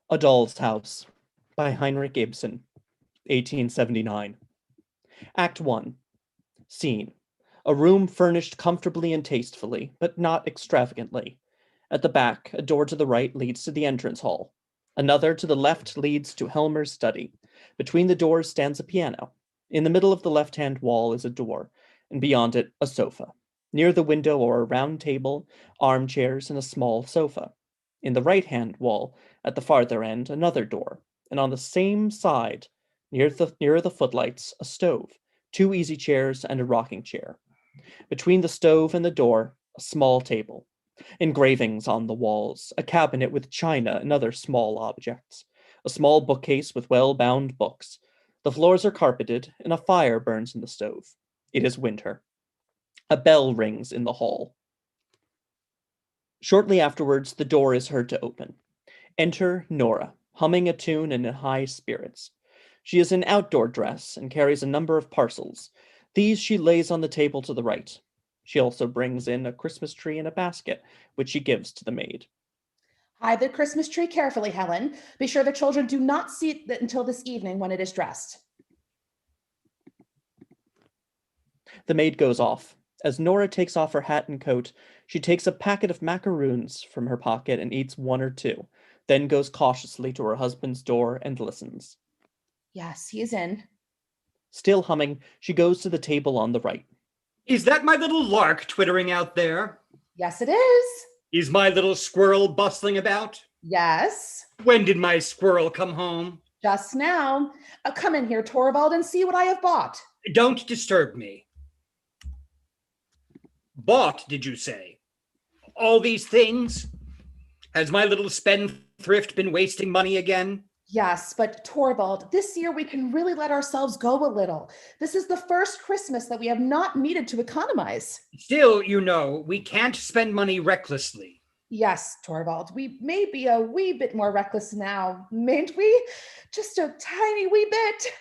A Doll's House by Heinrich Ibsen, 1879. Act 1. Scene. A room furnished comfortably and tastefully, but not extravagantly. At the back, a door to the right leads to the entrance hall. Another to the left leads to Helmer's study. Between the doors stands a piano. In the middle of the left-hand wall is a door, and beyond it, a sofa. Near the window are a round table, armchairs, and a small sofa. In the right-hand wall, at the farther end, another door, and on the same side, near the footlights, a stove, two easy chairs, and a rocking chair. Between the stove and the door, a small table. Engravings on the walls, a cabinet with china and other small objects, a small bookcase with well-bound books. The floors are carpeted, and a fire burns in the stove. It is winter. A bell rings in the hall. Shortly afterwards, the door is heard to open. Enter Nora, humming a tune and in high spirits. She is in outdoor dress and carries a number of parcels. These she lays on the table to the right. She also brings in a Christmas tree in a basket, which she gives to the maid. Hide the Christmas tree carefully, Helen. Be sure the children do not see it until this evening when it is dressed. The maid goes off. As Nora takes off her hat and coat, she takes a packet of macaroons from her pocket and eats one or two, then goes cautiously to her husband's door and listens. Yes, he is in. Still humming, she goes to the table on the right. Is that my little lark twittering out there? Yes, it is. Is my little squirrel bustling about? Yes. When did my squirrel come home? Just now. Come in here, Torvald, and see what I have bought. Don't disturb me. Bought, did you say? All these things? Has my little spendthrift been wasting money again? Yes, but Torvald, this year we can really let ourselves go a little. This is the first Christmas that we have not needed to economize. Still, you know, we can't spend money recklessly. Yes, Torvald, we may be a wee bit more reckless now, mayn't we? Just a tiny wee bit.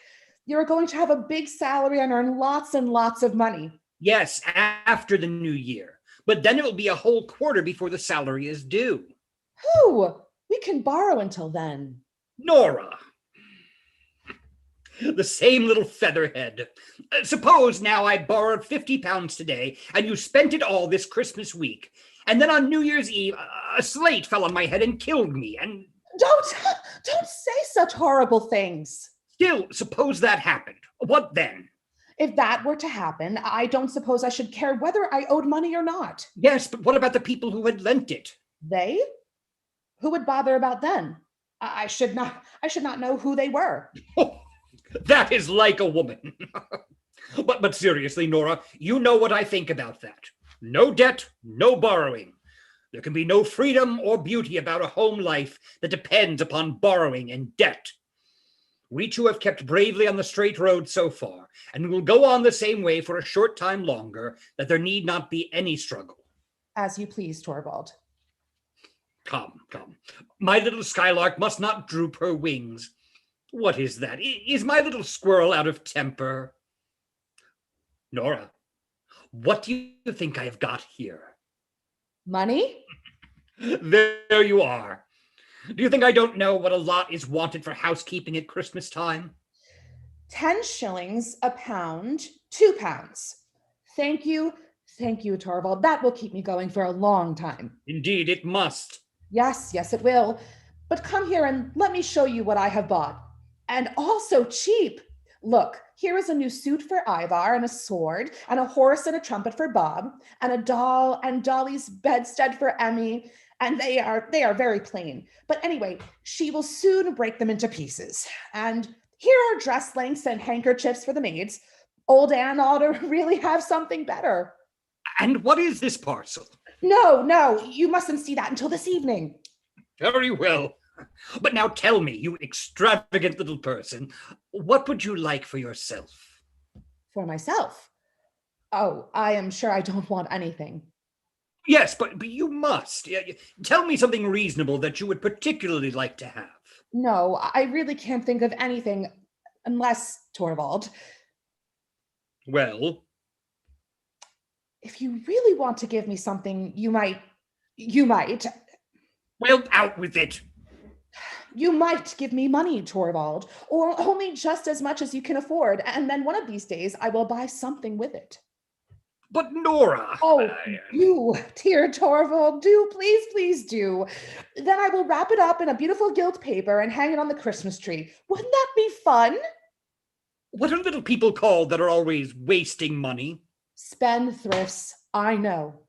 You're going to have a big salary and earn lots and lots of money. Yes, after the new year. But then it will be a whole quarter before the salary is due. Whew, we can borrow until then. Nora! The same little featherhead. Suppose now I borrowed £50 today, and you spent it all this Christmas week. And then on New Year's Eve, a slate fell on my head and killed me, and... Don't say such horrible things. Still, suppose that happened. What then? If that were to happen, I don't suppose I should care whether I owed money or not. Yes, but what about the people who had lent it? They? Who would bother about them? I should not know who they were. Oh, that is like a woman. But seriously, Nora, you know what I think about that. No debt, no borrowing. There can be no freedom or beauty about a home life that depends upon borrowing and debt. We two have kept bravely on the straight road so far, and will go on the same way for a short time longer, that there need not be any struggle. As you please, Torvald. Come. My little skylark must not droop her wings. What is that? Is my little squirrel out of temper? Nora, what do you think I have got here? Money? There you are. Do you think I don't know what a lot is wanted for housekeeping at Christmas time? 10 shillings a pound, 2 pounds. Thank you, Torvald. That will keep me going for a long time. Indeed, it must. Yes, it will. But come here and let me show you what I have bought. And also cheap. Look, here is a new suit for Ivar and a sword and a horse and a trumpet for Bob and a doll and Dolly's bedstead for Emmy. And they are very plain. But anyway, she will soon break them into pieces. And here are dress lengths and handkerchiefs for the maids. Old Anne ought to really have something better. And what is this parcel? No, you mustn't see that until this evening. Very well. But now tell me, you extravagant little person, what would you like for yourself? For myself? Oh, I am sure I don't want anything. Yes, but you must. Tell me something reasonable that you would particularly like to have. No, I really can't think of anything unless, Torvald. Well? If you really want to give me something, you might. Well, out with it. You might give me money, Torvald, or only just as much as you can afford, and then one of these days I will buy something with it. But Nora. Oh, do, dear Torvald, do, please, please do. Then I will wrap it up in a beautiful gilt paper and hang it on the Christmas tree. Wouldn't that be fun? What are little people called that are always wasting money? Spendthrifts, I know.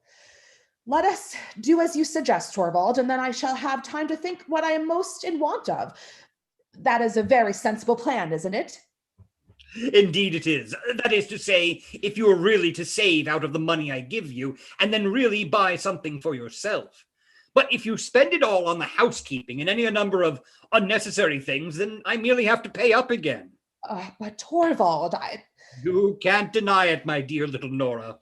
Let us do as you suggest, Torvald, and then I shall have time to think what I am most in want of. That is a very sensible plan, isn't it? Indeed it is. That is to say, if you are really to save out of the money I give you, and then really buy something for yourself. But if you spend it all on the housekeeping and any number of unnecessary things, then I merely have to pay up again. But Torvald, You can't deny it, my dear little Nora.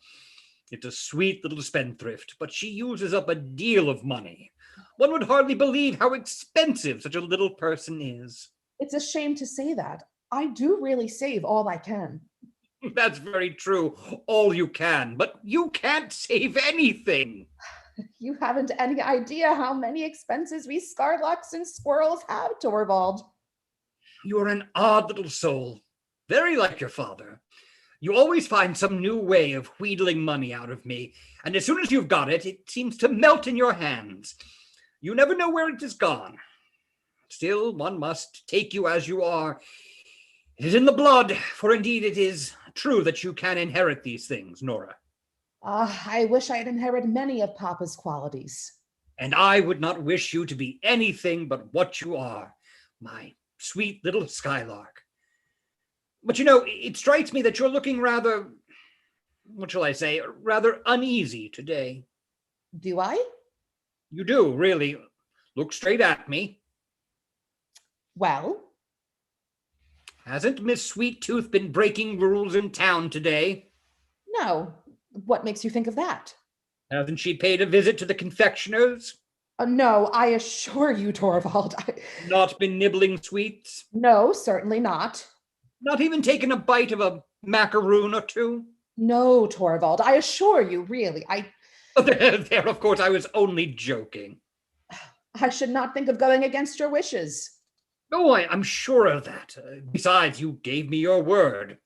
It's a sweet little spendthrift, but she uses up a deal of money. One would hardly believe how expensive such a little person is. It's a shame to say that. I do really save all I can. That's very true, all you can, but you can't save anything. You haven't any idea how many expenses we Scarlocks and squirrels have, Torvald. You're an odd little soul, very like your father. You always find some new way of wheedling money out of me, and as soon as you've got it, it seems to melt in your hands. You never know where it has gone. Still, one must take you as you are. It is in the blood, for indeed it is true that you can inherit these things, Nora. I wish I had inherited many of Papa's qualities. And I would not wish you to be anything but what you are, my sweet little skylark. But you know, it strikes me that you're looking rather, what shall I say, rather uneasy today. Do I? You do, really. Look straight at me. Well? Hasn't Miss Sweet Tooth been breaking rules in town today? No. What makes you think of that? Hasn't she paid a visit to the confectioner's? No, I assure you, Torvald. Not been nibbling sweets? No, certainly not. Not even taken a bite of a macaroon or two? No, Torvald, I assure you, really. There, of course, I was only joking. I should not think of going against your wishes. Oh, I'm sure of that. Besides, you gave me your word.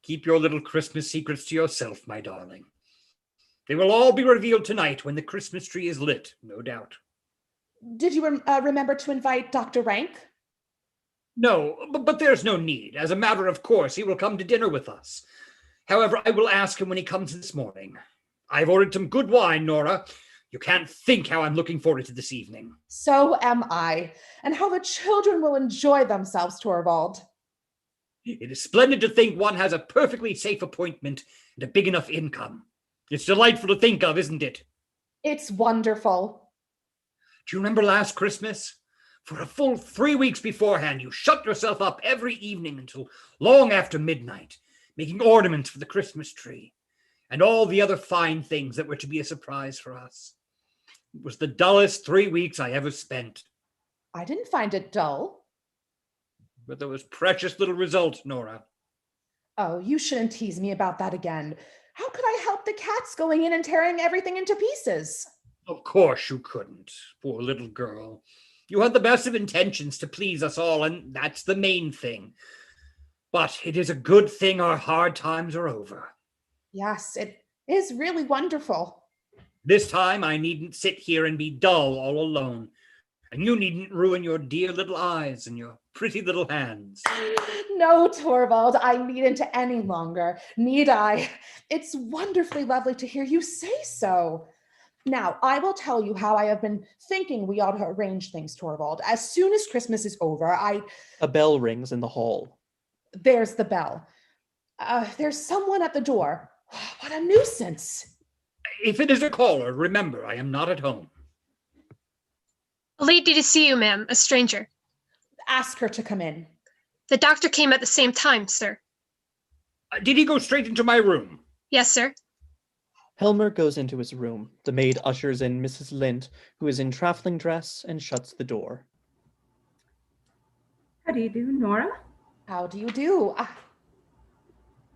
Keep your little Christmas secrets to yourself, my darling. They will all be revealed tonight when the Christmas tree is lit, no doubt. Did you remember to invite Dr. Rank? No, but there's no need. As a matter of course, he will come to dinner with us. However, I will ask him when he comes this morning. I've ordered some good wine, Nora. You can't think how I'm looking forward to this evening. So am I. And how the children will enjoy themselves, Torvald. It is splendid to think one has a perfectly safe appointment and a big enough income. It's delightful to think of, isn't it? It's wonderful. Do you remember last Christmas? For a full 3 weeks beforehand, you shut yourself up every evening until long after midnight, making ornaments for the Christmas tree and all the other fine things that were to be a surprise for us. It was the dullest 3 weeks I ever spent. I didn't find it dull. But there was precious little result, Nora. Oh, you shouldn't tease me about that again. How could I help the cats going in and tearing everything into pieces? Of course you couldn't, poor little girl. You had the best of intentions to please us all, and that's the main thing. But it is a good thing our hard times are over. Yes, it is really wonderful. This time I needn't sit here and be dull all alone. And you needn't ruin your dear little eyes and your pretty little hands. No, Torvald, I needn't any longer. Need I? It's wonderfully lovely to hear you say so. Now, I will tell you how I have been thinking we ought to arrange things, Torvald. As soon as Christmas is over, A bell rings in the hall. There's the bell. There's someone at the door. What a nuisance. If it is a caller, remember, I am not at home. A lady to see you, ma'am, a stranger. Ask her to come in. The doctor came at the same time, sir. Did he go straight into my room? Yes, sir. Helmer goes into his room. The maid ushers in Mrs. Lint, who is in traveling dress, and shuts the door. How do you do, Nora? How do you do?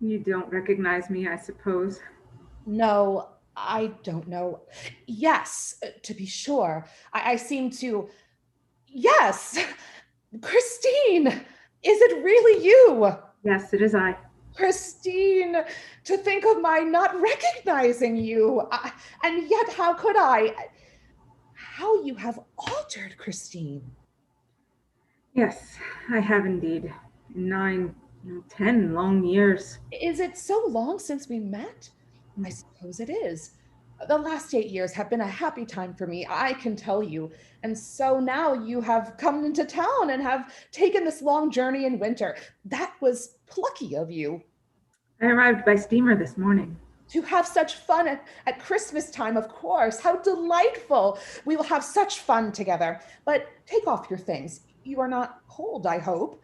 You don't recognize me, I suppose. No, I don't know. Yes, to be sure. I seem to... Yes, Christine, is it really you? Yes, it is I. Christine, to think of my not recognizing you. And yet, how could I? How you have altered, Christine. Yes, I have indeed. 9, 10 long years. Is it so long since we met? I suppose it is. The last 8 years have been a happy time for me, I can tell you. And so now you have come into town and have taken this long journey in winter. That was plucky of you. I arrived by steamer this morning. To have such fun at Christmas time, of course. How delightful. We will have such fun together. But take off your things. You are not cold, I hope.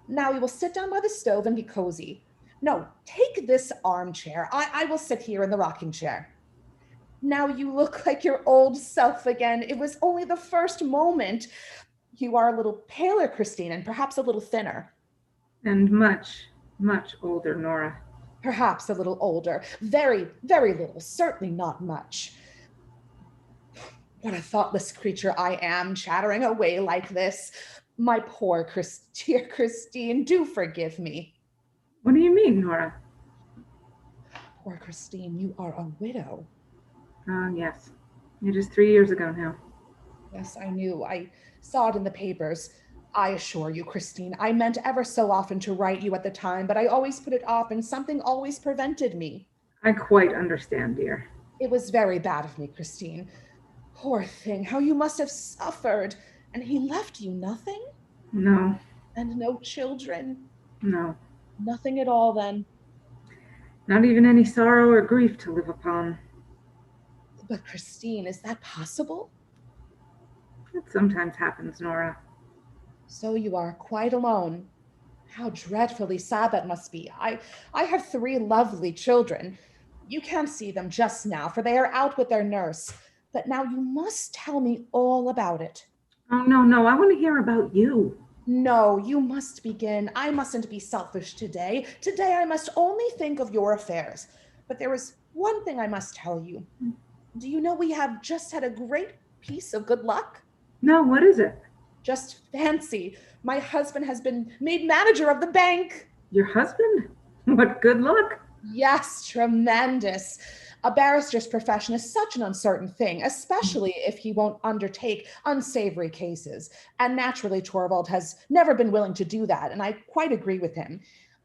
Now we will sit down by the stove and be cozy. No, take this armchair. I will sit here in the rocking chair. Now you look like your old self again. It was only the first moment. You are a little paler, Christine, and perhaps a little thinner. And much, much older, Nora. Perhaps a little older. Very, very little. Certainly not much. What a thoughtless creature I am, chattering away like this. My poor dear Christine, do forgive me. What do you mean, Nora? Poor Christine, you are a widow. Yes. It is 3 years ago now. Yes, I knew. I saw it in the papers. I assure you, Christine, I meant ever so often to write you at the time, but I always put it off and something always prevented me. I quite understand, dear. It was very bad of me, Christine. Poor thing, how you must have suffered. And he left you nothing? No, And no children? no. Nothing at all, then. Not even any sorrow or grief to live upon. But Christine, is that possible? It sometimes happens, Nora. So you are quite alone. How dreadfully sad that must be. I have 3 lovely children. You can't see them just now, for they are out with their nurse. But now you must tell me all about it. Oh, no, I want to hear about you. No, you must begin. I mustn't be selfish today. Today I must only think of your affairs. But there is one thing I must tell you. Do you know we have just had a great piece of good luck? No, what is it? Just fancy. My husband has been made manager of the bank. Your husband? What good luck. Yes, tremendous. A barrister's profession is such an uncertain thing, especially if he won't undertake unsavory cases. And naturally, Torvald has never been willing to do that, and I quite agree with him.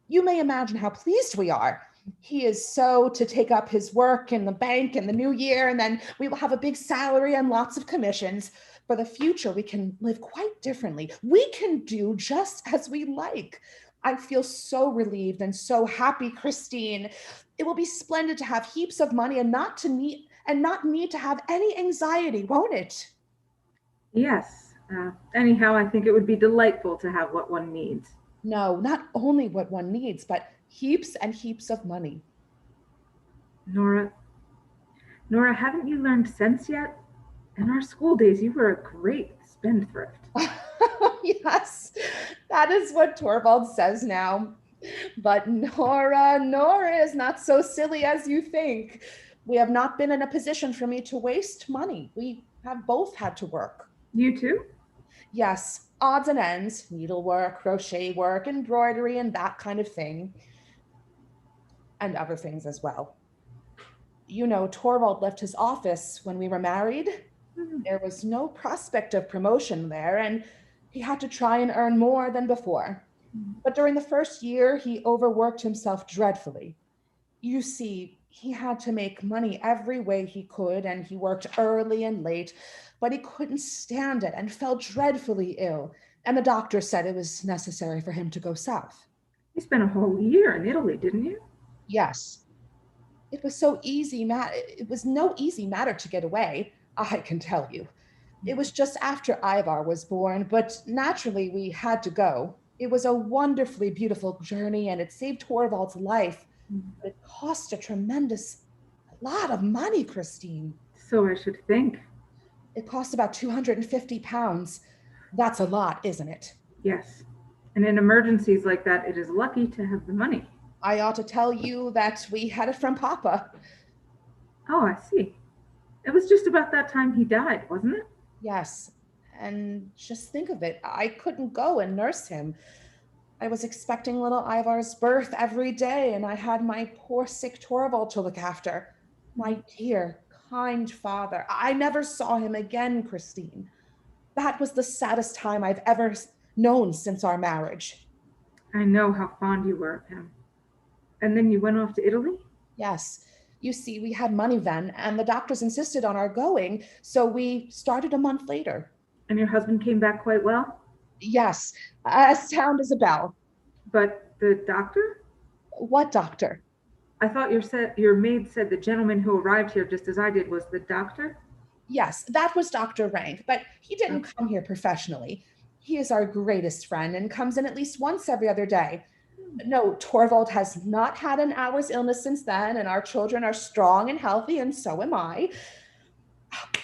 You may imagine how pleased we are. He is so to take up his work in the bank in the new year, and then we will have a big salary and lots of commissions. For the future, we can live quite differently. We can do just as we like. I feel so relieved and so happy, Christine. It will be splendid to have heaps of money and not need to have any anxiety, won't it? Yes. Anyhow, I think it would be delightful to have what one needs. No, not only what one needs, but heaps and heaps of money. Nora, haven't you learned sense yet? In our school days, you were a great spendthrift. Yes, that is what Torvald says now. But Nora is not so silly as you think. We have not been in a position for me to waste money. We have both had to work. You too? Yes, odds and ends, needlework, crochet work, embroidery, and that kind of thing. And other things as well. You know, Torvald left his office when we were married. There was no prospect of promotion there, and he had to try and earn more than before. But during the first year, he overworked himself dreadfully. You see, he had to make money every way he could, and he worked early and late, but he couldn't stand it and fell dreadfully ill, and the doctor said it was necessary for him to go south. You spent a whole year in Italy, didn't you? Yes. It was so easy, it was no easy matter to get away, I can tell you. It was just after Ivar was born, but naturally we had to go. It was a wonderfully beautiful journey, and it saved Torvald's life. But it cost a tremendous lot of money, Christine. So I should think. It cost about £250. That's a lot, isn't it? Yes. And in emergencies like that, it is lucky to have the money. I ought to tell you that we had it from Papa. Oh, I see. It was just about that time he died, wasn't it? Yes. And just think of it, I couldn't go and nurse him. I was expecting little Ivar's birth every day, and I had my poor sick Torvald to look after. My dear, kind father. I never saw him again, Christine. That was the saddest time I've ever known since our marriage. I know how fond you were of him. And then you went off to Italy? Yes. You see, we had money then, and the doctors insisted on our going, so we started a month later. And your husband came back quite well? Yes, as sound as a bell. But the doctor? What doctor? I thought your maid said the gentleman who arrived here just as I did was the doctor? Yes, that was Dr. Rank, but he didn't come here professionally. He is our greatest friend and comes in at least once every other day. No, Torvald has not had an hour's illness since then, and our children are strong and healthy, and so am I.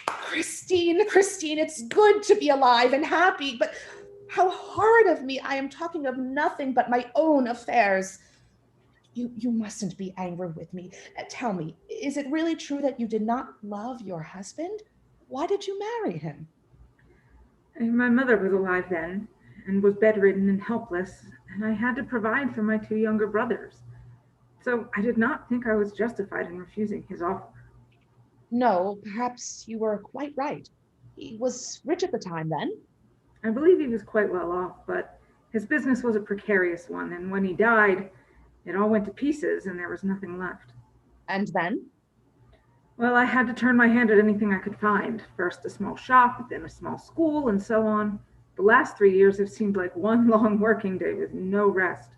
Christine, it's good to be alive and happy, but how hard of me. I am talking of nothing but my own affairs. You mustn't be angry with me. Tell me, is it really true that you did not love your husband? Why did you marry him? My mother was alive then and was bedridden and helpless, and I had to provide for my 2 younger brothers. So I did not think I was justified in refusing his offer. No, perhaps you were quite right. He was rich at the time then. I believe he was quite well off, but his business was a precarious one, and when he died, it all went to pieces and there was nothing left. And then? Well, I had to turn my hand at anything I could find. First a small shop, then a small school, and so on. The last 3 years have seemed like one long working day with no rest.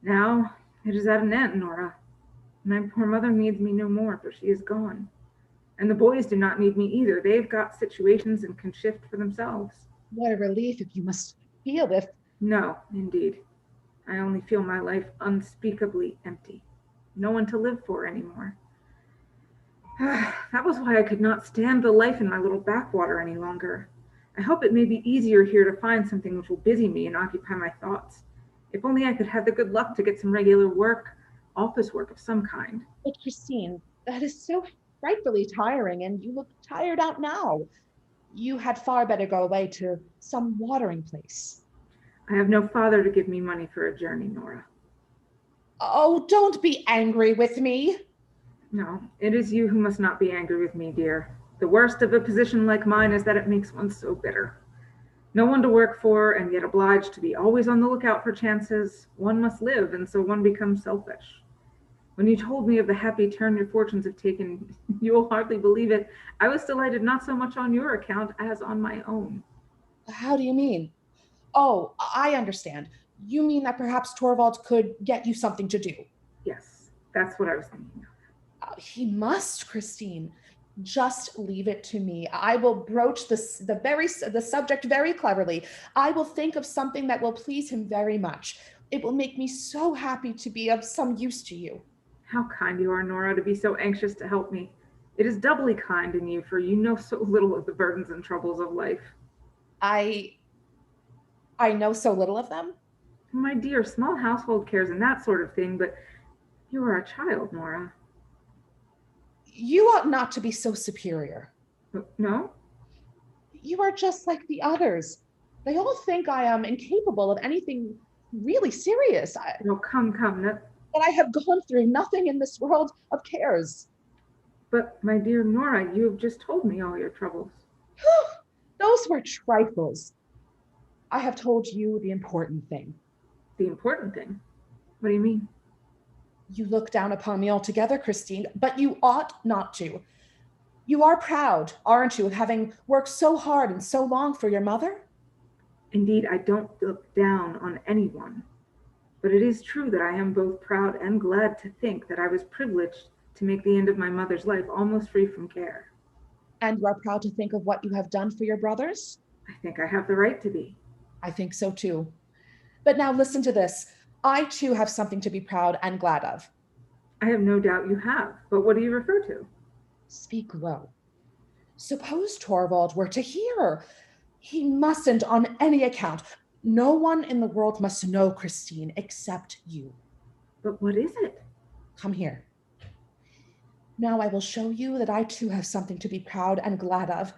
Now it is at an end, Nora. My poor mother needs me no more, for she is gone. And the boys do not need me either. They've got situations and can shift for themselves. What a relief if you must feel if... No, indeed. I only feel my life unspeakably empty. No one to live for anymore. That was why I could not stand the life in my little backwater any longer. I hope it may be easier here to find something which will busy me and occupy my thoughts. If only I could have the good luck to get some regular work, office work of some kind. But Christine, that is so frightfully tiring, and you look tired out now. You had far better go away to some watering place. I have no father to give me money for a journey, Nora. Oh, don't be angry with me. No, it is you who must not be angry with me, dear. The worst of a position like mine is that it makes one so bitter. No one to work for, and yet obliged to be always on the lookout for chances. One must live, and so one becomes selfish. When you told me of the happy turn your fortunes have taken, you will hardly believe it. I was delighted not so much on your account as on my own. How do you mean? Oh, I understand. You mean that perhaps Torvald could get you something to do? Yes, that's what I was thinking of. He must, Christine. Just leave it to me. I will broach the subject very cleverly. I will think of something that will please him very much. It will make me so happy to be of some use to you. How kind you are, Nora, to be so anxious to help me. It is doubly kind in you, for you know so little of the burdens and troubles of life. I know so little of them. My dear, small household cares and that sort of thing, but you are a child, Nora. You ought not to be so superior. No? You are just like the others. They all think I am incapable of anything really serious. No, come. That I have gone through nothing in this world of cares. But, my dear Nora, you have just told me all your troubles. Those were trifles. I have told you the important thing. The important thing? What do you mean? You look down upon me altogether, Christine, but you ought not to. You are proud, aren't you, of having worked so hard and so long for your mother? Indeed, I don't look down on anyone. But it is true that I am both proud and glad to think that I was privileged to make the end of my mother's life almost free from care. And you are proud to think of what you have done for your brothers? I think I have the right to be. I think so too. But now listen to this. I too have something to be proud and glad of. I have no doubt you have, but what do you refer to? Speak low. Suppose Torvald were to hear. He mustn't on any account. No one in the world must know, Christine, except you. But what is it? Come here. Now I will show you that I too have something to be proud and glad of.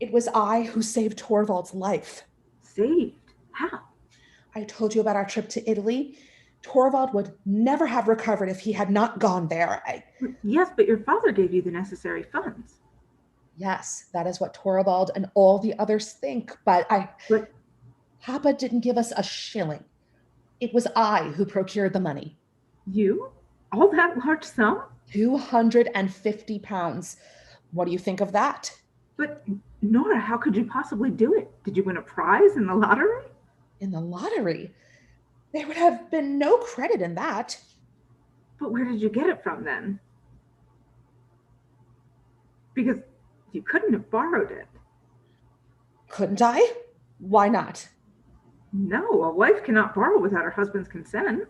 It was I who saved Torvald's life. Saved? How? I told you about our trip to Italy. Torvald would never have recovered if he had not gone there. Yes, but your father gave you the necessary funds. Yes, that is what Torvald and all the others think, but But Papa didn't give us a shilling. It was I who procured the money. you? All that large sum? 250 pounds. What do you think of that? But Nora, how could you possibly do it? Did you win a prize in the lottery? In the lottery? There would have been no credit in that. But where did you get it from then? Because you couldn't have borrowed it. Couldn't I? Why not? No, a wife cannot borrow without her husband's consent.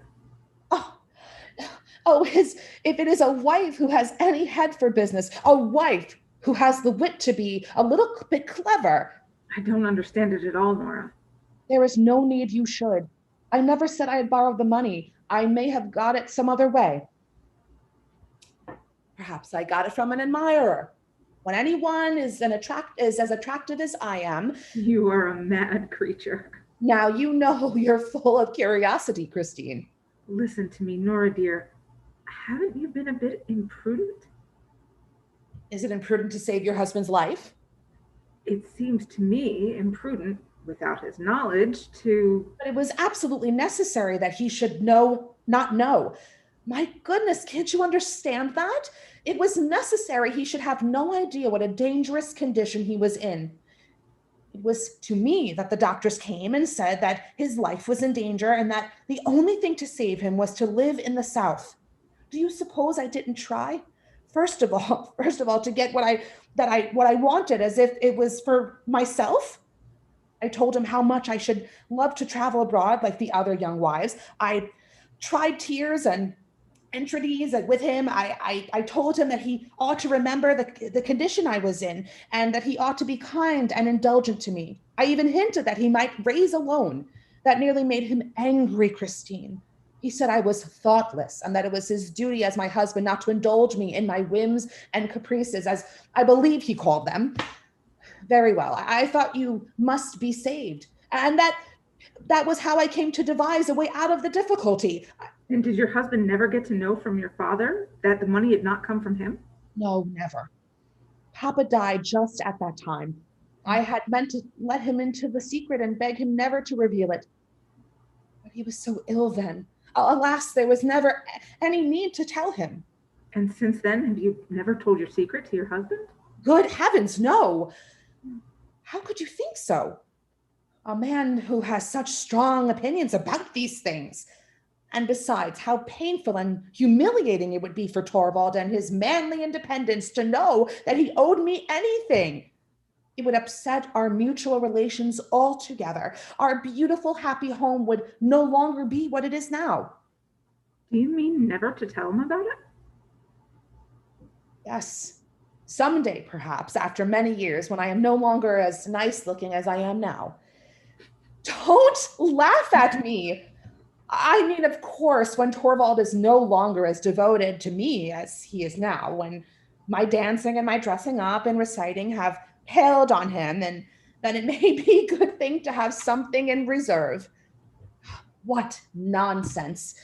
If it is a wife who has any head for business, a wife who has the wit to be a little bit clever. I don't understand it at all, Nora. There is no need you should. I never said I had borrowed the money. I may have got it some other way. Perhaps I got it from an admirer. When anyone is as attractive as I am. You are a mad creature. Now you know you're full of curiosity, Christine. Listen to me, Nora dear. Haven't you been a bit imprudent? Is it imprudent to save your husband's life? It seems to me imprudent, without his knowledge, to... But it was absolutely necessary that he should not know. My goodness, can't you understand that? It was necessary he should have no idea what a dangerous condition he was in. It was to me that the doctors came and said that his life was in danger and that the only thing to save him was to live in the South. Do you suppose I didn't try? First of all, to get what I wanted, as if it was for myself. I told him how much I should love to travel abroad like the other young wives. I tried tears and entreaties with him. I told him that he ought to remember the condition I was in and that he ought to be kind and indulgent to me. I even hinted that he might raise a loan. That nearly made him angry, Christine. He said I was thoughtless and that it was his duty as my husband not to indulge me in my whims and caprices, as I believe he called them. Very well. I thought you must be saved. And that was how I came to devise a way out of the difficulty. And did your husband never get to know from your father that the money had not come from him? No, never. Papa died just at that time. I had meant to let him into the secret and beg him never to reveal it. But he was so ill then. Alas, there was never any need to tell him. And since then, have you never told your secret to your husband? Good heavens, no. How could you think so? A man who has such strong opinions about these things. And besides, how painful and humiliating it would be for Torvald and his manly independence to know that he owed me anything. It would upset our mutual relations altogether. Our beautiful, happy home would no longer be what it is now. Do you mean never to tell him about it? Yes. Someday, perhaps, after many years, when I am no longer as nice looking as I am now. Don't laugh at me. I mean, of course, when Torvald is no longer as devoted to me as he is now, when my dancing and my dressing up and reciting have held on him, and then it may be a good thing to have something in reserve. What nonsense.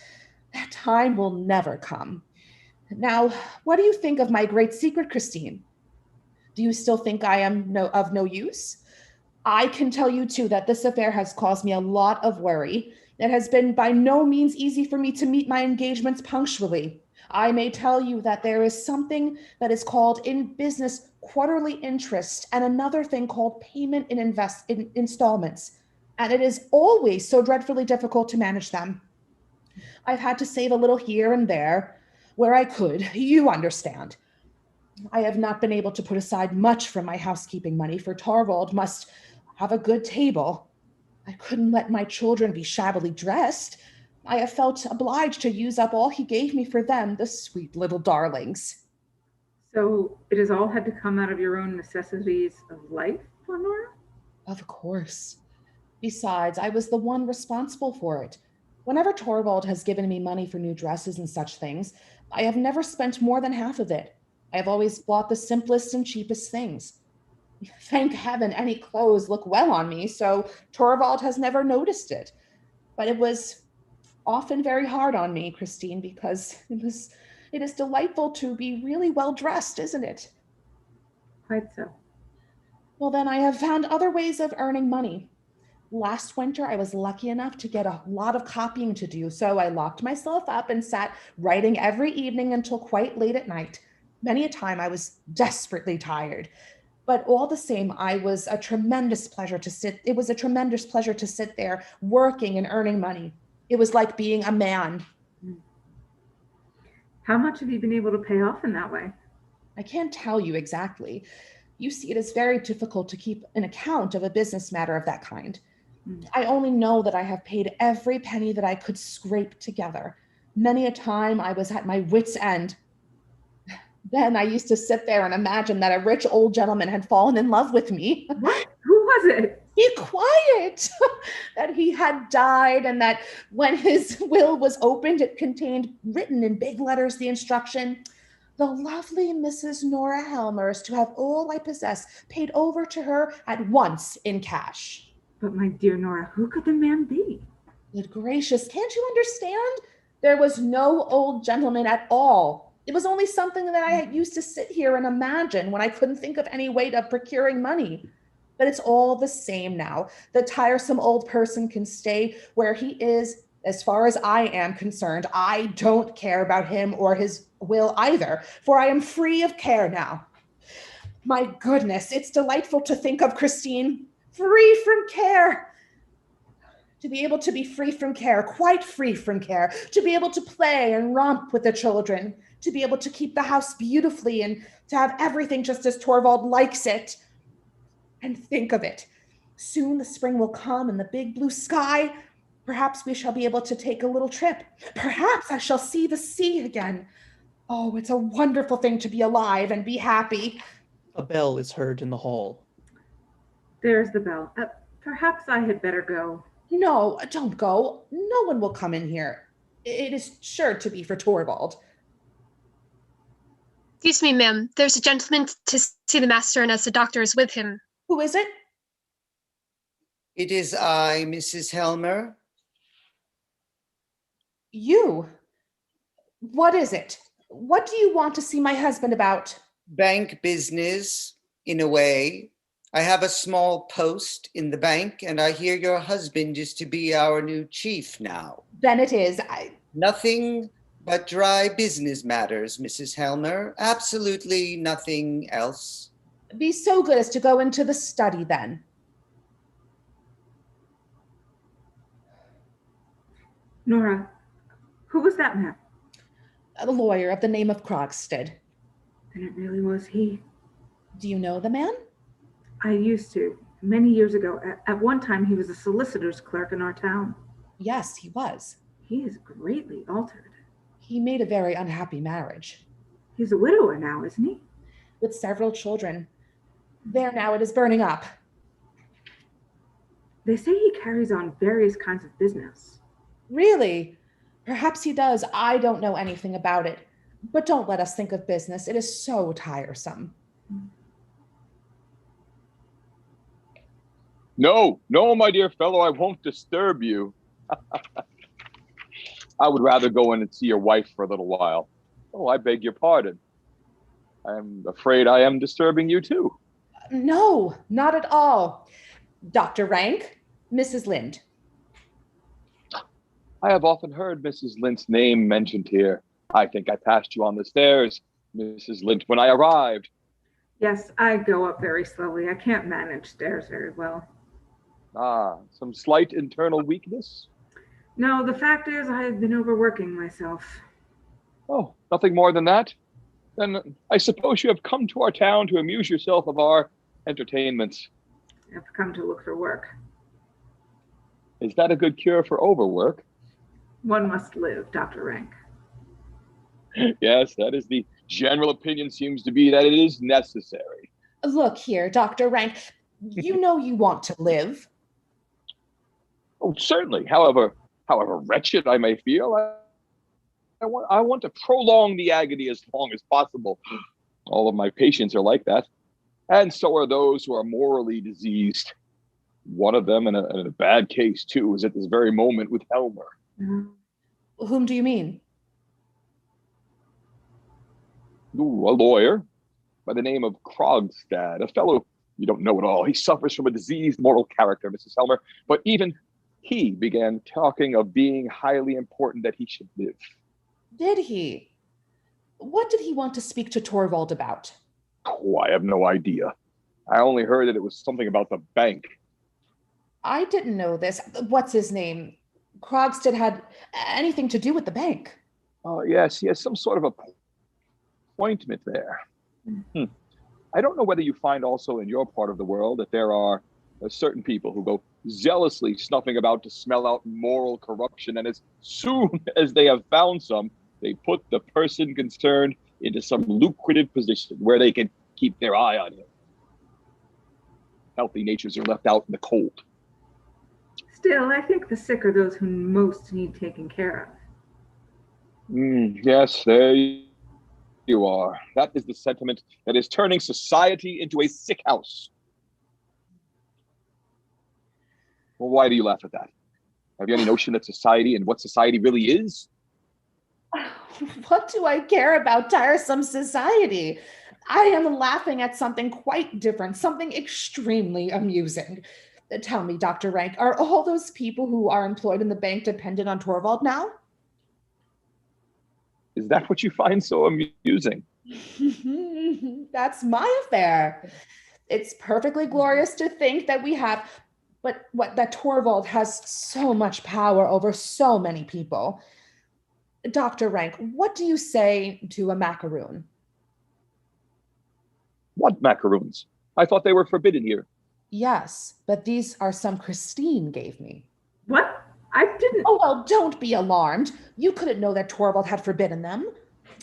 That time will never come. Now, what do you think of my great secret, Christine? Do you still think I am of no use? I can tell you, too, that this affair has caused me a lot of worry. It has been by no means easy for me to meet my engagements punctually. I may tell you that there is something that is called in business quarterly interest and another thing called payment in installments. And it is always so dreadfully difficult to manage them. I've had to save a little here and there where I could, you understand. I have not been able to put aside much from my housekeeping money, for Torvald must have a good table. I couldn't let my children be shabbily dressed. I have felt obliged to use up all he gave me for them, the sweet little darlings. So it has all had to come out of your own necessities of life, Lenora? Of course. Besides, I was the one responsible for it. Whenever Torvald has given me money for new dresses and such things, I have never spent more than half of it. I have always bought the simplest and cheapest things. Thank heaven any clothes look well on me, so Torvald has never noticed it. But it was often very hard on me, Christine, because it is delightful to be really well dressed, isn't it? Quite so. Well, then I have found other ways of earning money. Last winter, I was lucky enough to get a lot of copying to do, so I locked myself up and sat writing every evening until quite late at night. Many a time I was desperately tired, but all the same, it was a tremendous pleasure to sit there working and earning money. It was like being a man. How much have you been able to pay off in that way? I can't tell you exactly. You see, it is very difficult to keep an account of a business matter of that kind. I only know that I have paid every penny that I could scrape together. Many a time I was at my wit's end. Then I used to sit there and imagine that a rich old gentleman had fallen in love with me. What? Who was it? Be quiet! That he had died, and that when his will was opened, it contained written in big letters the instruction, "The lovely Mrs. Nora Helmer is to have all I possess paid over to her at once in cash." But my dear Nora, who could the man be? Good gracious, can't you understand? There was no old gentleman at all. It was only something that I had used to sit here and imagine when I couldn't think of any way of procuring money. But it's all the same now. The tiresome old person can stay where he is. As far as I am concerned, I don't care about him or his will either, for I am free of care now. My goodness, it's delightful to think of, Christine, free from care. To be able to be free from care, quite free from care, to be able to play and romp with the children, to be able to keep the house beautifully and to have everything just as Torvald likes it. And think of it. Soon the spring will come and the big blue sky. Perhaps we shall be able to take a little trip. Perhaps I shall see the sea again. Oh, it's a wonderful thing to be alive and be happy. A bell is heard in the hall. There's the bell. Perhaps I had better go. No, don't go. No one will come in here. It is sure to be for Torvald. Excuse me, ma'am. There's a gentleman to see the master, and as the doctor is with him. Who is it? It is I, Mrs. Helmer. You? What is it? What do you want to see my husband about? Bank business, in a way. I have a small post in the bank, and I hear your husband is to be our new chief now. Then it is. Nothing but dry business matters, Mrs. Helmer. Absolutely nothing else. Be so good as to go into the study then. Nora, who was that man? A lawyer of the name of Krogstad. Then it really was he. Do you know the man? I used to, many years ago. At one time, he was a solicitor's clerk in our town. Yes, he was. He is greatly altered. He made a very unhappy marriage. He's a widower now, isn't he? With several children. There now, it is burning up. They say he carries on various kinds of business. Really? Perhaps he does. I don't know anything about it. But don't let us think of business. It is so tiresome. No, my dear fellow, I won't disturb you. I would rather go in and see your wife for a little while. Oh, I beg your pardon. I am afraid I am disturbing you too. No, not at all. Dr. Rank, Mrs. Lind. I have often heard Mrs. Lint's name mentioned here. I think I passed you on the stairs, Mrs. Lint, when I arrived. Yes, I go up very slowly. I can't manage stairs very well. Ah, some slight internal weakness? No, the fact is I've been overworking myself. Oh, nothing more than that? Then I suppose you have come to our town to amuse yourself of our entertainments. I've come to look for work. Is that a good cure for overwork? One must live, Dr. Rank. Yes, that is the general opinion, seems to be that it is necessary. Look here, Dr. Rank. You know you want to live. Oh, certainly. However wretched I may feel, I want to prolong the agony as long as possible. All of my patients are like that. And so are those who are morally diseased. One of them, in a bad case too, is at this very moment with Helmer. Whom do you mean? Ooh, a lawyer by the name of Krogstad, a fellow you don't know at all. He suffers from a diseased moral character, Mrs. Helmer, but even he began talking of being highly important that he should live. Did he? What did he want to speak to Torvald about? Oh, I have no idea. I only heard that it was something about the bank. I didn't know this. What's his name? Krogstad had anything to do with the bank. Oh, yes, he has some sort of appointment there. I don't know whether you find also in your part of the world that there are certain people who go zealously snuffing about to smell out moral corruption, and as soon as they have found some, they put the person concerned into some lucrative position where they can keep their eye on him. Healthy natures are left out in the cold. Still, I think the sick are those who most need taken care of. Yes, there you are. That is the sentiment that is turning society into a sick house. Well, why do you laugh at that? Have you any notion that society and what society really is? What do I care about tiresome society? I am laughing at something quite different, something extremely amusing. Tell me, Dr. Rank, are all those people who are employed in the bank dependent on Torvald now? Is that what you find so amusing? That's my affair. It's perfectly glorious to think that we have, but that Torvald has so much power over so many people. Dr. Rank, what do you say to a macaroon? What macaroons? I thought they were forbidden here. Yes, but these are some Christine gave me. What? I didn't. Oh, well, don't be alarmed. You couldn't know that Torvald had forbidden them.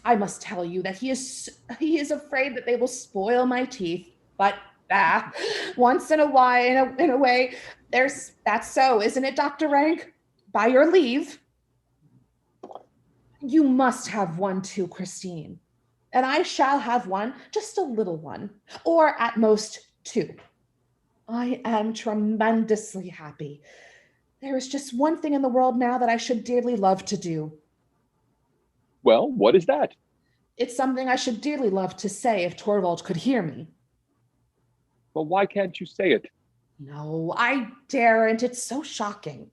I must tell you that he is afraid that they will spoil my teeth. But once in a while, in a way, that's so, isn't it, Dr. Rank? By your leave. You must have one too, Christine. And I shall have one, just a little one, or at most two. I am tremendously happy. There is just one thing in the world now that I should dearly love to do. Well, what is that? It's something I should dearly love to say if Torvald could hear me. Well, why can't you say it? No, I daren't. It's so shocking.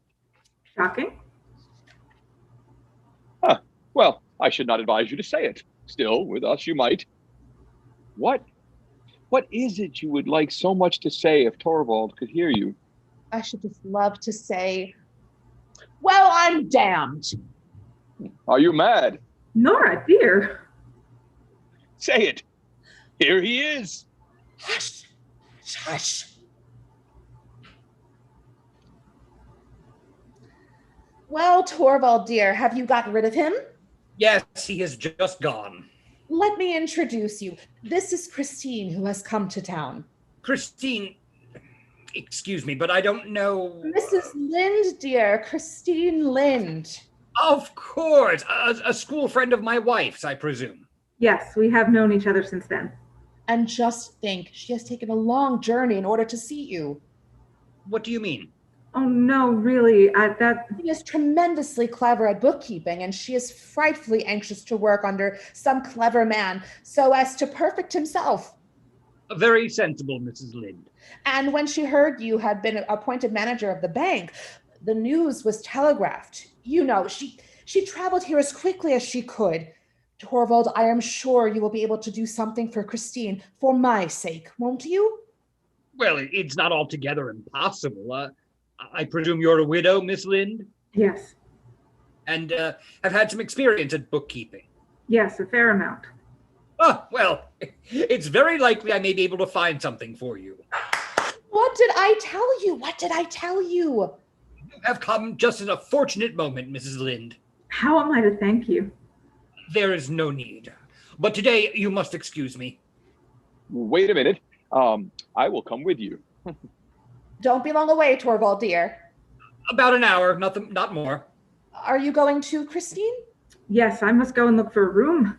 Shocking? Well, I should not advise you to say it. Still, with us, you might. What is it you would like so much to say if Torvald could hear you? I should just love to say, well, I'm damned. Are you mad? Nora, dear. Say it. Here he is. Hush, hush. Well, Torvald, dear, have you gotten rid of him? Yes, he has just gone. Let me introduce you. This is Christine, who has come to town. Christine, excuse me, but I don't know. Mrs. Lind, dear, Christine Lind. Of course, a school friend of my wife's, I presume. Yes, we have known each other since then. And just think, she has taken a long journey in order to see you. What do you mean? Oh, no, really, She is tremendously clever at bookkeeping, and she is frightfully anxious to work under some clever man so as to perfect himself. Very sensible, Mrs. Lind. And when she heard you had been appointed manager of the bank, the news was telegraphed. You know, she traveled here as quickly as she could. Torvald, I am sure you will be able to do something for Christine for my sake, won't you? Well, it's not altogether impossible. I presume you're a widow, Miss Lind? Yes. And have had some experience at bookkeeping? Yes, a fair amount. Oh, well, it's very likely I may be able to find something for you. What did I tell you? What did I tell you? You have come just at a fortunate moment, Mrs. Lind. How am I to thank you? There is no need. But today you must excuse me. Wait a minute. I will come with you. Don't be long away, Torvald, dear. About an hour, not more. Are you going to, Christine? Yes, I must go and look for a room.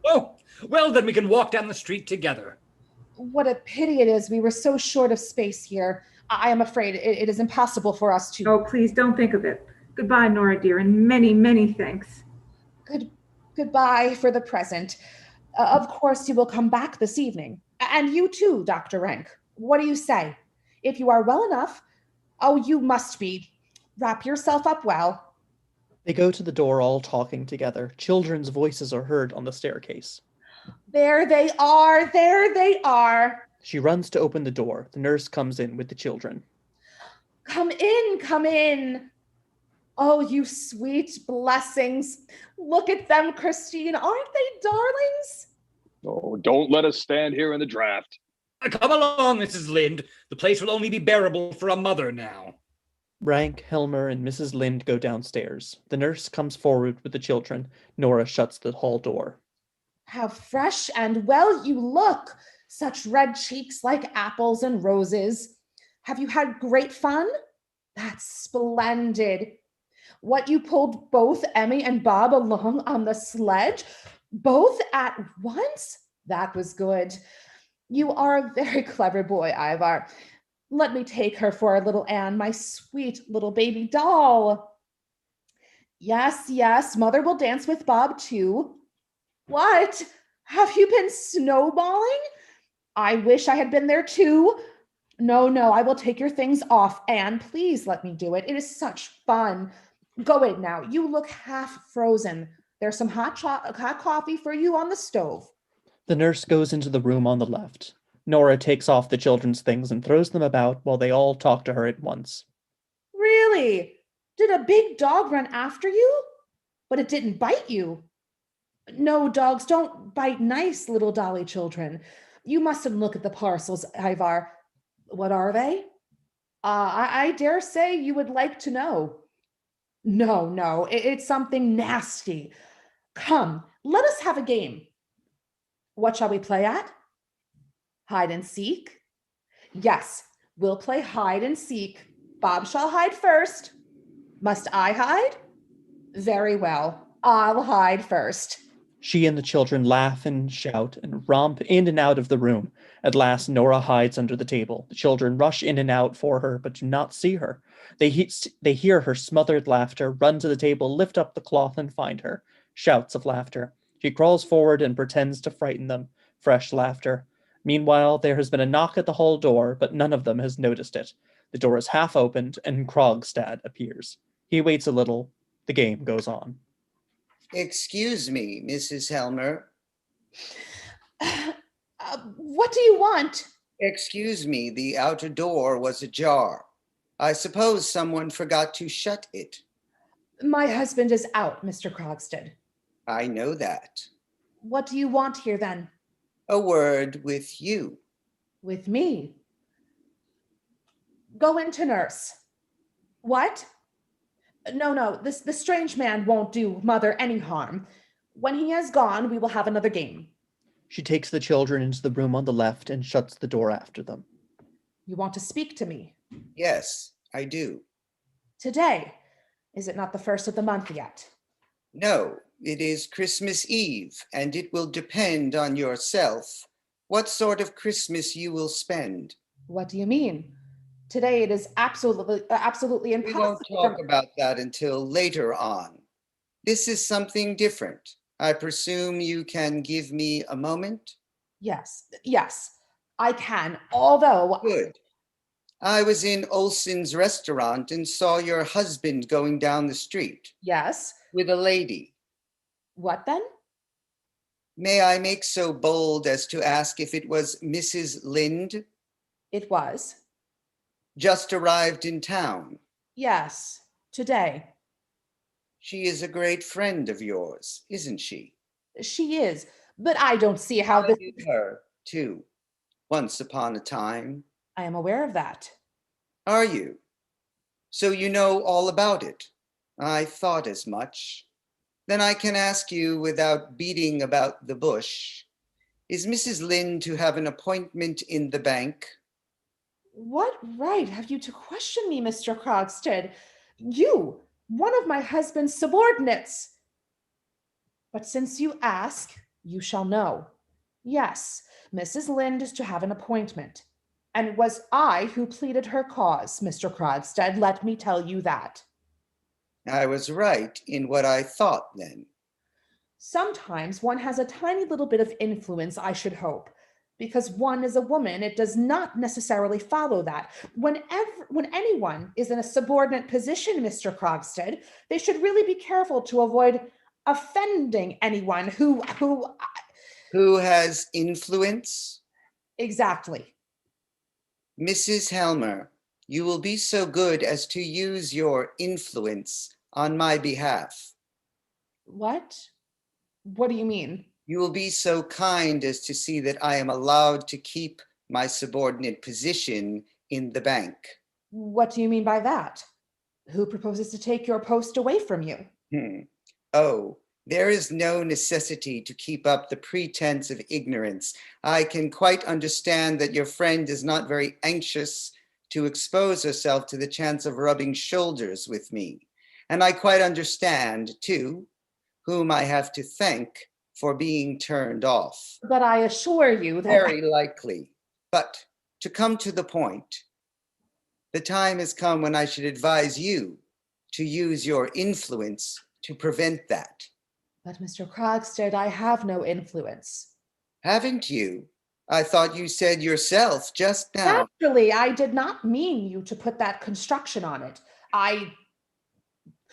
Oh, well, then we can walk down the street together. What a pity it is we were so short of space here. I am afraid it is impossible for us to. Oh, please don't think of it. Goodbye, Nora dear, and many, many thanks. Goodbye for the present. Of course, you will come back this evening. And you too, Dr. Rank. What do you say? If you are well enough, oh, you must be. Wrap yourself up well. They go to the door all talking together. Children's voices are heard on the staircase. There they are. There they are. She runs to open the door. The nurse comes in with the children. Come in, come in. Oh, you sweet blessings. Look at them, Christine. Aren't they darlings? Oh, don't let us stand here in the draft. Come along, Mrs. Lind. The place will only be bearable for a mother now. Rank, Helmer, and Mrs. Lind go downstairs. The nurse comes forward with the children. Nora shuts the hall door. How fresh and well you look. Such red cheeks like apples and roses. Have you had great fun? That's splendid. What, you pulled both Emmy and Bob along on the sledge? Both at once? That was good. You are a very clever boy, Ivar. Let me take her for a little Anne, my sweet little baby doll. Yes, yes, mother will dance with Bob too. What? Have you been snowballing? I wish I had been there too. No, I will take your things off. Anne, please let me do it. It is such fun. Go in now. You look half frozen. There's some hot coffee for you on the stove. The nurse goes into the room on the left. Nora takes off the children's things and throws them about while they all talk to her at once. Really? Did a big dog run after you? But it didn't bite you. No, dogs don't bite nice little dolly children. You mustn't look at the parcels, Ivar. What are they? I dare say you would like to know. No, it's something nasty. Come, let us have a game. What shall we play at? Hide and seek? Yes, we'll play hide and seek. Bob shall hide first. Must I hide? Very well, I'll hide first. She and the children laugh and shout and romp in and out of the room. At last, Nora hides under the table. The children rush in and out for her, but do not see her. They hear her smothered laughter, run to the table, lift up the cloth, and find her. Shouts of laughter. She crawls forward and pretends to frighten them. Fresh laughter. Meanwhile, there has been a knock at the hall door, but none of them has noticed it. The door is half opened, and Krogstad appears. He waits a little. The game goes on. Excuse me, Mrs. Helmer. What do you want? Excuse me, the outer door was ajar. I suppose someone forgot to shut it. My husband is out, Mr. Krogstad. I know that. What do you want here then? A word with you. With me? Go in to nurse. What? No, the strange man won't do mother any harm. When he has gone, we will have another game. She takes the children into the room on the left and shuts the door after them. You want to speak to me? Yes, I do. Today? Is it not the first of the month yet? No, it is Christmas Eve, and it will depend on yourself what sort of Christmas you will spend. What do you mean? Today it is absolutely impossible. We won't talk about that until later on. This is something different. I presume you can give me a moment? Yes, I can, although... Good. I was in Olson's restaurant and saw your husband going down the street. Yes. With a lady. What then? May I make so bold as to ask if it was Mrs. Lind? It was. Just arrived in town? Yes, today. She is a great friend of yours, isn't she? She is, but I don't see how I this... knew her, too, once upon a time. I am aware of that. Are you? So you know all about it? I thought as much. Then I can ask you without beating about the bush. Is Mrs. Lind to have an appointment in the bank? What right have you to question me, Mr. Krogstad? You, one of my husband's subordinates. But since you ask, you shall know. Yes, Mrs. Lynde is to have an appointment. And it was I who pleaded her cause, Mr. Krogstad, let me tell you that. I was right in what I thought then. Sometimes one has a tiny little bit of influence, I should hope. Because one is a woman, it does not necessarily follow that. When anyone is in a subordinate position, Mr. Krogstad, they should really be careful to avoid offending anyone who Who has influence? exactly. Mrs. Helmer, you will be so good as to use your influence on my behalf. What? What do you mean? You will be so kind as to see that I am allowed to keep my subordinate position in the bank. What do you mean by that? Who proposes to take your post away from you? Oh, there is no necessity to keep up the pretense of ignorance. I can quite understand that your friend is not very anxious to expose herself to the chance of rubbing shoulders with me. And I quite understand, too, whom I have to thank for being turned off. But I assure you that Very likely. But to come to the point, the time has come when I should advise you to use your influence to prevent that. But Mr. Krogstad, I have no influence. Haven't you? I thought you said yourself just now. Naturally, I did not mean you to put that construction on it.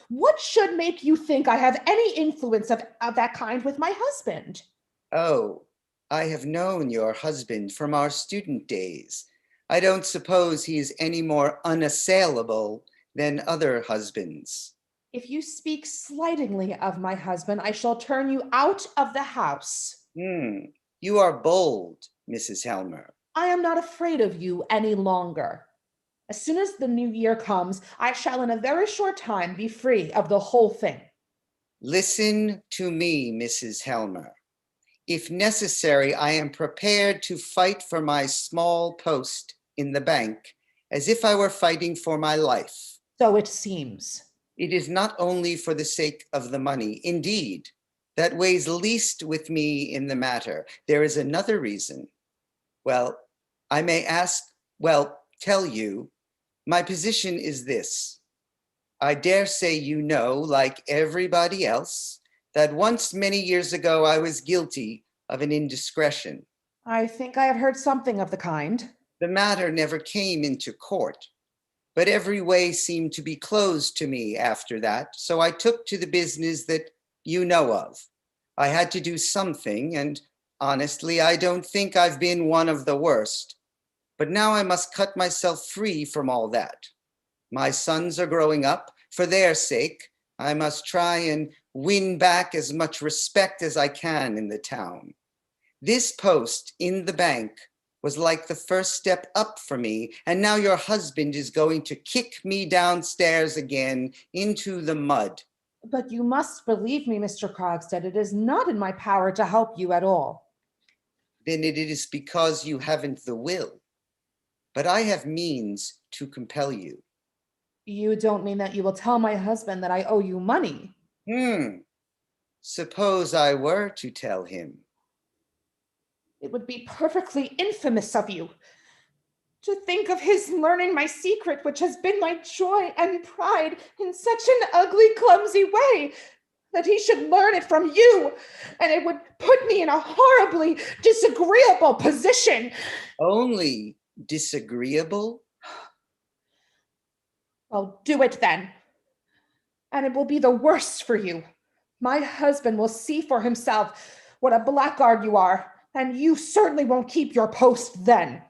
What should make you think I have any influence of that kind with my husband? Oh, I have known your husband from our student days. I don't suppose he is any more unassailable than other husbands. If you speak slightingly of my husband, I shall turn you out of the house. You are bold, Mrs. Helmer. I am not afraid of you any longer. As soon as the new year comes, I shall in a very short time be free of the whole thing. Listen to me, Mrs. Helmer. If necessary, I am prepared to fight for my small post in the bank as if I were fighting for my life. So it seems. It is not only for the sake of the money. Indeed, that weighs least with me in the matter. There is another reason. Well, I may tell you, my position is this. I dare say you know, like everybody else, that once many years ago I was guilty of an indiscretion. I think I have heard something of the kind. The matter never came into court, but every way seemed to be closed to me after that, so I took to the business that you know of. I had to do something, and honestly, I don't think I've been one of the worst. But now I must cut myself free from all that. My sons are growing up. For their sake, I must try and win back as much respect as I can in the town. This post in the bank was like the first step up for me, and now your husband is going to kick me downstairs again into the mud. But you must believe me, Mr. Krogstad, it is not in my power to help you at all. Then it is because you haven't the will. But I have means to compel you. You don't mean that you will tell my husband that I owe you money? Suppose I were to tell him. It would be perfectly infamous of you. To think of his learning my secret, which has been my joy and pride, in such an ugly, clumsy way, that he should learn it from you, and it would put me in a horribly disagreeable position. Only disagreeable? Well, do it then. And it will be the worse for you. My husband will see for himself what a blackguard you are, and you certainly won't keep your post then.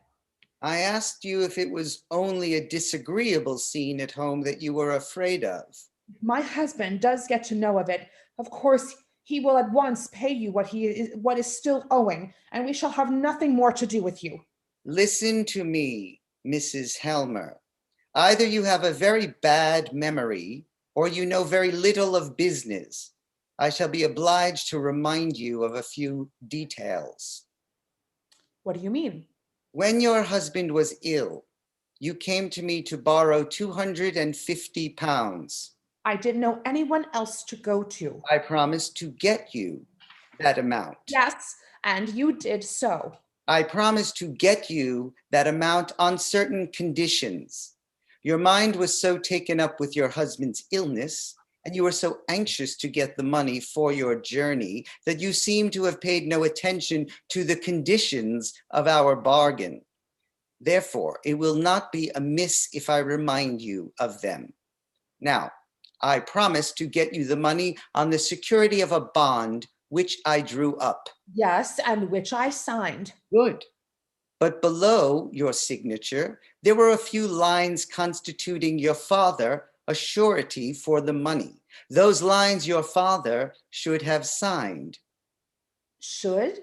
I asked you if it was only a disagreeable scene at home that you were afraid of. If my husband does get to know of it, of course, he will at once pay you what is still owing, and we shall have nothing more to do with you. Listen to me, Mrs. Helmer. Either you have a very bad memory, or you know very little of business. I shall be obliged to remind you of a few details. What do you mean? When your husband was ill, you came to me to borrow £250. I didn't know anyone else to go to. I promised to get you that amount. Yes, and you did so. I promised to get you that amount on certain conditions. Your mind was so taken up with your husband's illness, and you were so anxious to get the money for your journey that you seem to have paid no attention to the conditions of our bargain. Therefore, it will not be amiss if I remind you of them. Now, I promise to get you the money on the security of a bond which I drew up. Yes, and which I signed. Good. But below your signature, there were a few lines constituting your father a surety for the money. Those lines your father should have signed. Should?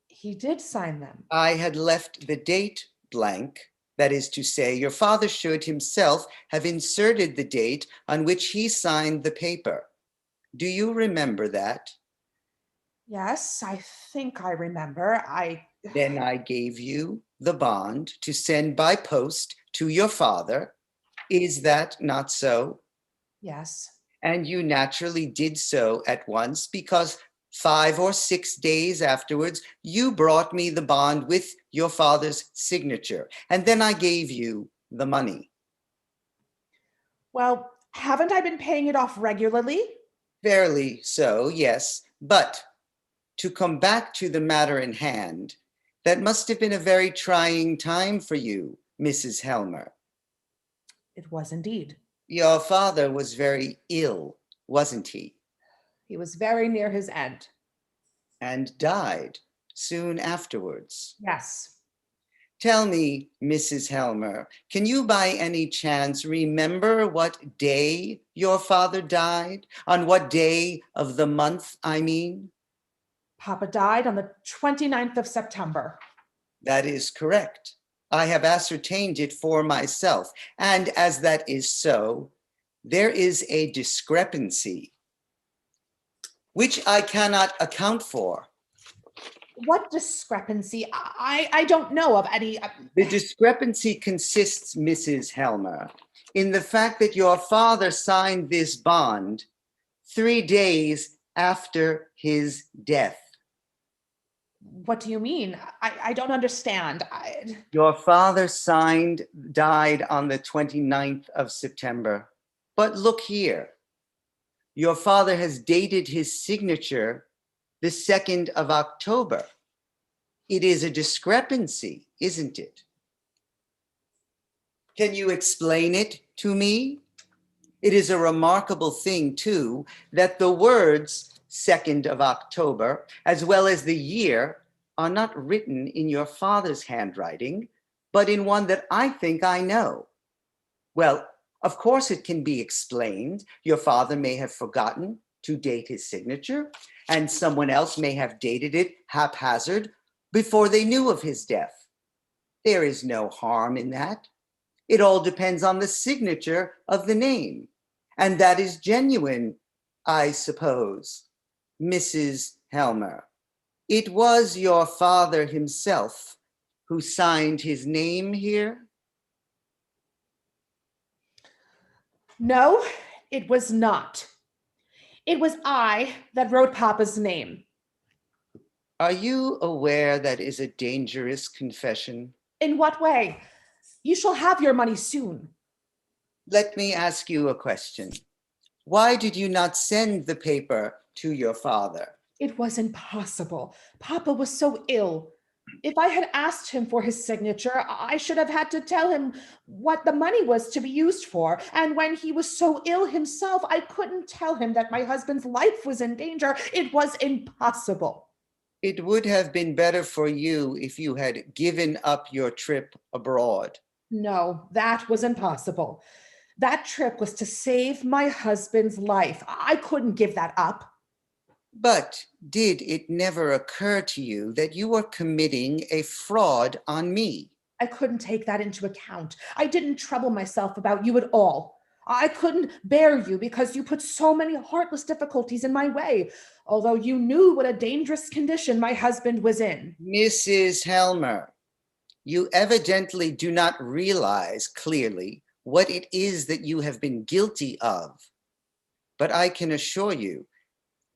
He did sign them. I had left the date blank. That is to say, your father should himself have inserted the date on which he signed the paper. Do you remember that? Yes, I think I remember. Then I gave you the bond to send by post to your father. Is that not so? Yes. And you naturally did so at once because 5 or 6 days afterwards, you brought me the bond with your father's signature, and then I gave you the money. Well, haven't I been paying it off regularly? Fairly so, yes. But to come back to the matter in hand, that must have been a very trying time for you, Mrs. Helmer. It was indeed. Your father was very ill, wasn't he? He was very near his end. And died soon afterwards. Yes. Tell me, Mrs. Helmer, can you by any chance remember what day your father died? On what day of the month, I mean? Papa died on the 29th of September. That is correct. I have ascertained it for myself. And as that is so, there is a discrepancy which I cannot account for. What discrepancy? I don't know of any. The discrepancy consists, Mrs. Helmer, in the fact that your father signed this bond 3 days after his death. What do you mean? I don't understand. Your father died on the 29th of September. But look here. Your father has dated his signature the 2nd of October. It is a discrepancy, isn't it? Can you explain it to me? It is a remarkable thing, too, that the words 2nd of October, as well as the year, are not written in your father's handwriting, but in one that I think I know. Well, of course it can be explained. Your father may have forgotten to date his signature, and someone else may have dated it haphazard before they knew of his death. There is no harm in that. It all depends on the signature of the name, and that is genuine, I suppose, Mrs. Helmer. It was your father himself who signed his name here? No, it was not. It was I that wrote Papa's name. Are you aware that is a dangerous confession? In what way? You shall have your money soon. Let me ask you a question. Why did you not send the paper to your father? It was impossible. Papa was so ill. If I had asked him for his signature, I should have had to tell him what the money was to be used for. And when he was so ill himself, I couldn't tell him that my husband's life was in danger. It was impossible. It would have been better for you if you had given up your trip abroad. No, that was impossible. That trip was to save my husband's life. I couldn't give that up. But did it never occur to you that you were committing a fraud on me? I couldn't take that into account. I didn't trouble myself about you at all. I couldn't bear you because you put so many heartless difficulties in my way, although you knew what a dangerous condition my husband was in. Mrs. Helmer, you evidently do not realize clearly what it is that you have been guilty of. But I can assure you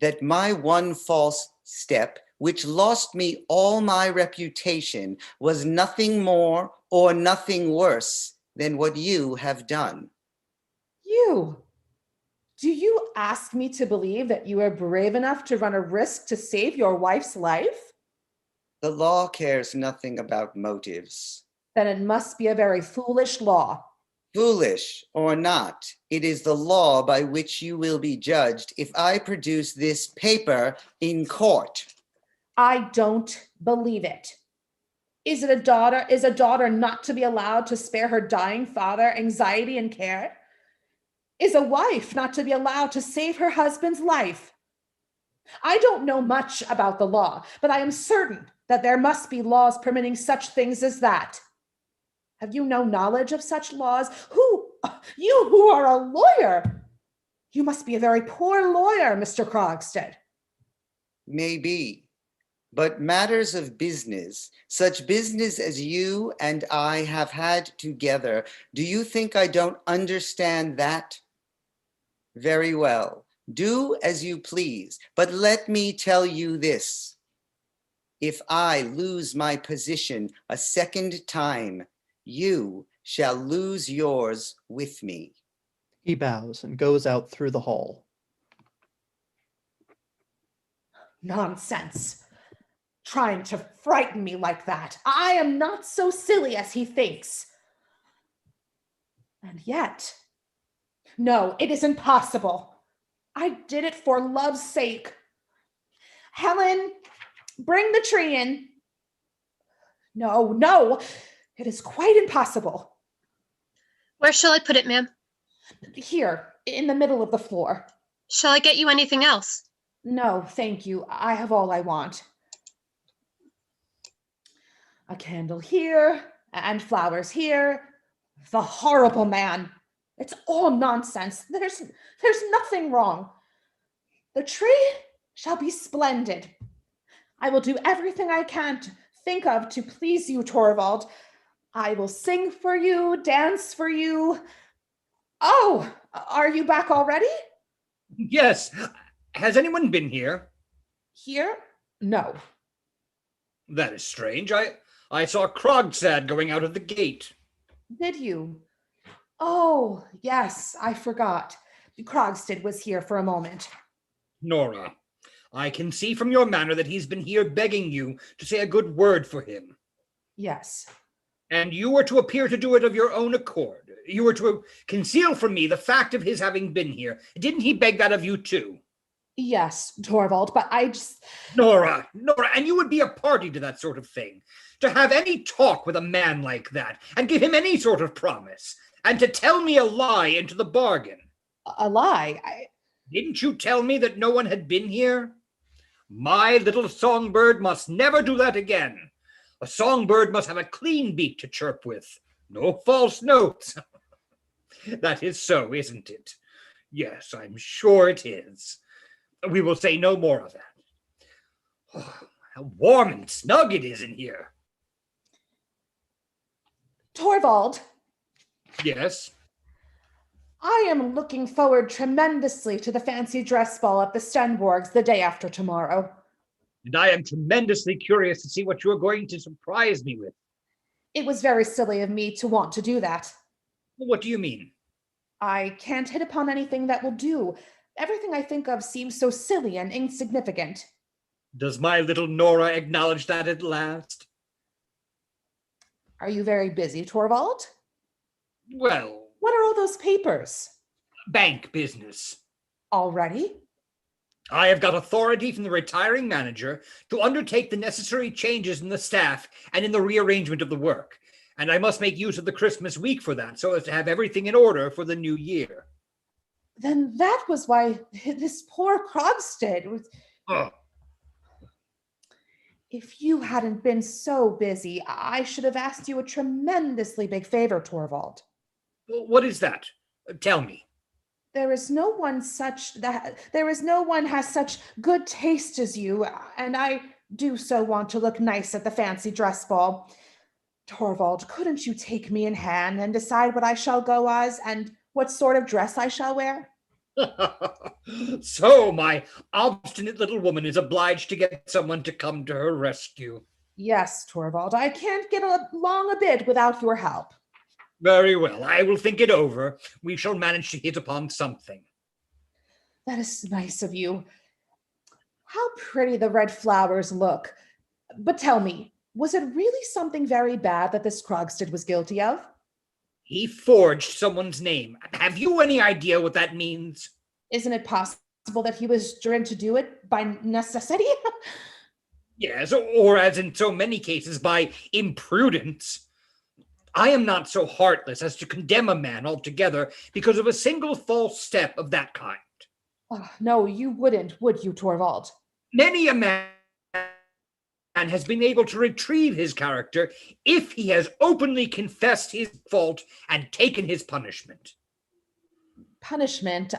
that my one false step which lost me all my reputation, was nothing more or nothing worse than what you have done. You? Do you ask me to believe that you are brave enough to run a risk to save your wife's life? The law cares nothing about motives. Then it must be a very foolish law. Foolish or not, it is the law by which you will be judged if I produce this paper in court. I don't believe it. Is a daughter not to be allowed to spare her dying father anxiety and care? Is a wife not to be allowed to save her husband's life? I don't know much about the law, but I am certain that there must be laws permitting such things as that. Have you no knowledge of such laws? You who are a lawyer, you must be a very poor lawyer, Mr. Krogstad. Maybe, but matters of business, such business as you and I have had together, do you think I don't understand that? Very well, do as you please, but let me tell you this. If I lose my position a second time, you shall lose yours with me. He bows and goes out through the hall. Nonsense. Trying to frighten me like that. I am not so silly as he thinks. And yet, no, it is impossible. I did it for love's sake. Helen, bring the tree in. No, it is quite impossible. Where shall I put it, ma'am? Here, in the middle of the floor. Shall I get you anything else? No, thank you. I have all I want. A candle here, and flowers here. The horrible man. It's all nonsense. There's nothing wrong. The tree shall be splendid. I will do everything I can to think of to please you, Torvald. I will sing for you, dance for you. Oh, are you back already? Yes. Has anyone been here? Here? No. That is strange. I saw Krogstad going out of the gate. Did you? Oh, yes, I forgot. Krogstad was here for a moment. Nora, I can see from your manner that he's been here begging you to say a good word for him. Yes. And you were to appear to do it of your own accord. You were to conceal from me the fact of his having been here. Didn't he beg that of you too? Yes, Torvald, but I just... Nora, and you would be a party to that sort of thing. To have any talk with a man like that, and give him any sort of promise, and to tell me a lie into the bargain. A lie? Didn't you tell me that no one had been here? My little songbird must never do that again. A songbird must have a clean beak to chirp with. No false notes. That is so, isn't it? Yes, I'm sure it is. We will say no more of that. Oh, how warm and snug it is in here. Torvald. Yes? I am looking forward tremendously to the fancy dress ball at the Stenborgs the day after tomorrow. And I am tremendously curious to see what you are going to surprise me with. It was very silly of me to want to do that. What do you mean? I can't hit upon anything that will do. Everything I think of seems so silly and insignificant. Does my little Nora acknowledge that at last? Are you very busy, Torvald? Well... What are all those papers? Bank business. Already? I have got authority from the retiring manager to undertake the necessary changes in the staff and in the rearrangement of the work. And I must make use of the Christmas week for that, so as to have everything in order for the new year. Then that was why this poor Krogstad was... Oh. If you hadn't been so busy, I should have asked you a tremendously big favor, Torvald. What is that? Tell me. There is no one has such good taste as you, and I do so want to look nice at the fancy dress ball. Torvald, couldn't you take me in hand and decide what I shall go as and what sort of dress I shall wear? So my obstinate little woman is obliged to get someone to come to her rescue. Yes, Torvald, I can't get along a bit without your help. Very well, I will think it over. We shall manage to hit upon something. That is nice of you. How pretty the red flowers look. But tell me, was it really something very bad that this Krogstad was guilty of? He forged someone's name. Have you any idea what that means? Isn't it possible that he was driven to do it by necessity? Yes, or as in so many cases, by imprudence. I am not so heartless as to condemn a man altogether because of a single false step of that kind. Oh, no, you wouldn't, would you, Torvald? Many a man has been able to retrieve his character if he has openly confessed his fault and taken his punishment. Punishment?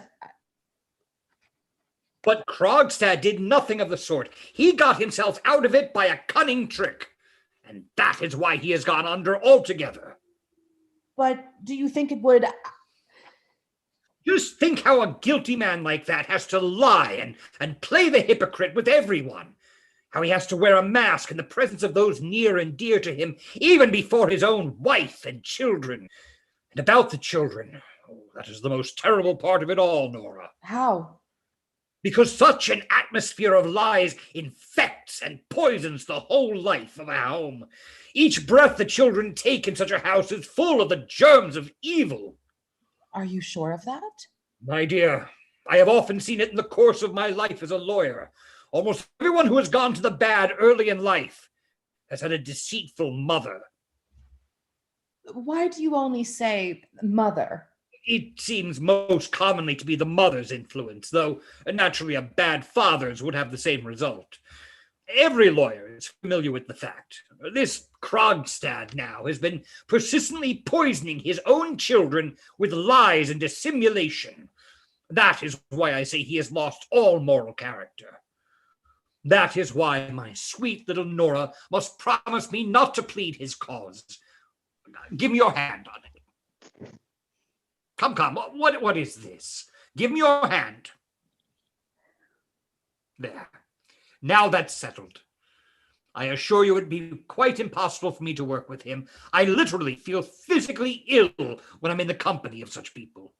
But Krogstad did nothing of the sort. He got himself out of it by a cunning trick, and that is why he has gone under altogether. But do you think it would... Just think how a guilty man like that has to lie and play the hypocrite with everyone. How he has to wear a mask in the presence of those near and dear to him, even before his own wife and children. And about the children, that is the most terrible part of it all, Nora. How? Because such an atmosphere of lies infects and poisons the whole life of a home. Each breath the children take in such a house is full of the germs of evil. Are you sure of that? My dear, I have often seen it in the course of my life as a lawyer. Almost everyone who has gone to the bad early in life has had a deceitful mother. Why do you only say mother? It seems most commonly to be the mother's influence, though naturally a bad father's would have the same result. Every lawyer is familiar with the fact. This Krogstad now has been persistently poisoning his own children with lies and dissimulation. That is why I say he has lost all moral character. That is why my sweet little Nora must promise me not to plead his cause. Give me your hand on it. Come, what is this? Give me your hand. There. Now that's settled. I assure you it'd be quite impossible for me to work with him. I literally feel physically ill when I'm in the company of such people.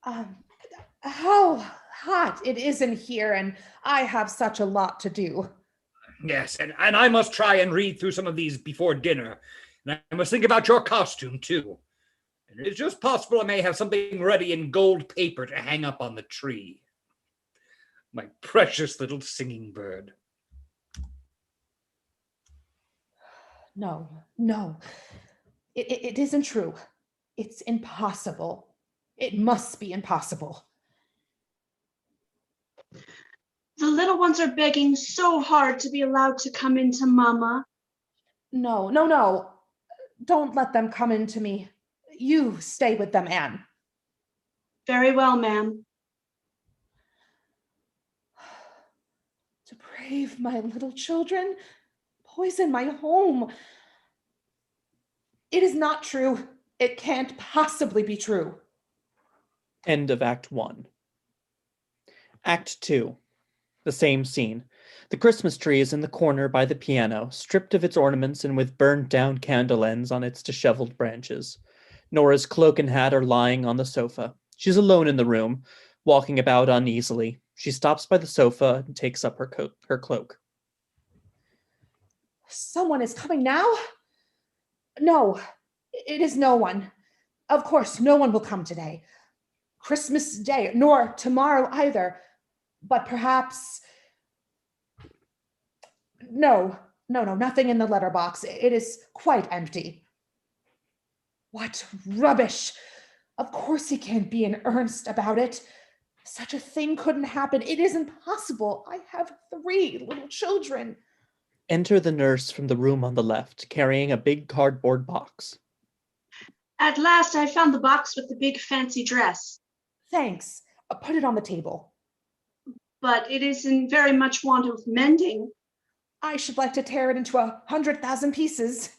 How hot it is in here, and I have such a lot to do. Yes, and I must try and read through some of these before dinner. And I must think about your costume, too. And it's just possible I may have something ready in gold paper to hang up on the tree. My precious little singing bird. No. It isn't true. It's impossible. It must be impossible. The little ones are begging so hard to be allowed to come into Mama. No. Don't let them come into me. You stay with them, Anne. Very well, ma'am. Deprave my little children, poison my home. It is not true. It can't possibly be true. End of Act 1. Act 2. The same scene. The Christmas tree is in the corner by the piano, stripped of its ornaments and with burned down candle ends on its disheveled branches. Nora's cloak and hat are lying on the sofa. She's alone in the room, walking about uneasily. She stops by the sofa and takes up her cloak. Someone is coming now? No, it is no one. Of course, no one will come today. Christmas Day, nor tomorrow either. But perhaps... No, nothing in the letterbox. It is quite empty. What rubbish! Of course he can't be in earnest about it. Such a thing couldn't happen. It isn't possible. I have 3 little children. Enter the nurse from the room on the left, carrying a big cardboard box. At last I found the box with the big fancy dress. Thanks. Put it on the table. But it is in very much want of mending. I should like to tear it into 100,000 pieces.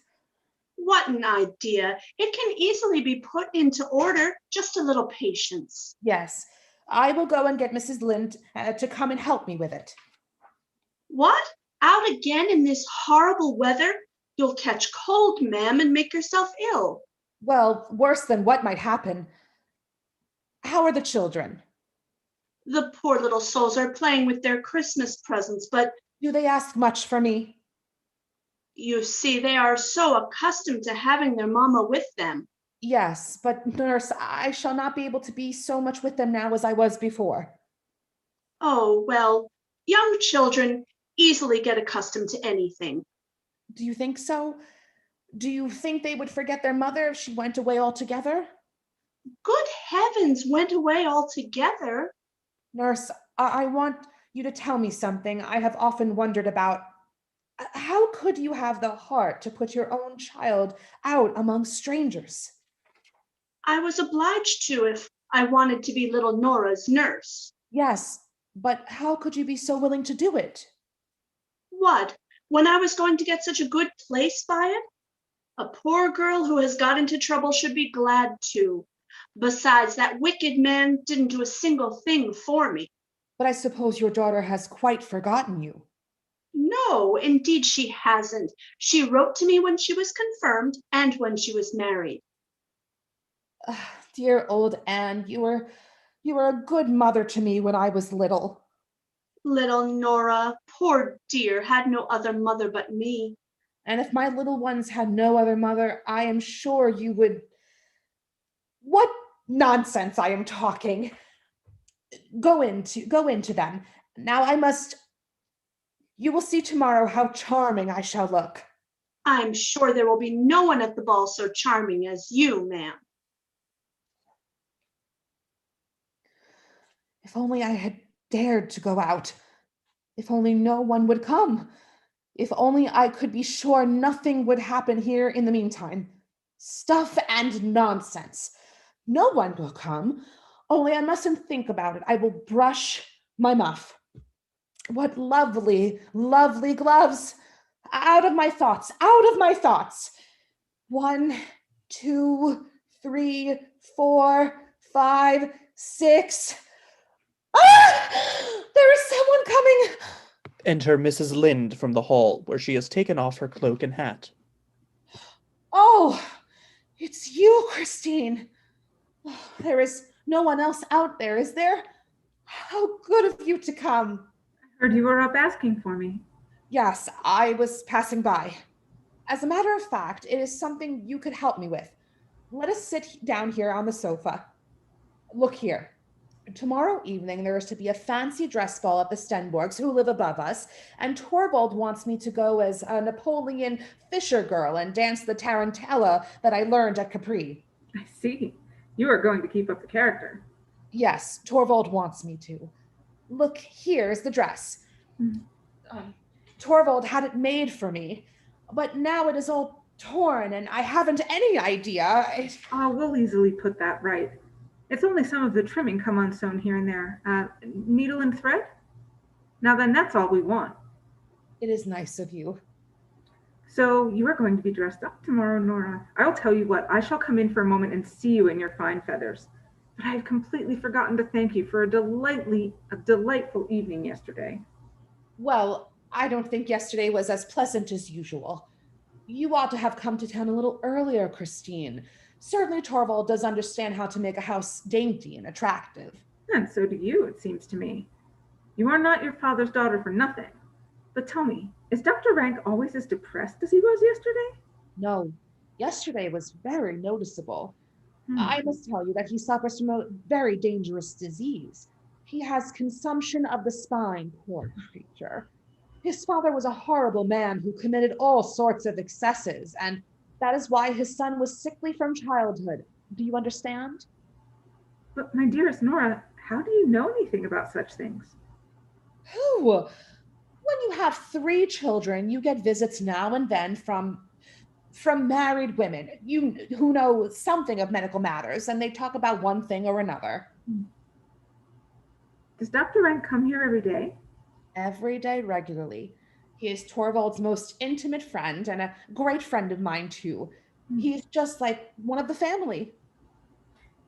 What an idea. It can easily be put into order. Just a little patience. Yes, I will go and get Mrs. Lind to come and help me with it. What? Out again in this horrible weather? You'll catch cold, ma'am, and make yourself ill. Well, worse than what might happen. How are the children? The poor little souls are playing with their Christmas presents, but Do they ask much for me? you see, they are so accustomed to having their mamma with them. Yes, but nurse, I shall not be able to be so much with them now as I was before. Oh, well, young children easily get accustomed to anything. Do you think so? Do you think they would forget their mother if she went away altogether? Good heavens, went away altogether. Nurse, I want you to tell me something I have often wondered about. How could you have the heart to put your own child out among strangers? I was obliged to if I wanted to be little Nora's nurse. Yes, but how could you be so willing to do it? What, when I was going to get such a good place by it? A poor girl who has got into trouble should be glad to. Besides, that wicked man didn't do a single thing for me. But I suppose your daughter has quite forgotten you. No, indeed she hasn't. She wrote to me when she was confirmed and when she was married. Dear old Anne, you were a good mother to me when I was little. Little Nora, poor dear, had no other mother but me. And if my little ones had no other mother, I am sure you would. What nonsense I am talking. Go into them. Now I must. You will see tomorrow how charming I shall look. I'm sure there will be no one at the ball so charming as you, ma'am. If only I had dared to go out. If only no one would come. If only I could be sure nothing would happen here in the meantime. Stuff and nonsense. No one will come. Only I mustn't think about it. I will brush my muff. What lovely, lovely gloves. Out of my thoughts, out of my thoughts. 1, 2, 3, 4, 5, 6. Ah! There is someone coming. Enter Mrs. Lind from the hall, where she has taken off her cloak and hat. Oh, it's you, Christine. There is no one else out there, is there? How good of you to come. I heard you were up asking for me. Yes, I was passing by. As a matter of fact, it is something you could help me with. Let us sit down here on the sofa. Look here. Tomorrow evening, there is to be a fancy dress ball at the Stenborgs, who live above us, and Torvald wants me to go as a Napoleon Fisher girl and dance the tarantella that I learned at Capri. I see. You are going to keep up the character. Yes, Torvald wants me to. Look, here's the dress. Torvald had it made for me, but now it is all torn and I haven't any idea. Oh, we'll easily put that right. It's only some of the trimming come unsewn here and there. Needle and thread? Now then, that's all we want. It is nice of you. So you are going to be dressed up tomorrow, Nora. I'll tell you what, I shall come in for a moment and see you in your fine feathers. But I have completely forgotten to thank you for a delightful evening yesterday. Well, I don't think yesterday was as pleasant as usual. You ought to have come to town a little earlier, Christine. Certainly Torvald does understand how to make a house dainty and attractive. And so do you, it seems to me. You are not your father's daughter for nothing. But tell me, is Dr. Rank always as depressed as he was yesterday? No, yesterday was very noticeable. I must tell you that he suffers from a very dangerous disease. He has consumption of the spine, poor creature. His father was a horrible man who committed all sorts of excesses, and that is why his son was sickly from childhood. Do you understand? But my dearest Nora, how do you know anything about such things? Who? When you have 3 children, you get visits now and then from married women who know something of medical matters, and they talk about one thing or another. Does Dr. Rank come here every day? Every day, regularly. He is Torvald's most intimate friend and a great friend of mine, too. He's just like one of the family.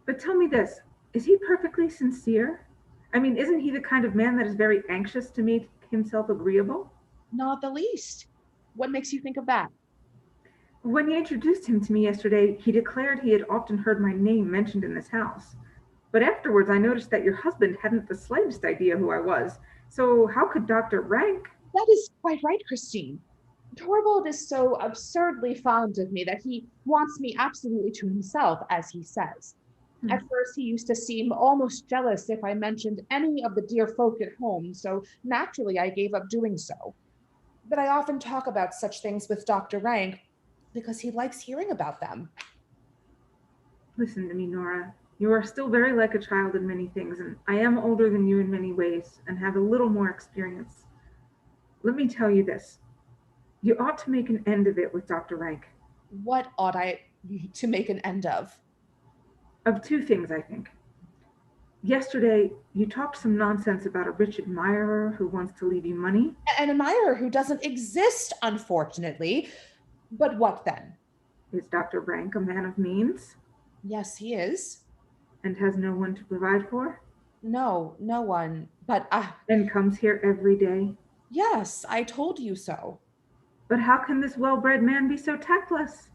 But tell me this, is he perfectly sincere? I mean, isn't he the kind of man that is very anxious to make himself agreeable? Not the least. What makes you think of that? When you introduced him to me yesterday, he declared he had often heard my name mentioned in this house. But afterwards, I noticed that your husband hadn't the slightest idea who I was. So how could Dr. Rank? That is quite right, Christine. Torvald is so absurdly fond of me that he wants me absolutely to himself, as he says. At first, he used to seem almost jealous if I mentioned any of the dear folk at home, so naturally I gave up doing so. But I often talk about such things with Dr. Rank because he likes hearing about them. Listen to me, Nora. You are still very like a child in many things, and I am older than you in many ways and have a little more experience. Let me tell you this. You ought to make an end of it with Dr. Rank. What ought I to make an end of? Of two things, I think. Yesterday, you talked some nonsense about a rich admirer who wants to leave you money. An admirer who doesn't exist, unfortunately. But what then? Is Dr. Rank a man of means? Yes, he is. And has no one to provide for? No, no one. But and comes here every day? Yes, I told you so. But how can this well-bred man be so tactless?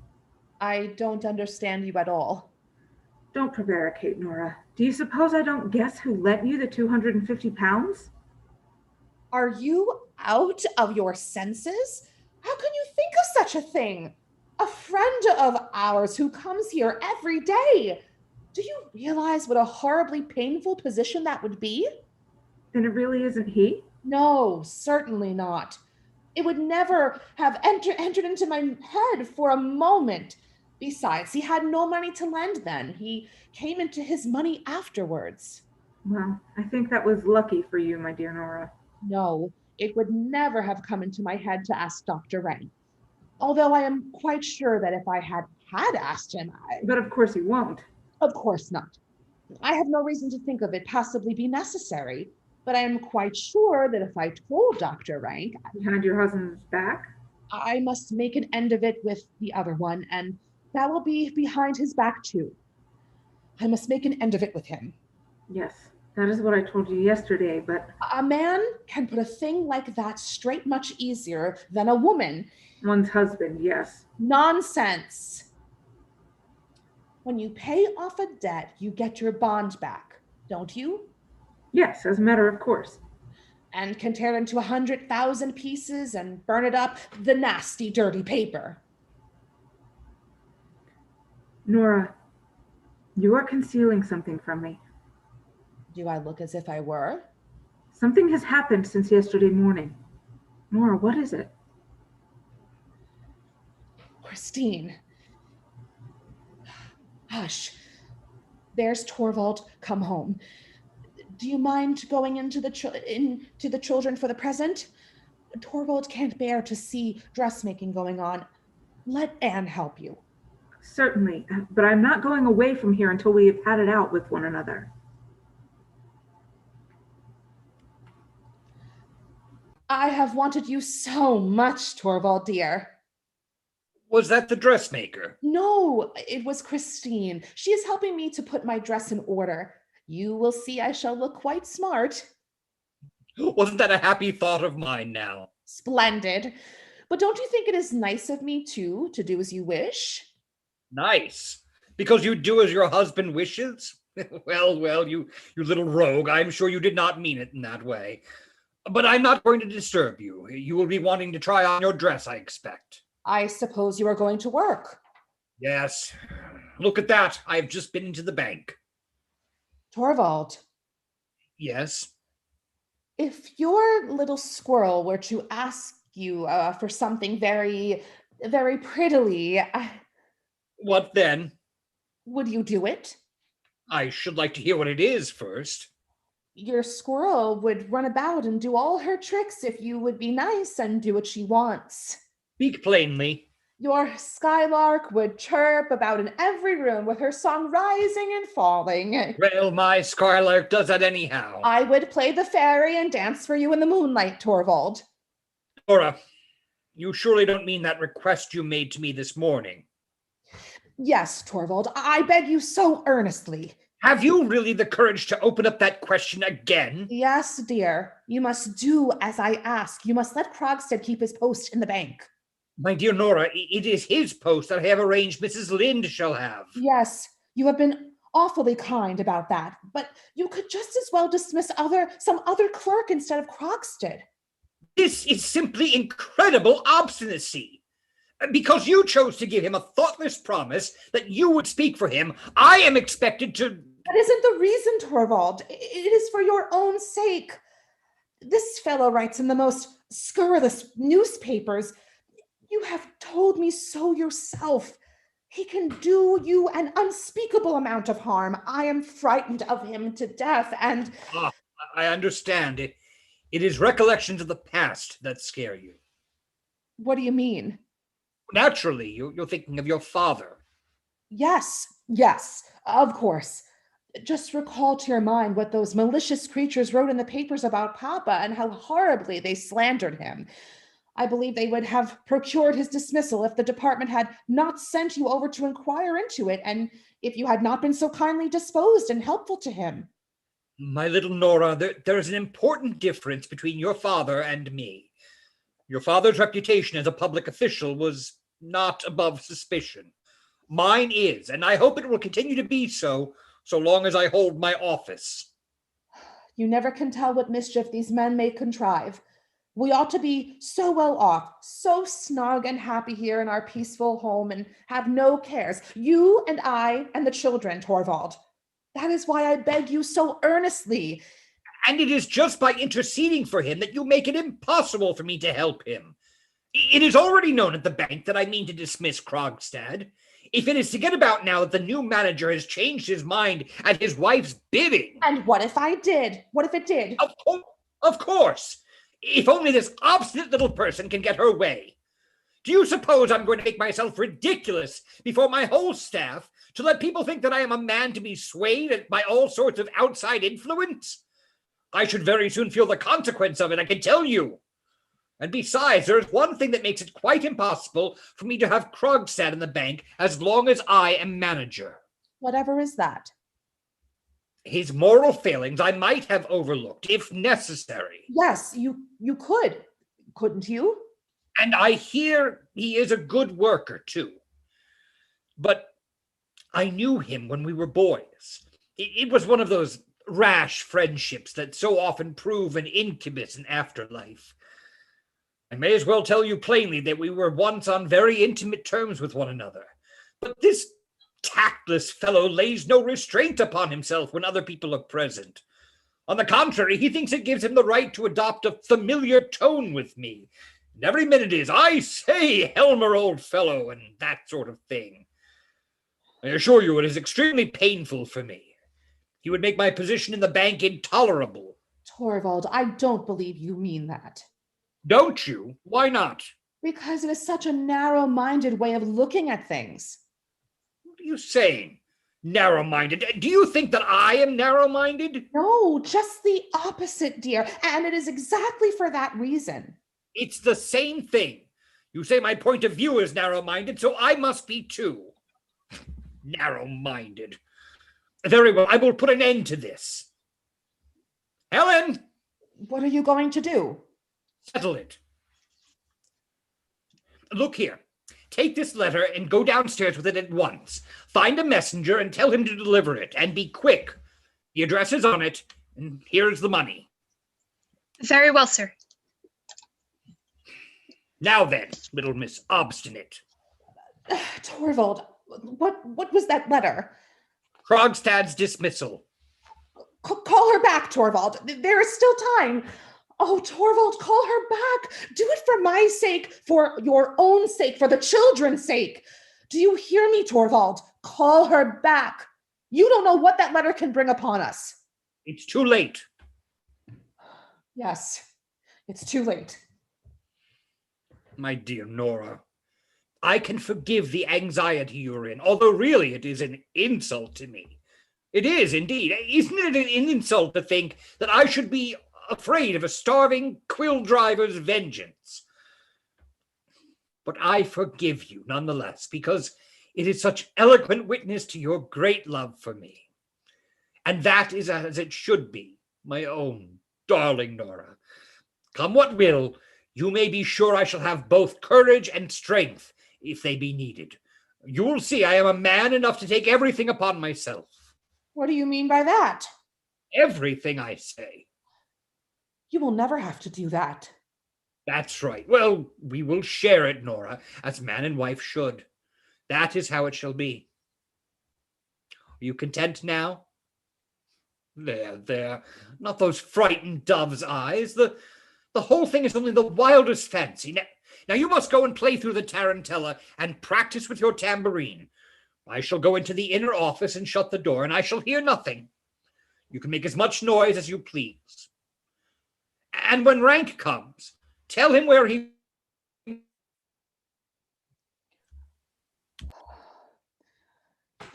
I don't understand you at all. Don't prevaricate, Nora. Do you suppose I don't guess who lent you the 250 pounds? Are you out of your senses? How can you think of such a thing? A friend of ours who comes here every day. Do you realize what a horribly painful position that would be? Then it really isn't he? No, certainly not. It would never have entered into my head for a moment. Besides, he had no money to lend then. He came into his money afterwards. Well, I think that was lucky for you, my dear Nora. No, it would never have come into my head to ask Dr. Rank. Although I am quite sure that if I had asked him, But of course you won't. Of course not. I have no reason to think of it possibly be necessary. But I am quite sure that if I told Dr. Rank, behind your husband's back, I must make an end of it with the other one, and that will be behind his back too. I must make an end of it with him. Yes, that is what I told you yesterday, but... A man can put a thing like that straight much easier than a woman. One's husband, yes. Nonsense. When you pay off a debt, you get your bond back, don't you? Yes, as a matter of course. And can tear it into 100,000 pieces and burn it up, the nasty, dirty paper. Nora, you are concealing something from me. Do I look as if I were? Something has happened since yesterday morning. Nora, what is it? Christine. Hush. There's Torvald come home. Do you mind going into the children for the present? Torvald can't bear to see dressmaking going on. Let Anne help you. Certainly, but I'm not going away from here until we have had it out with one another. I have wanted you so much, Torvald, dear. Was that the dressmaker? No, it was Christine. She is helping me to put my dress in order. You will see I shall look quite smart. Wasn't that a happy thought of mine now? Splendid. But don't you think it is nice of me, too, to do as you wish? Nice. Because you do as your husband wishes? Well, you little rogue, I'm sure you did not mean it in that way. But I'm not going to disturb you. You will be wanting to try on your dress, I expect. I suppose you are going to work. Yes. Look at that. I've just been into the bank. Torvald. Yes? If your little squirrel were to ask you for something very, very prettily... What then? Would you do it? I should like to hear what it is first. Your squirrel would run about and do all her tricks if you would be nice and do what she wants. Speak plainly. Your skylark would chirp about in every room with her song rising and falling. Well, my skylark does that anyhow. I would play the fairy and dance for you in the moonlight, Torvald. Nora, you surely don't mean that request you made to me this morning. Yes, Torvald, I beg you so earnestly. Have you really the courage to open up that question again? Yes, dear. You must do as I ask. You must let Krogstad keep his post in the bank. My dear Nora, it is his post that I have arranged Mrs. Lind shall have. Yes, you have been awfully kind about that, but you could just as well dismiss some other clerk instead of Krogstad. This is simply incredible obstinacy. Because you chose to give him a thoughtless promise that you would speak for him, I am expected to... That isn't the reason, Torvald. It is for your own sake. This fellow writes in the most scurrilous newspapers. You have told me so yourself. He can do you an unspeakable amount of harm. I am frightened of him to death, and... I understand. It is recollections of the past that scare you. What do you mean? Naturally, you're thinking of your father. Yes, of course. Just recall to your mind what those malicious creatures wrote in the papers about Papa and how horribly they slandered him. I believe they would have procured his dismissal if the department had not sent you over to inquire into it, and if you had not been so kindly disposed and helpful to him. My little Nora, there is an important difference between your father and me. Your father's reputation as a public official was not above suspicion. Mine is, and I hope it will continue to be so long as I hold my office. You never can tell what mischief these men may contrive. We ought to be so well off, so snug and happy here in our peaceful home and have no cares. You and I and the children, Torvald. That is why I beg you so earnestly. And it is just by interceding for him that you make it impossible for me to help him. It is already known at the bank that I mean to dismiss Krogstad. If it is to get about now that the new manager has changed his mind at his wife's bidding... And what if I did? What if it did? Of course. If only this obstinate little person can get her way. Do you suppose I'm going to make myself ridiculous before my whole staff to let people think that I am a man to be swayed by all sorts of outside influence? I should very soon feel the consequence of it, I can tell you. And besides, there is one thing that makes it quite impossible for me to have Krogstad in the bank as long as I am manager. Whatever is that? His moral failings I might have overlooked, if necessary. Yes, you could, couldn't you? And I hear he is a good worker, too. But I knew him when we were boys. It was one of those rash friendships that so often prove an incubus in afterlife. I may as well tell you plainly that we were once on very intimate terms with one another. But this tactless fellow lays no restraint upon himself when other people are present. On the contrary, he thinks it gives him the right to adopt a familiar tone with me. And every minute is, I say, Helmer, old fellow, and that sort of thing. I assure you it is extremely painful for me. He would make my position in the bank intolerable. Torvald, I don't believe you mean that. Don't you? Why not? Because it is such a narrow-minded way of looking at things. What are you saying? Narrow-minded? Do you think that I am narrow-minded? No, just the opposite, dear. And it is exactly for that reason. It's the same thing. You say my point of view is narrow-minded, so I must be too. Narrow-minded. Very well, I will put an end to this. Helen! What are you going to do? Settle it. Look here. Take this letter and go downstairs with it at once. Find a messenger and tell him to deliver it, and be quick. The address is on it, and here's the money. Very well, sir. Now then, little Miss Obstinate. Torvald, what was that letter? Krogstad's dismissal. Call her back, Torvald. There is still time. Oh, Torvald, call her back. Do it for my sake, for your own sake, for the children's sake. Do you hear me, Torvald? Call her back. You don't know what that letter can bring upon us. It's too late. Yes, it's too late. My dear Nora, I can forgive the anxiety you're in, although really it is an insult to me. It is, indeed. Isn't it an insult to think that I should be afraid of a starving quill driver's vengeance? But I forgive you nonetheless, because It is such eloquent witness to your great love for me. And that is as it should be, my own darling Nora. Come what will, you may be sure I shall have both courage and strength if they be needed. You will see I am a man enough to take everything upon myself. What do you mean by that? Everything, I say. You will never have to do that. That's right. Well, we will share it, Nora, as man and wife should. That is how it shall be. Are you content now? There. Not those frightened dove's eyes. The whole thing is only the wildest fancy. Now you must go and play through the tarantella and practice with your tambourine. I shall go into the inner office and shut the door, and I shall hear nothing. You can make as much noise as you please. And when Rank comes, tell him where he...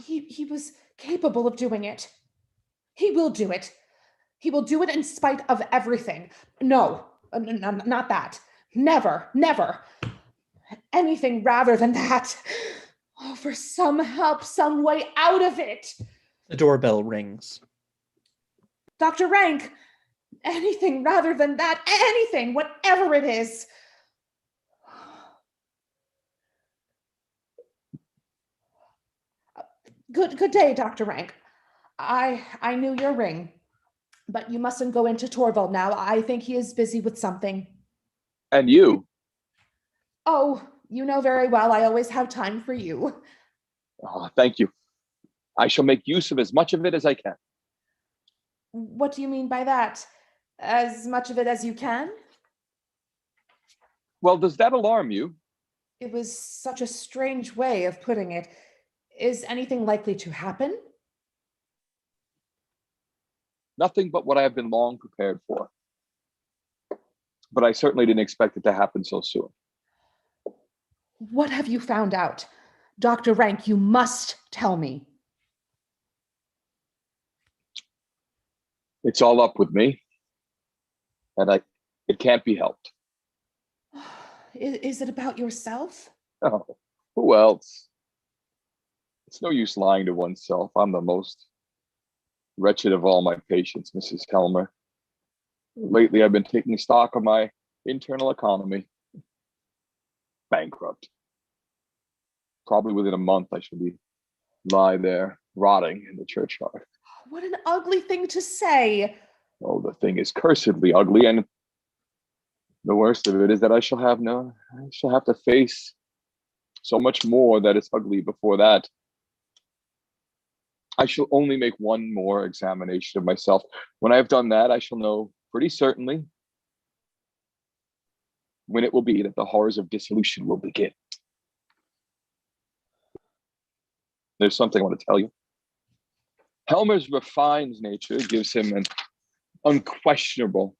He was capable of doing it. He will do it. He will do it in spite of everything. No, not that. Never, never. Anything rather than that. Oh, for some help, some way out of it. The doorbell rings. Dr. Rank, anything rather than that. Anything, whatever it is. Good day, Dr. Rank. I knew your ring, but you mustn't go into Torvald now. I think he is busy with something. And you? Oh, you know very well I always have time for you. Oh, thank you. I shall make use of as much of it as I can. What do you mean by that? As much of it as you can? Well, does that alarm you? It was such a strange way of putting it. Is anything likely to happen? Nothing but what I have been long prepared for. But I certainly didn't expect it to happen so soon. What have you found out? Dr. Rank, you must tell me. It's all up with me. And it can't be helped. Is it about yourself? Oh, who else? It's no use lying to oneself. I'm the most wretched of all my patients, Mrs. Helmer. Lately, I've been taking stock of my internal economy. Bankrupt. Probably within a month, I shall lie there, rotting in the churchyard. What an ugly thing to say. Oh, the thing is cursedly ugly, and the worst of it is that I shall have to face so much more that is ugly before that. I shall only make one more examination of myself. When I have done that, I shall know pretty certainly when it will be that the horrors of dissolution will begin. There's something I want to tell you. Helmer's refined nature gives him an unquestionable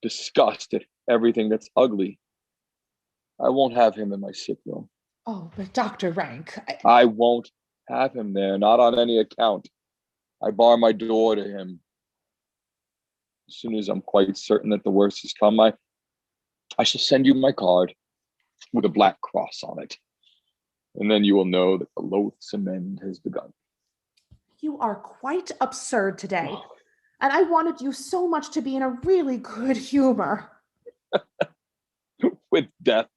disgust at everything that's ugly. I won't have him in my sick room. Oh, but Dr. Rank. I won't have him there, not on any account. I bar my door to him. As soon as I'm quite certain that the worst has come, I shall send you my card with a black cross on it. And then you will know that the loathsome end has begun. You are quite absurd today. And I wanted you so much to be in a really good humor. With death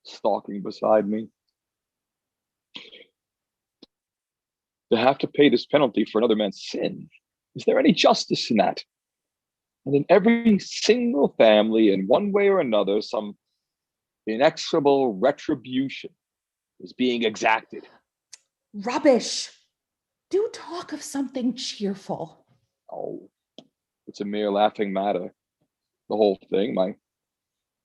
stalking beside me. To have to pay this penalty for another man's sin. Is there any justice in that? And in every single family, in one way or another, some inexorable retribution is being exacted. Rubbish. Do talk of something cheerful. Oh, it's a mere laughing matter. The whole thing.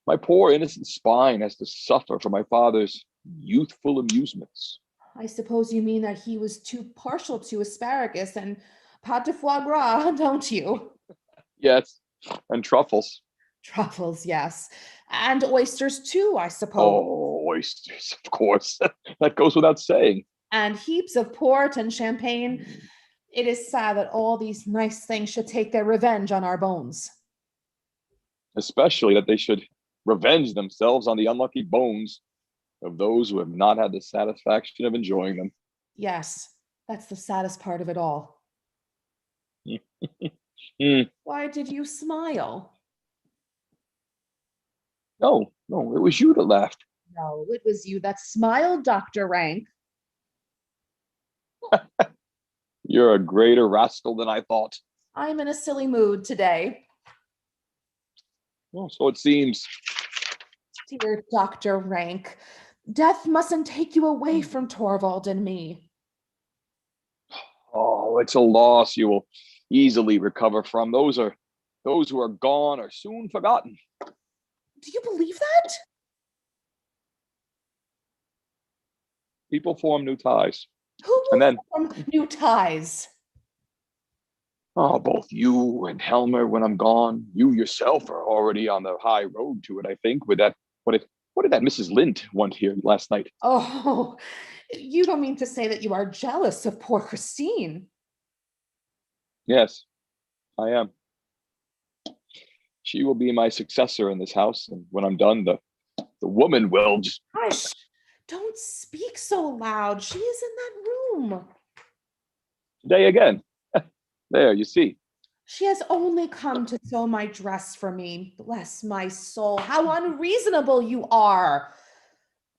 My poor innocent spine has to suffer for my father's youthful amusements. I suppose you mean that he was too partial to asparagus and pâte de foie gras, don't you? Yes, and truffles. Truffles, yes. And oysters too, I suppose. Oh, oysters, of course. That goes without saying. And heaps of port and champagne. It is sad that all these nice things should take their revenge on our bones. Especially that they should revenge themselves on the unlucky bones of those who have not had the satisfaction of enjoying them. Yes, that's the saddest part of it all. Hmm. Why did you smile? No, it was you that laughed. No, it was you that smiled, Dr. Rank. You're a greater rascal than I thought. I'm in a silly mood today. Well, so it seems. Dear Dr. Rank, death mustn't take you away from Torvald and me. Oh, it's a loss you will easily recover from. Those who are gone are soon forgotten. Do you believe that? People form new ties. Who will And then, form new ties? oh, both you and Helmer, when I'm gone, you yourself are already on the high road to it, I think, with that, what did that Mrs. Lint want here last night? Oh, you don't mean to say that you are jealous of poor Christine. Yes, I am. She will be my successor in this house, and when I'm done, the woman will just... Hush! Don't speak so loud. She is in that room. Today again. There, you see. She has only come to sew my dress for me. Bless my soul. How unreasonable you are.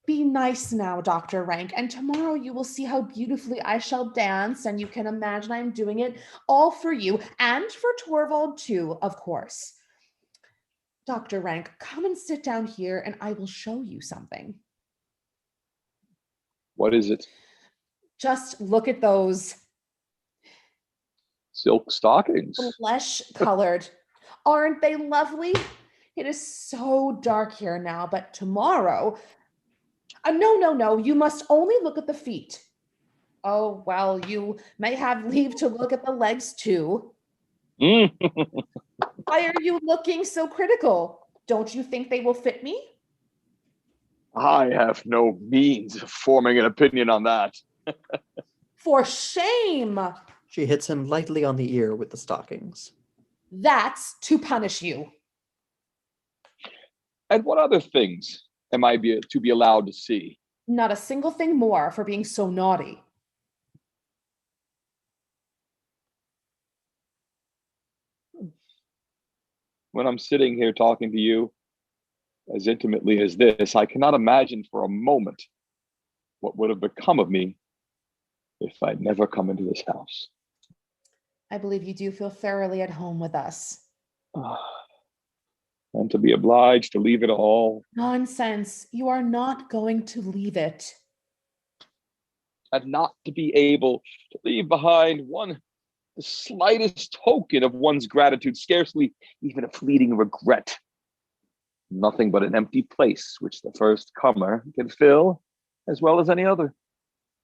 Be nice now, Dr. Rank, and tomorrow you will see how beautifully I shall dance, and you can imagine I'm doing it all for you and for Torvald too, of course. Dr. Rank, come and sit down here and I will show you something. What is it? Just look at those. Silk stockings. Flesh-colored. Aren't they lovely? It is so dark here now, but tomorrow... No. You must only look at the feet. Oh, well, you may have leave to look at the legs too. Why are you looking so critical? Don't you think they will fit me? I have no means of forming an opinion on that. For shame! She hits him lightly on the ear with the stockings. That's to punish you. And what other things am I to be allowed to see? Not a single thing more for being so naughty. When I'm sitting here talking to you as intimately as this, I cannot imagine for a moment what would have become of me if I'd never come into this house. I believe you do feel thoroughly at home with us. And to be obliged to leave it all. Nonsense. You are not going to leave it. And not to be able to leave behind the slightest token of one's gratitude, scarcely even a fleeting regret. Nothing but an empty place which the first comer can fill as well as any other.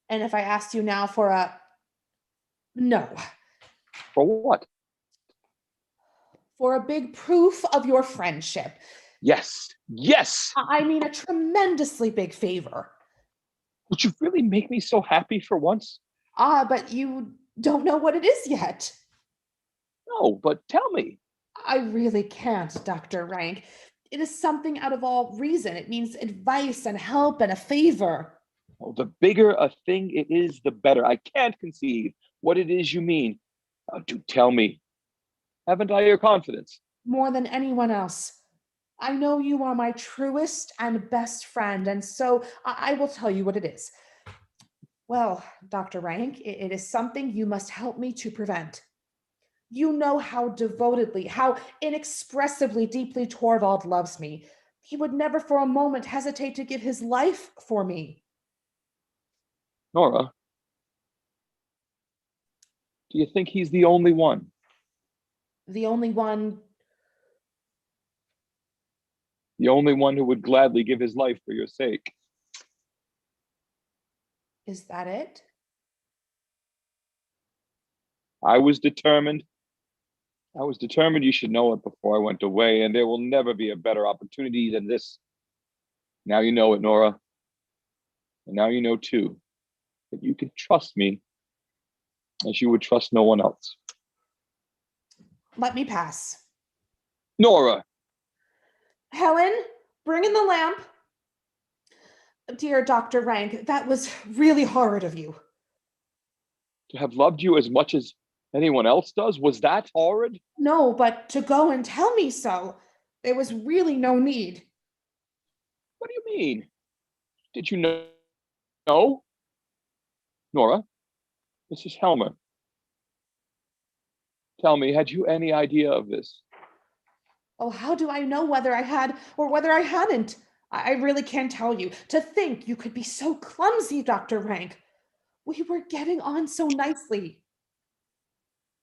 And if I asked you now for a... No. For what? For a big proof of your friendship. Yes. I mean a tremendously big favor. Would you really make me so happy for once? But you don't know what it is yet. No, but tell me. I really can't, Dr. Rank. It is something out of all reason. It means advice and help and a favor. Oh, the bigger a thing it is, the better. I can't conceive what it is you mean. Do tell me. Haven't I your confidence? More than anyone else. I know you are my truest and best friend, and so I will tell you what it is. Well, Dr. Rank, it is something you must help me to prevent. You know how devotedly, how inexpressibly deeply Torvald loves me. He would never for a moment hesitate to give his life for me. Nora, do you think he's the only one? The only one... The only one who would gladly give his life for your sake. Is that it? I was determined you should know it before I went away, and there will never be a better opportunity than this. Now you know it, Nora. And now you know, too, that you can trust me as you would trust no one else. Let me pass. Nora! Helen, bring in the lamp. Dear Dr. Rank, that was really horrid of you. To have loved you as much as anyone else does? Was that horrid? No, but to go and tell me so. There was really no need. What do you mean? Did you know? No? Nora? Mrs. Helmer? Tell me, had you any idea of this? Oh, how do I know whether I had or whether I hadn't? I really can't tell you. To think you could be so clumsy, Dr. Rank. We were getting on so nicely.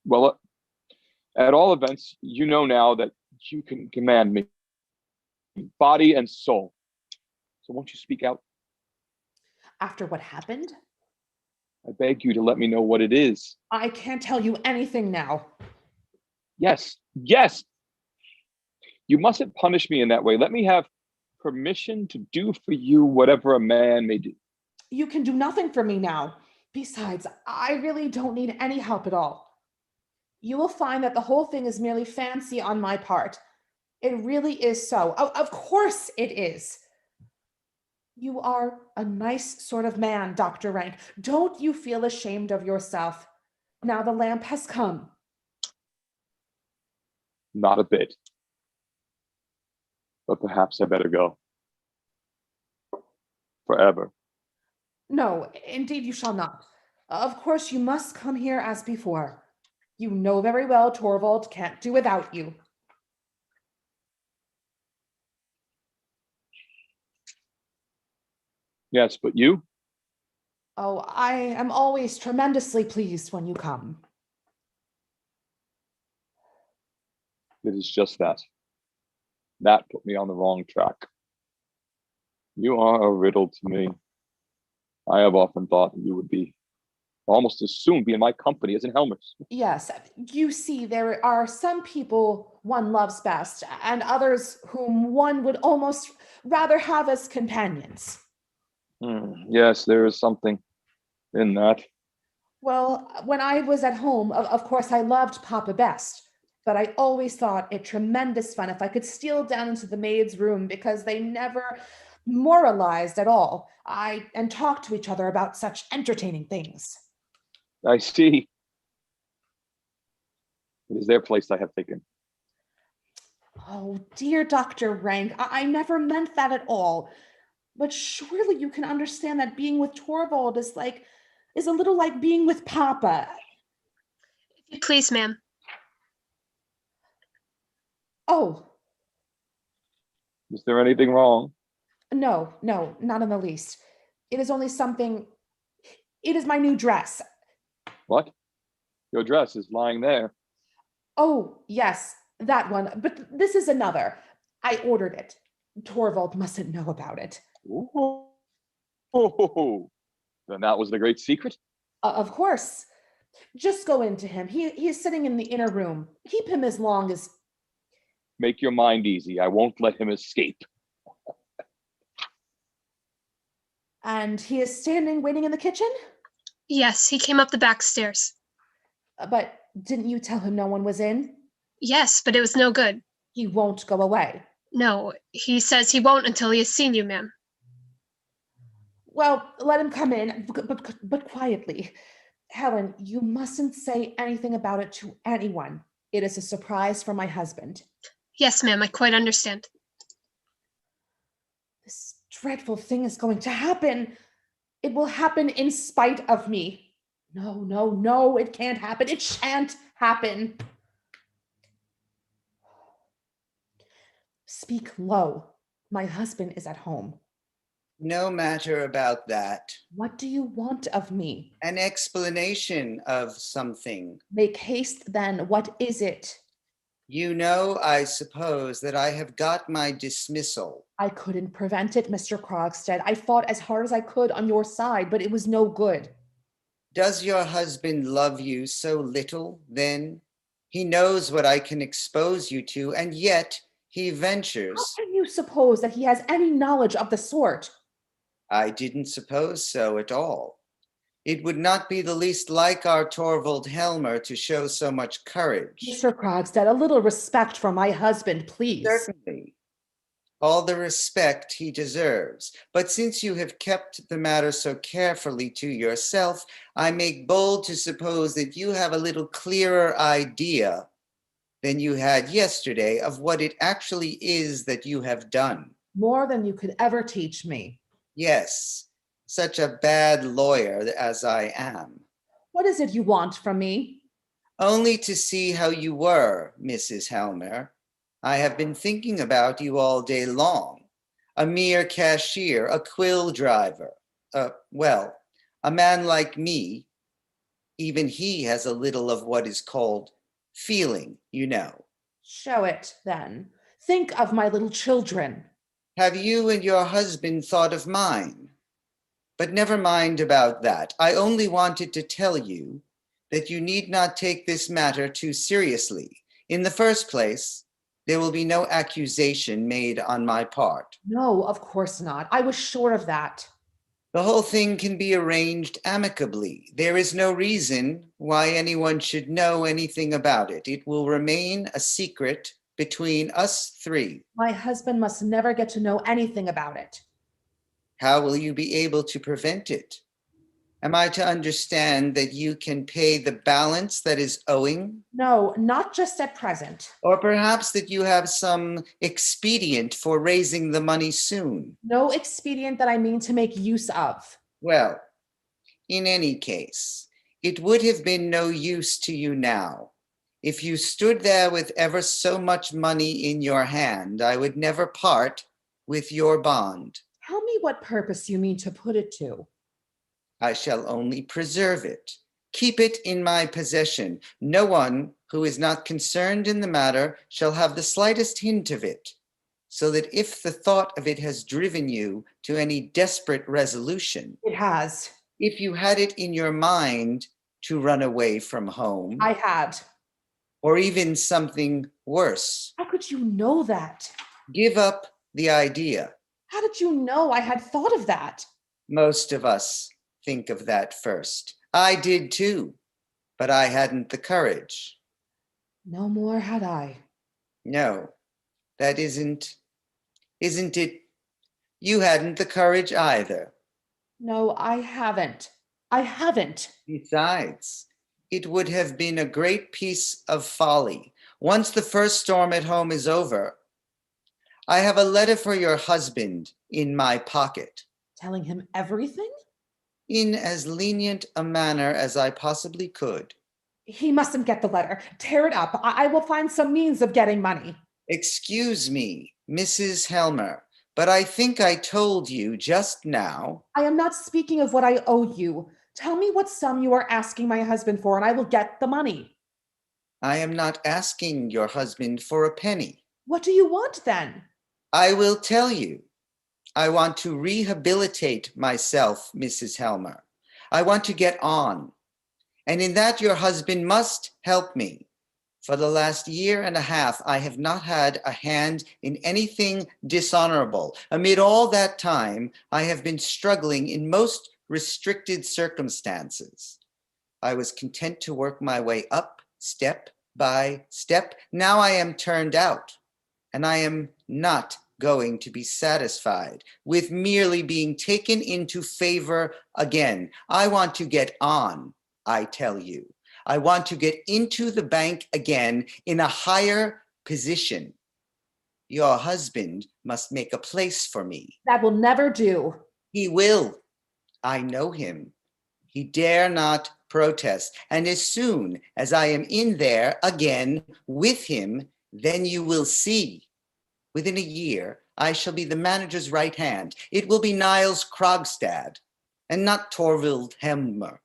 Well, at all events, you know now that you can command me, body and soul. So won't you speak out? After what happened? I beg you to let me know what it is. I can't tell you anything now. Yes, yes. You mustn't punish me in that way. Let me have permission to do for you whatever a man may do. You can do nothing for me now. Besides, I really don't need any help at all. You will find that the whole thing is merely fancy on my part. It really is so. Of course it is. You are a nice sort of man, Dr. Rank. Don't you feel ashamed of yourself? Now the lamp has come. Not a bit. But perhaps I better go. Forever. No, indeed you shall not. Of course you must come here as before. You know very well Torvald can't do without you. Yes, but you? Oh, I am always tremendously pleased when you come. It is just that. That put me on the wrong track. You are a riddle to me. I have often thought that you would be almost as soon be in my company as in Helmer's. Yes, you see, there are some people one loves best, and others whom one would almost rather have as companions. Yes, there is something in that. Well, when I was at home, of course, I loved Papa best, but I always thought it tremendous fun if I could steal down into the maid's room because they never moralized at all. And talked to each other about such entertaining things. I see. It is their place I have taken. Oh, dear Dr. Rank, I never meant that at all. But surely you can understand that being with Torvald is a little like being with Papa. If you please, ma'am. Oh, Is there anything wrong? no, not in the least. It is only something. It is my new dress. What? Your dress is lying there. Oh, yes, that one. But this is another. I ordered it. Torvald mustn't know about it. Ooh. Then that was the great secret? Of course. Just go into him. He is sitting in the inner room. Keep him as long as. Make your mind easy. I won't let him escape. And he is standing waiting in the kitchen? Yes, he came up the back stairs. But didn't you tell him no one was in? Yes, but it was no good. He won't go away. No, he says he won't until he has seen you, ma'am. Well, let him come in, but quietly. Helen, you mustn't say anything about it to anyone. It is a surprise for my husband. Yes, ma'am, I quite understand. This dreadful thing is going to happen. It will happen in spite of me. No, it can't happen. It shan't happen. Speak low. My husband is at home. No matter about that. What do you want of me? An explanation of something. Make haste then. What is it? You know, I suppose, that I have got my dismissal. I couldn't prevent it, Mr. Krogstad. I fought as hard as I could on your side, but it was no good. Does your husband love you so little, then? He knows what I can expose you to, and yet he ventures. How can you suppose that he has any knowledge of the sort? I didn't suppose so at all. It would not be the least like our Torvald Helmer to show so much courage. Mr. Krogstad, a little respect for my husband, please. Certainly. all the respect he deserves. But since you have kept the matter so carefully to yourself, I make bold to suppose that you have a little clearer idea than you had yesterday of what it actually is that you have done. More than you could ever teach me. Yes, such a bad lawyer as I am. What is it you want from me? Only to see how you were, Mrs. Helmer. I have been thinking about you all day long. A mere cashier, a quill driver. Well, a man like me, even he has a little of what is called feeling, you know. Show it, then. Think of my little children. Have you and your husband thought of mine? But never mind about that. I only wanted to tell you that you need not take this matter too seriously. In the first place, there will be no accusation made on my part. No, of course not. I was sure of that. The whole thing can be arranged amicably. There is no reason why anyone should know anything about it. It will remain a secret between us three. My husband must never get to know anything about it. How will you be able to prevent it? Am I to understand that you can pay the balance that is owing? No, not just at present. Or perhaps that you have some expedient for raising the money soon? No expedient that I mean to make use of. Well, in any case, it would have been no use to you now. If you stood there with ever so much money in your hand, I would never part with your bond. Tell me what purpose you mean to put it to. I shall only preserve it. Keep it in my possession. No one who is not concerned in the matter shall have the slightest hint of it, so that if the thought of it has driven you to any desperate resolution, It has. if you had it in your mind to run away from home, I had. or even something worse, How could you know that? give up the idea. How did you know I had thought of that? Most of us think of that first. I did too, but I hadn't the courage. No more had I. No, that isn't it? You hadn't the courage either. No, I haven't. I haven't. Besides, it would have been a great piece of folly. Once the first storm at home is over, I have a letter for your husband in my pocket. Telling him everything? In as lenient a manner as I possibly could. He mustn't get the letter. Tear it up. I will find some means of getting money. Excuse me, Mrs. Helmer, but I think I told you just now. I am not speaking of what I owe you. Tell me what sum you are asking my husband for, and I will get the money. I am not asking your husband for a penny. What do you want then? I will tell you. I want to rehabilitate myself, Mrs. Helmer. I want to get on. And in that your husband must help me. For the last year and a half, I have not had a hand in anything dishonorable. Amid all that time, I have been struggling in most restricted circumstances. I was content to work my way up step by step. Now I am turned out, and I am not going to be satisfied with merely being taken into favor again. I want to get on, I tell you. I want to get into the bank again in a higher position. Your husband must make a place for me. That will never do. He will. I know him. He dare not protest. And as soon as I am in there again with him, then you will see. Within a year, I shall be the manager's right hand. It will be Niles Krogstad and not Torvild Helmer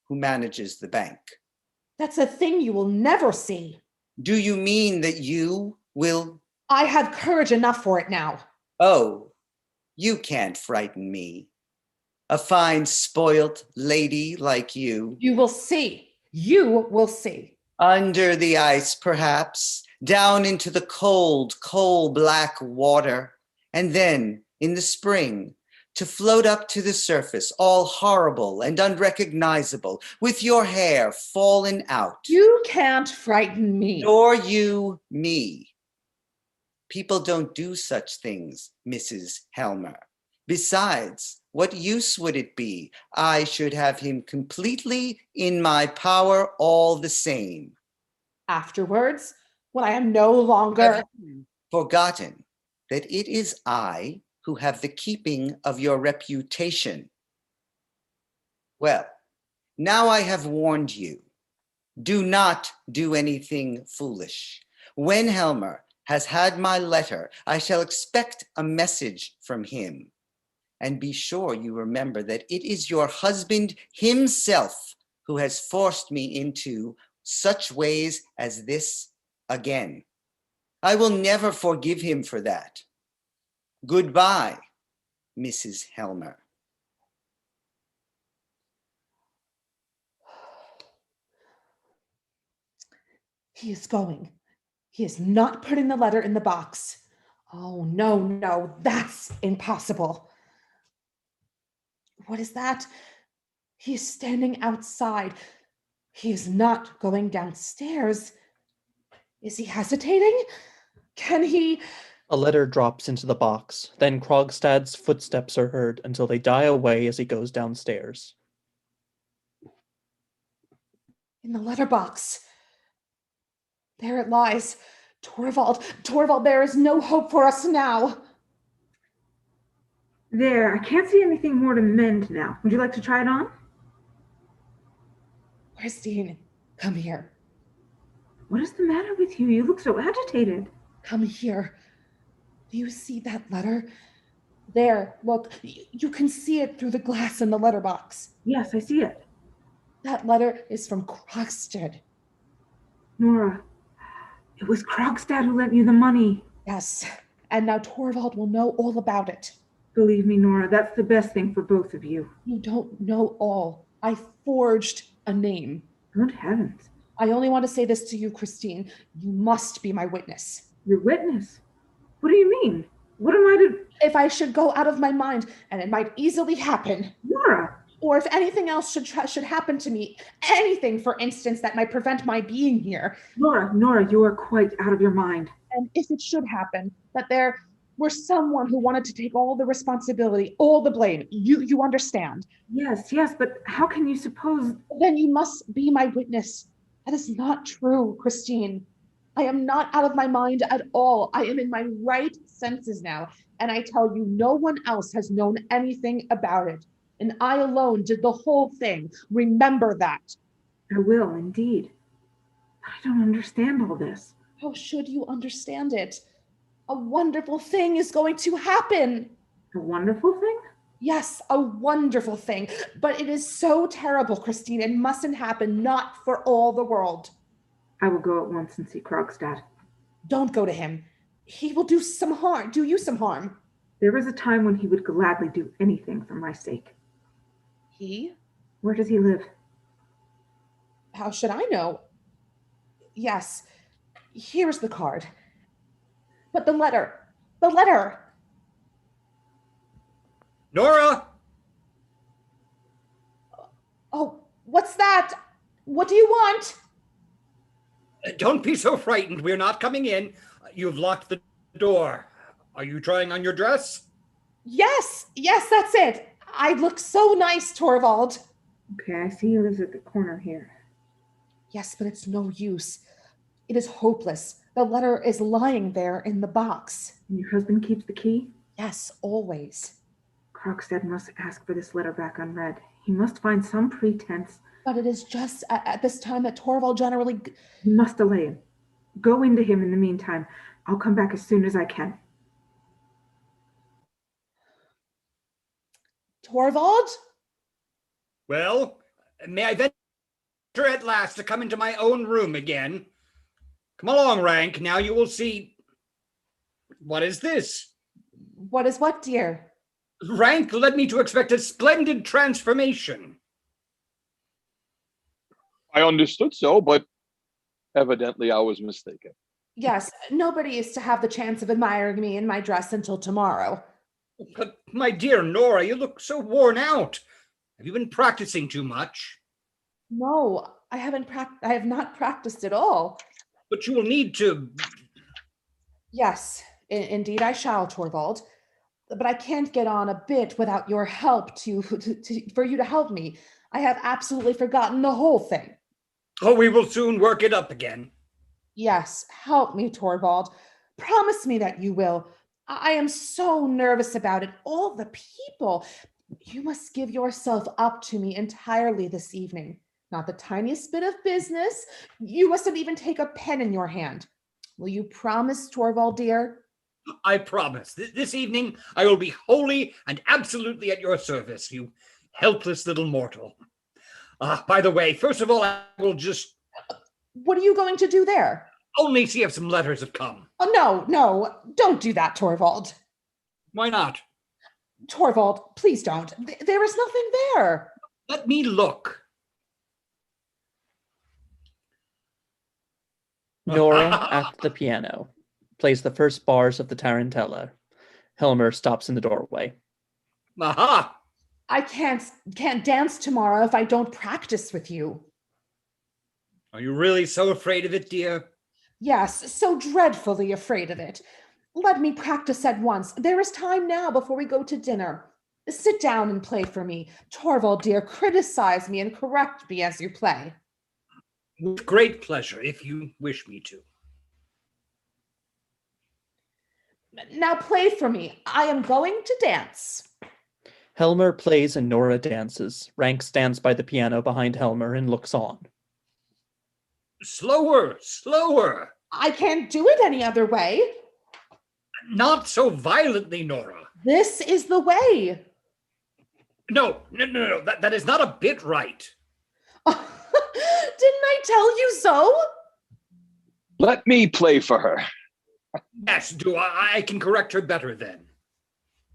who manages the bank. That's a thing you will never see. Do you mean that you will? I have courage enough for it now. Oh, you can't frighten me. A fine, spoilt lady like you. You will see. You will see. Under the ice, perhaps, down into the cold, coal black water, and then, in the spring, to float up to the surface, all horrible and unrecognizable, with your hair fallen out. You can't frighten me. Nor you me. People don't do such things, Mrs. Helmer. Besides, what use would it be? I should have him completely in my power all the same. Afterwards, when I am no longer... Forgotten that it is I who have the keeping of your reputation. Well, now I have warned you. Do not do anything foolish. When Helmer has had my letter, I shall expect a message from him. And be sure you remember that it is your husband himself who has forced me into such ways as this again. I will never forgive him for that. Goodbye, Mrs. Helmer. He is going. He is not putting the letter in the box. Oh, no, no, that's impossible. What is that? He is standing outside. He is not going downstairs. Is he hesitating? Can he... A letter drops into the box. Then Krogstad's footsteps are heard until they die away as he goes downstairs. In the letterbox. There it lies. Torvald, there is no hope for us now. There, I can't see anything more to mend now. Would you like to try it on? Christine, come here. What is the matter with you? You look so agitated. Come here. Do you see that letter? There, look, you can see it through the glass in the letterbox. Yes, I see it. That letter is from Krogstad. Nora, it was Krogstad who lent you the money. Yes, and now Torvald will know all about it. Believe me, Nora, that's the best thing for both of you. You don't know all. I forged a name. Good heavens. I only want to say this to you, Christine. You must be my witness. Your witness? What do you mean? What am I to... If I should go out of my mind, and it might easily happen. Nora! Or if anything else should happen to me, anything, for instance, that might prevent my being here. Nora, you are quite out of your mind. And if it should happen, that there were someone who wanted to take all the responsibility, all the blame, you understand? Yes, but how can you suppose... Then you must be my witness. That is not true, Christine. I am not out of my mind at all. I am in my right senses now. And I tell you, no one else has known anything about it. And I alone did the whole thing. Remember that. I will, indeed. But I don't understand all this. How should you understand it? A wonderful thing is going to happen. A wonderful thing? Yes, a wonderful thing. But it is so terrible, Christine. It mustn't happen, not for all the world. I will go at once and see Krogstad. Don't go to him. He will do you some harm. There was a time when he would gladly do anything for my sake. He? Where does he live? How should I know? Yes, here's the card. But the letter. Nora! Oh, what's that? What do you want? Don't be so frightened. We're not coming in. You've locked the door. Are you trying on your dress? Yes, that's it. I look so nice, Torvald. Okay, I see he lives at the corner here. Yes, but it's no use. It is hopeless. The letter is lying there in the box. And your husband keeps the key? Yes, always. Krogstad must ask for this letter back unread. He must find some pretense. But it is just at this time that Torvald generally... You must delay him. Go into him in the meantime. I'll come back as soon as I can. Torvald? Well, may I venture at last to come into my own room again? Come along, Rank. Now you will see... What is this? What is what, dear? Rank led me to expect a splendid transformation. I understood so, but evidently I was mistaken. Yes, nobody is to have the chance of admiring me in my dress until tomorrow. But, my dear Nora, you look so worn out. Have you been practicing too much? No, I have not practiced at all. But you will need to... Yes, Indeed, I shall, Torvald. But I can't get on a bit without your help for you to help me. I have absolutely forgotten the whole thing. Oh, we will soon work it up again. Yes, help me, Torvald. Promise me that you will. I am so nervous about it. All the people. You must give yourself up to me entirely this evening. Not the tiniest bit of business. You mustn't even take a pen in your hand. Will you promise, Torvald, dear? I promise. This evening I will be wholly and absolutely at your service, you helpless little mortal. By the way, first of all, I will just... What are you going to do there? Only see if some letters have come. Oh, no, don't do that, Torvald. Why not? Torvald, please don't. There is nothing there. Let me look. Nora, at the piano, plays the first bars of the Tarantella. Helmer stops in the doorway. Aha! I can't dance tomorrow if I don't practice with you. Are you really so afraid of it, dear? Yes, so dreadfully afraid of it. Let me practice at once. There is time now before we go to dinner. Sit down and play for me. Torvald, dear, criticize me and correct me as you play. With great pleasure, if you wish me to. Now play for me. I am going to dance. Helmer plays and Nora dances. Rank stands by the piano behind Helmer and looks on. Slower, slower. I can't do it any other way. Not so violently, Nora. This is the way. No. That is not a bit right. Didn't I tell you so? Let me play for her. Yes, do I can correct her better then.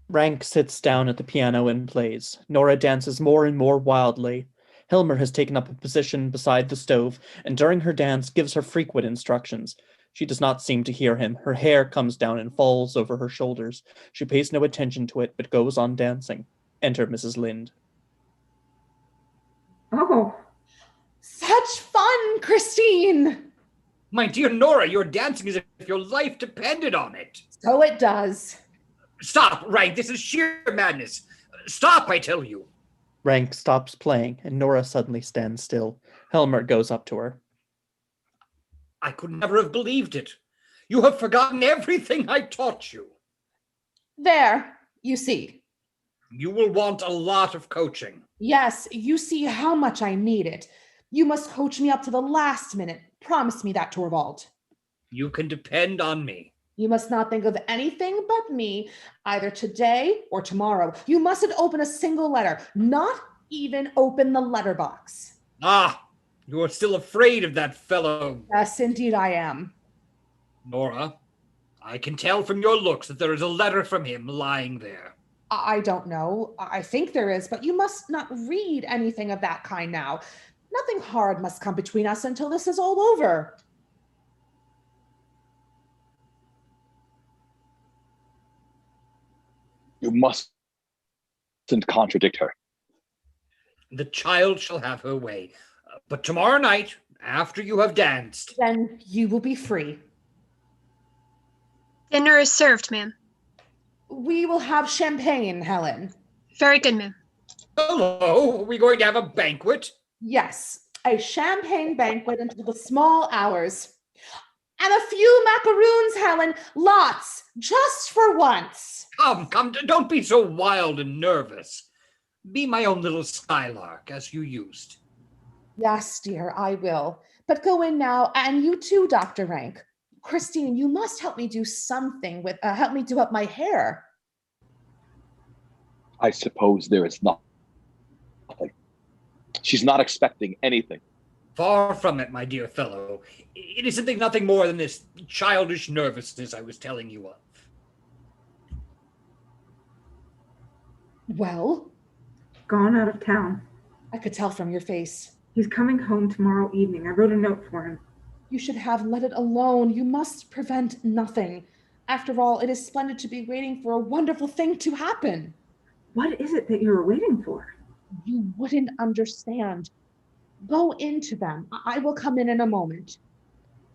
Rank sits down at the piano and plays. Nora dances more and more wildly. Helmer has taken up a position beside the stove, and during her dance gives her frequent instructions. She does not seem to hear him. Her hair comes down and falls over her shoulders. She pays no attention to it, but goes on dancing. Enter Mrs. Lind. Oh, Such fun, Christine. My dear Nora, you're dancing as if your life depended on it. So it does. Stop, Rank. This is sheer madness. Stop, I tell you. Rank stops playing, and Nora suddenly stands still. Helmer goes up to her. I could never have believed it. You have forgotten everything I taught you. There, you see. You will want a lot of coaching. Yes, you see how much I need it. You must coach me up to the last minute. Promise me that, Torvald. You can depend on me. You must not think of anything but me, either today or tomorrow. You mustn't open a single letter, not even open the letterbox. Ah, you are still afraid of that fellow. Yes, indeed I am. Nora, I can tell from your looks that there is a letter from him lying there. I don't know. I think there is, but you must not read anything of that kind now. Nothing hard must come between us until this is all over. You mustn't contradict her. The child shall have her way. But tomorrow night, after you have danced... Then you will be free. Dinner is served, ma'am. We will have champagne, Helen. Very good, ma'am. Hello, are we going to have a banquet? Yes, a champagne banquet until the small hours. And a few macaroons, Helen. Lots, just for once. Come, don't be so wild and nervous. Be my own little skylark, as you used. Yes, dear, I will. But go in now, and you too, Dr. Rank. Christine, you must help me do something with, help me do up my hair. I suppose there is nothing. She's not expecting anything. Far from it, my dear fellow. It is nothing more than this childish nervousness I was telling you of. Well? Gone out of town. I could tell from your face. He's coming home tomorrow evening. I wrote a note for him. You should have let it alone. You must prevent nothing. After all, it is splendid to be waiting for a wonderful thing to happen. What is it that you're waiting for? You wouldn't understand. Go into them. I will come in a moment.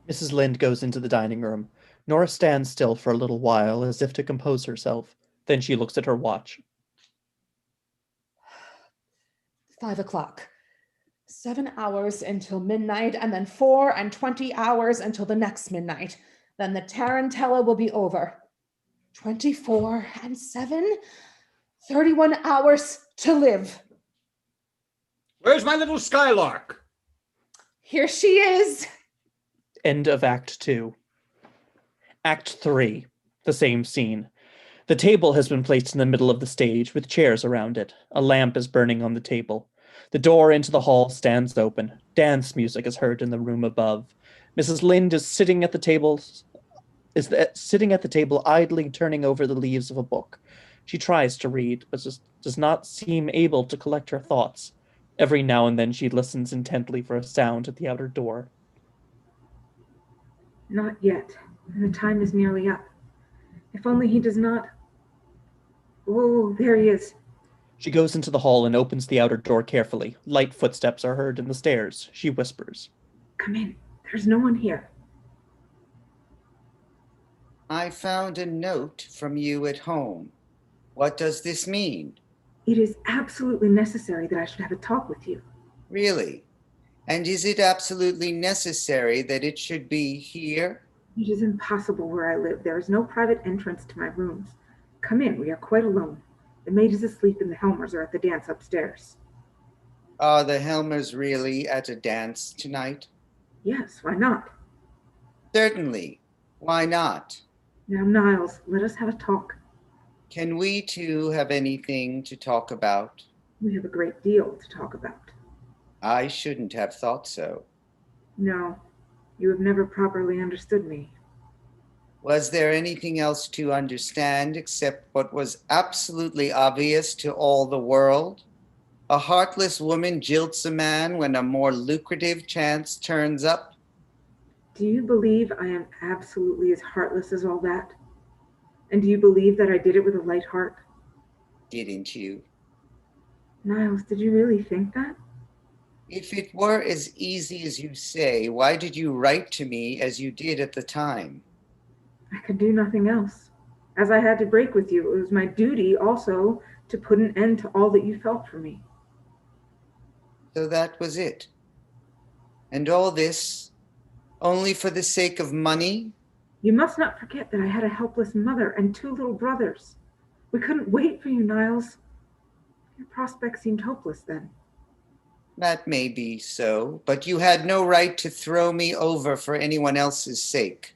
Mrs. Lind goes into the dining room. Nora stands still for a little while, as if to compose herself. Then she looks at her watch. 5 o'clock. 7 hours until midnight, and then 4 and 20 hours until the next midnight. Then the tarantella will be over. 24 and 7, 31 hours to live. Where's my little skylark? Here she is. End of Act 2. Act 3. The same scene. The table has been placed in the middle of the stage, with chairs around it. A lamp is burning on the table. The door into the hall stands open. Dance music is heard in the room above. Mrs. Lynde is sitting at the table, idly turning over the leaves of a book. She tries to read, but does not seem able to collect her thoughts. Every now and then she listens intently for a sound at the outer door. Not yet. The time is nearly up. If only he does not... Oh, there he is. She goes into the hall and opens the outer door carefully. Light footsteps are heard in the stairs. She whispers. Come in. There's no one here. I found a note from you at home. What does this mean? It is absolutely necessary that I should have a talk with you. Really? And is it absolutely necessary that it should be here? It is impossible where I live. There is no private entrance to my rooms. Come in. We are quite alone. The maid is asleep and the Helmers are at the dance upstairs. Are the Helmers really at a dance tonight? Yes, why not? Certainly. Why not? Now, Niles, let us have a talk. Can we two have anything to talk about? We have a great deal to talk about. I shouldn't have thought so. No, you have never properly understood me. Was there anything else to understand except what was absolutely obvious to all the world? A heartless woman jilts a man when a more lucrative chance turns up? Do you believe I am absolutely as heartless as all that? And do you believe that I did it with a light heart? Didn't you? Niles, did you really think that? If it were as easy as you say, why did you write to me as you did at the time? I could do nothing else. As I had to break with you, it was my duty also to put an end to all that you felt for me. So that was it. And all this, only for the sake of money? You must not forget that I had a helpless mother and 2 little brothers. We couldn't wait for you, Niles. Your prospects seemed hopeless then. That may be so, but you had no right to throw me over for anyone else's sake.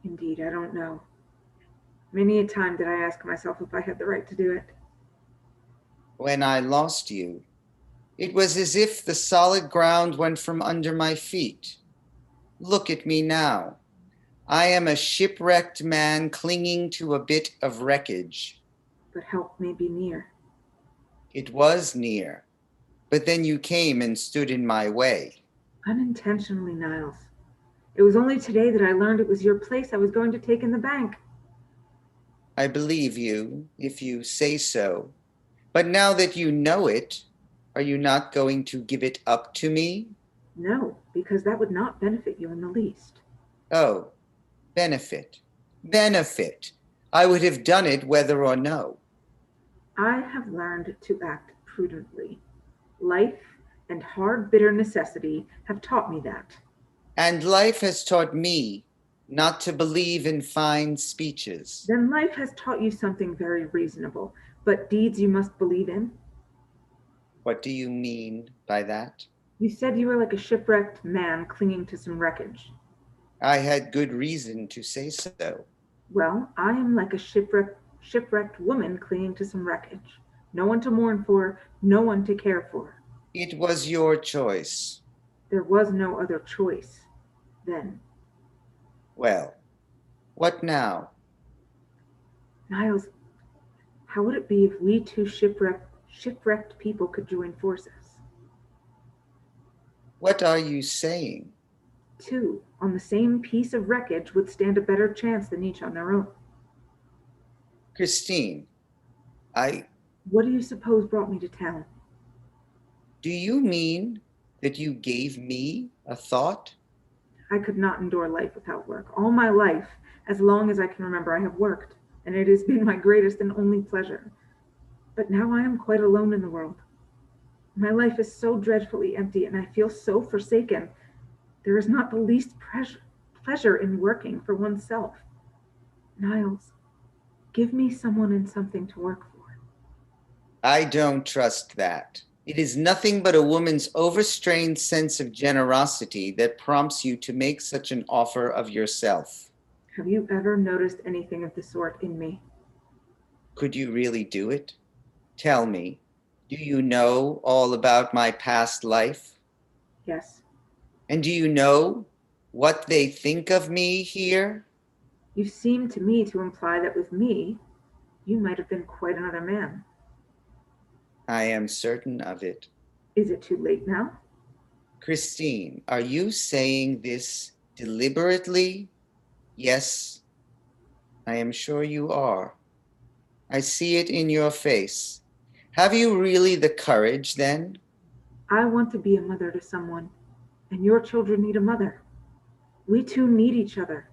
Indeed, I don't know. Many a time did I ask myself if I had the right to do it. When I lost you, it was as if the solid ground went from under my feet. Look at me now. I am a shipwrecked man clinging to a bit of wreckage. But help may be near. It was near, but then you came and stood in my way. Unintentionally, Niles. It was only today that I learned it was your place I was going to take in the bank. I believe you, if you say so. But now that you know it, are you not going to give it up to me? No, because that would not benefit you in the least. Oh, benefit. Benefit. I would have done it whether or no. I have learned to act prudently. Life and hard, bitter necessity have taught me that. And life has taught me not to believe in fine speeches. Then life has taught you something very reasonable, but deeds you must believe in. What do you mean by that? You said you were like a shipwrecked man clinging to some wreckage. I had good reason to say so. Well, I am like a shipwrecked woman clinging to some wreckage. No one to mourn for, no one to care for. It was your choice. There was no other choice then. Well, what now? Niles, how would it be if we 2 shipwrecked people could join forces? What are you saying? 2 on the same piece of wreckage would stand a better chance than each on their own. Christine, What do you suppose brought me to town? do you mean that you gave me a thought? I could not endure life without work. All my life, As long as I can remember, I have worked, and it has been my greatest and only pleasure. But now I am quite alone in the world. My life is so dreadfully empty, and I feel so forsaken. There is not the least pleasure in working for oneself. Niles, give me someone and something to work for. I don't trust that. It is nothing but a woman's overstrained sense of generosity that prompts you to make such an offer of yourself. Have you ever noticed anything of the sort in me? Could you really do it? Tell me, do you know all about my past life? Yes. And do you know what they think of me here? You seem to me to imply that with me, you might have been quite another man. I am certain of it. Is it too late now? Christine, are you saying this deliberately? Yes, I am sure you are. I see it in your face. Have you really the courage, then? I want to be a mother to someone, and your children need a mother. We two need each other.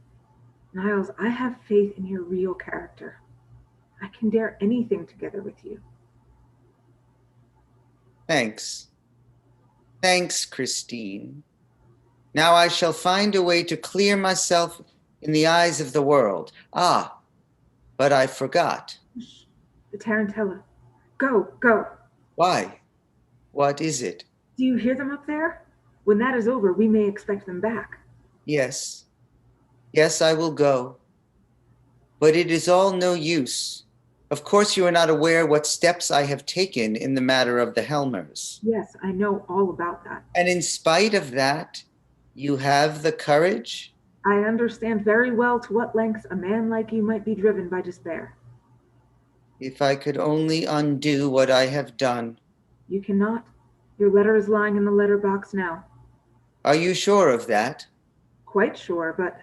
Niles, I have faith in your real character. I can dare anything together with you. Thanks. Thanks, Christine. Now I shall find a way to clear myself in the eyes of the world. Ah, but I forgot. Shh. The Tarantella. Go, go. Why? What is it? Do you hear them up there? When that is over, we may expect them back. Yes. Yes, I will go. But it is all no use. Of course you are not aware what steps I have taken in the matter of the Helmers. Yes, I know all about that. And in spite of that, you have the courage? I understand very well to what lengths a man like you might be driven by despair. If I could only undo what I have done. You cannot. Your letter is lying in the letterbox now. Are you sure of that? Quite sure, but...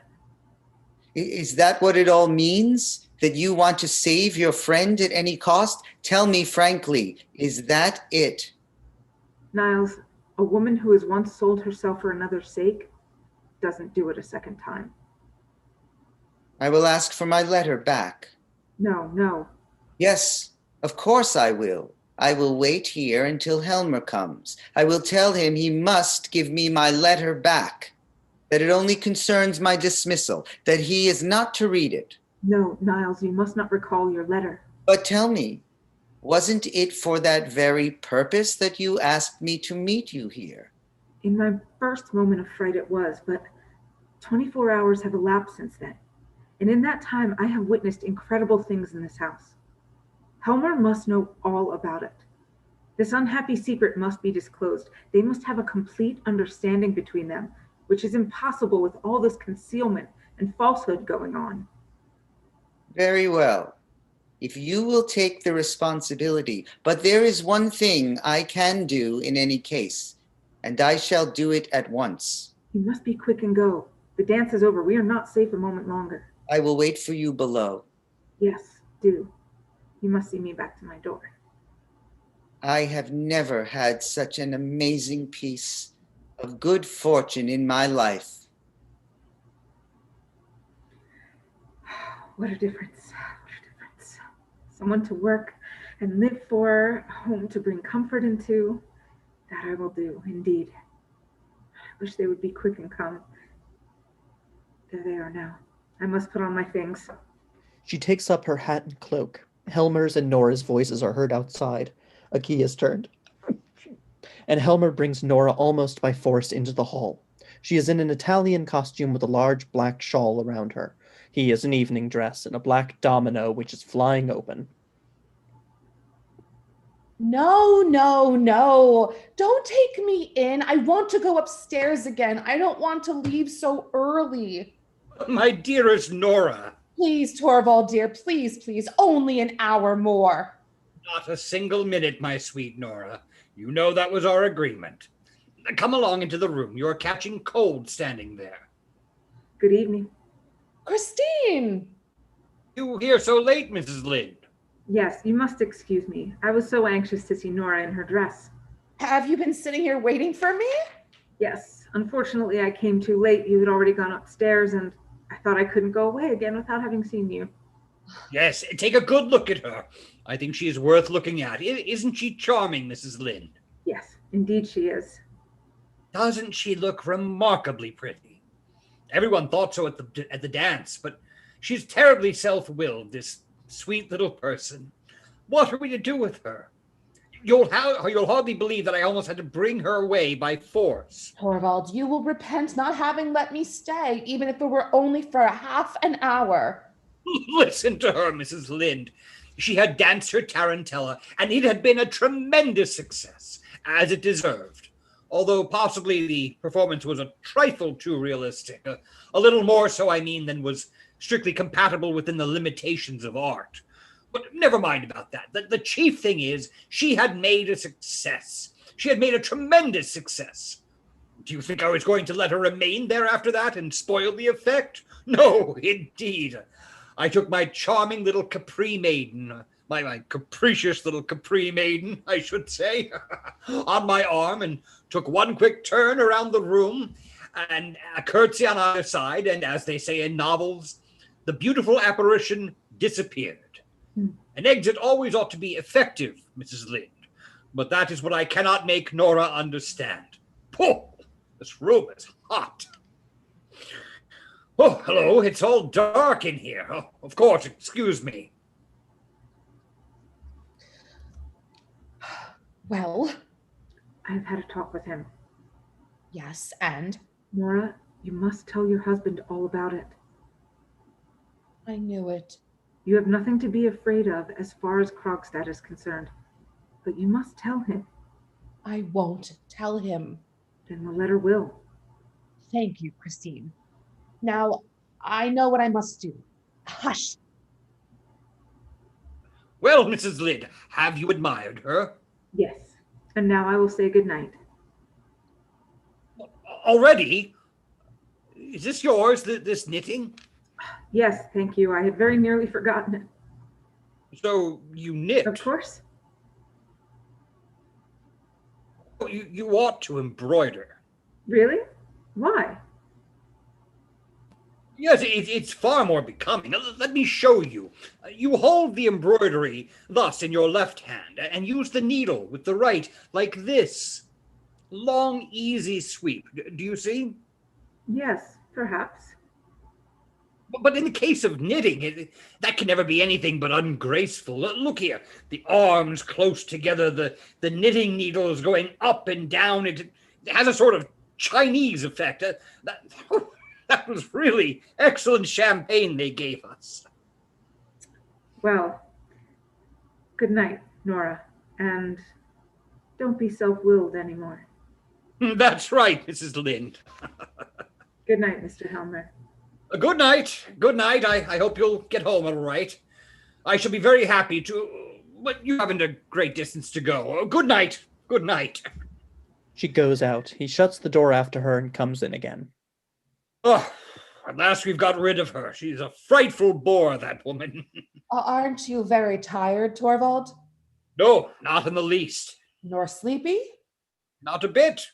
Is that what it all means? That you want to save your friend at any cost? Tell me frankly, is that it? Niles, a woman who has once sold herself for another's sake doesn't do it a second time. I will ask for my letter back. No, no. Yes, of course I will. I will wait here until Helmer comes. I will tell him he must give me my letter back, that it only concerns my dismissal, that he is not to read it. No, Niles, you must not recall your letter. But tell me, wasn't it for that very purpose that you asked me to meet you here? In my first moment of fright it was, but 24 hours have elapsed since then. And in that time, I have witnessed incredible things in this house. Helmer must know all about it. This unhappy secret must be disclosed. They must have a complete understanding between them, which is impossible with all this concealment and falsehood going on. Very well. If you will take the responsibility, but there is one thing I can do in any case, and I shall do it at once. You must be quick and go. The dance is over. We are not safe a moment longer. I will wait for you below. Yes, do. You must see me back to my door. I have never had such an amazing piece of good fortune in my life. What a difference. What a difference. Someone to work and live for, a home to bring comfort into. That I will do, indeed. I wish they would be quick and come. There they are now. I must put on my things. She takes up her hat and cloak. Helmer's and Nora's voices are heard outside. A key is turned. And Helmer brings Nora almost by force into the hall. She is in an Italian costume with a large black shawl around her. He is in evening dress and a black domino which is flying open. No, no, no. Don't take me in. I want to go upstairs again. I don't want to leave so early. My dearest Nora. Please, Torvald, dear, please, please. Only an hour more. Not a single minute, my sweet Nora. You know that was our agreement. Come along into the room. You're catching cold standing there. Good evening. Christine! You here so late, Mrs. Lynde? Yes, you must excuse me. I was so anxious to see Nora in her dress. Have you been sitting here waiting for me? Yes, unfortunately I came too late. You had already gone upstairs and... I thought I couldn't go away again without having seen you. Yes, take a good look at her. I think she is worth looking at. Isn't she charming, Mrs. Lind? Yes, indeed she is. Doesn't she look remarkably pretty? Everyone thought so at the dance, but she's terribly self-willed, this sweet little person. What are we to do with her? You'll hardly believe that I almost had to bring her away by force. Torvald, you will repent not having let me stay, even if it were only for a half an hour. Listen to her, Mrs. Lind. She had danced her tarantella, and it had been a tremendous success, as it deserved. Although possibly the performance was a trifle too realistic, a little more so, I mean, than was strictly compatible within the limitations of art. But never mind about that. The chief thing is she had made a success. She had made a tremendous success. Do you think I was going to let her remain there after that and spoil the effect? No, indeed. I took my charming little Capri maiden, my capricious little Capri maiden, I should say, on my arm and took one quick turn around the room and a curtsy on either side, and as they say in novels, the beautiful apparition disappeared. An exit always ought to be effective, Mrs. Lind, but that is what I cannot make Nora understand. Oh, this room is hot. Oh, hello, it's all dark in here. Oh, of course, excuse me. Well, I've had a talk with him. yes, and? Nora, you must tell your husband all about it. I knew it. You have nothing to be afraid of as far as Krogstad is concerned, but you must tell him. I won't tell him. Then the letter will. Thank you, Christine. Now, I know what I must do. Hush. Well, Mrs. Lind, have you admired her? Yes. And now I will say good night. Already? Is this yours, this knitting? Yes, thank you. I had very nearly forgotten it. So you knit? Of course. You ought to embroider. Really? Why? Yes, it's far more becoming. Let me show you. You hold the embroidery thus in your left hand and use the needle with the right, like this. Long, easy sweep. Do you see? Yes, perhaps. But in the case of knitting, that can never be anything but ungraceful. Look here, the arms close together, the knitting needles going up and down. It has a sort of Chinese effect. That was really excellent champagne they gave us. Well, good night, Nora, and don't be self-willed anymore. That's right, Mrs. Lind. Good night, Mr. Helmer. Good night. Good night. I hope you'll get home all right. I shall be very happy to, but you haven't a great distance to go. Good night. Good night. She goes out. He shuts the door after her and comes in again. Oh, at last we've got rid of her. She's a frightful bore, that woman. Aren't you very tired, Torvald? No, not in the least. Nor sleepy? Not a bit.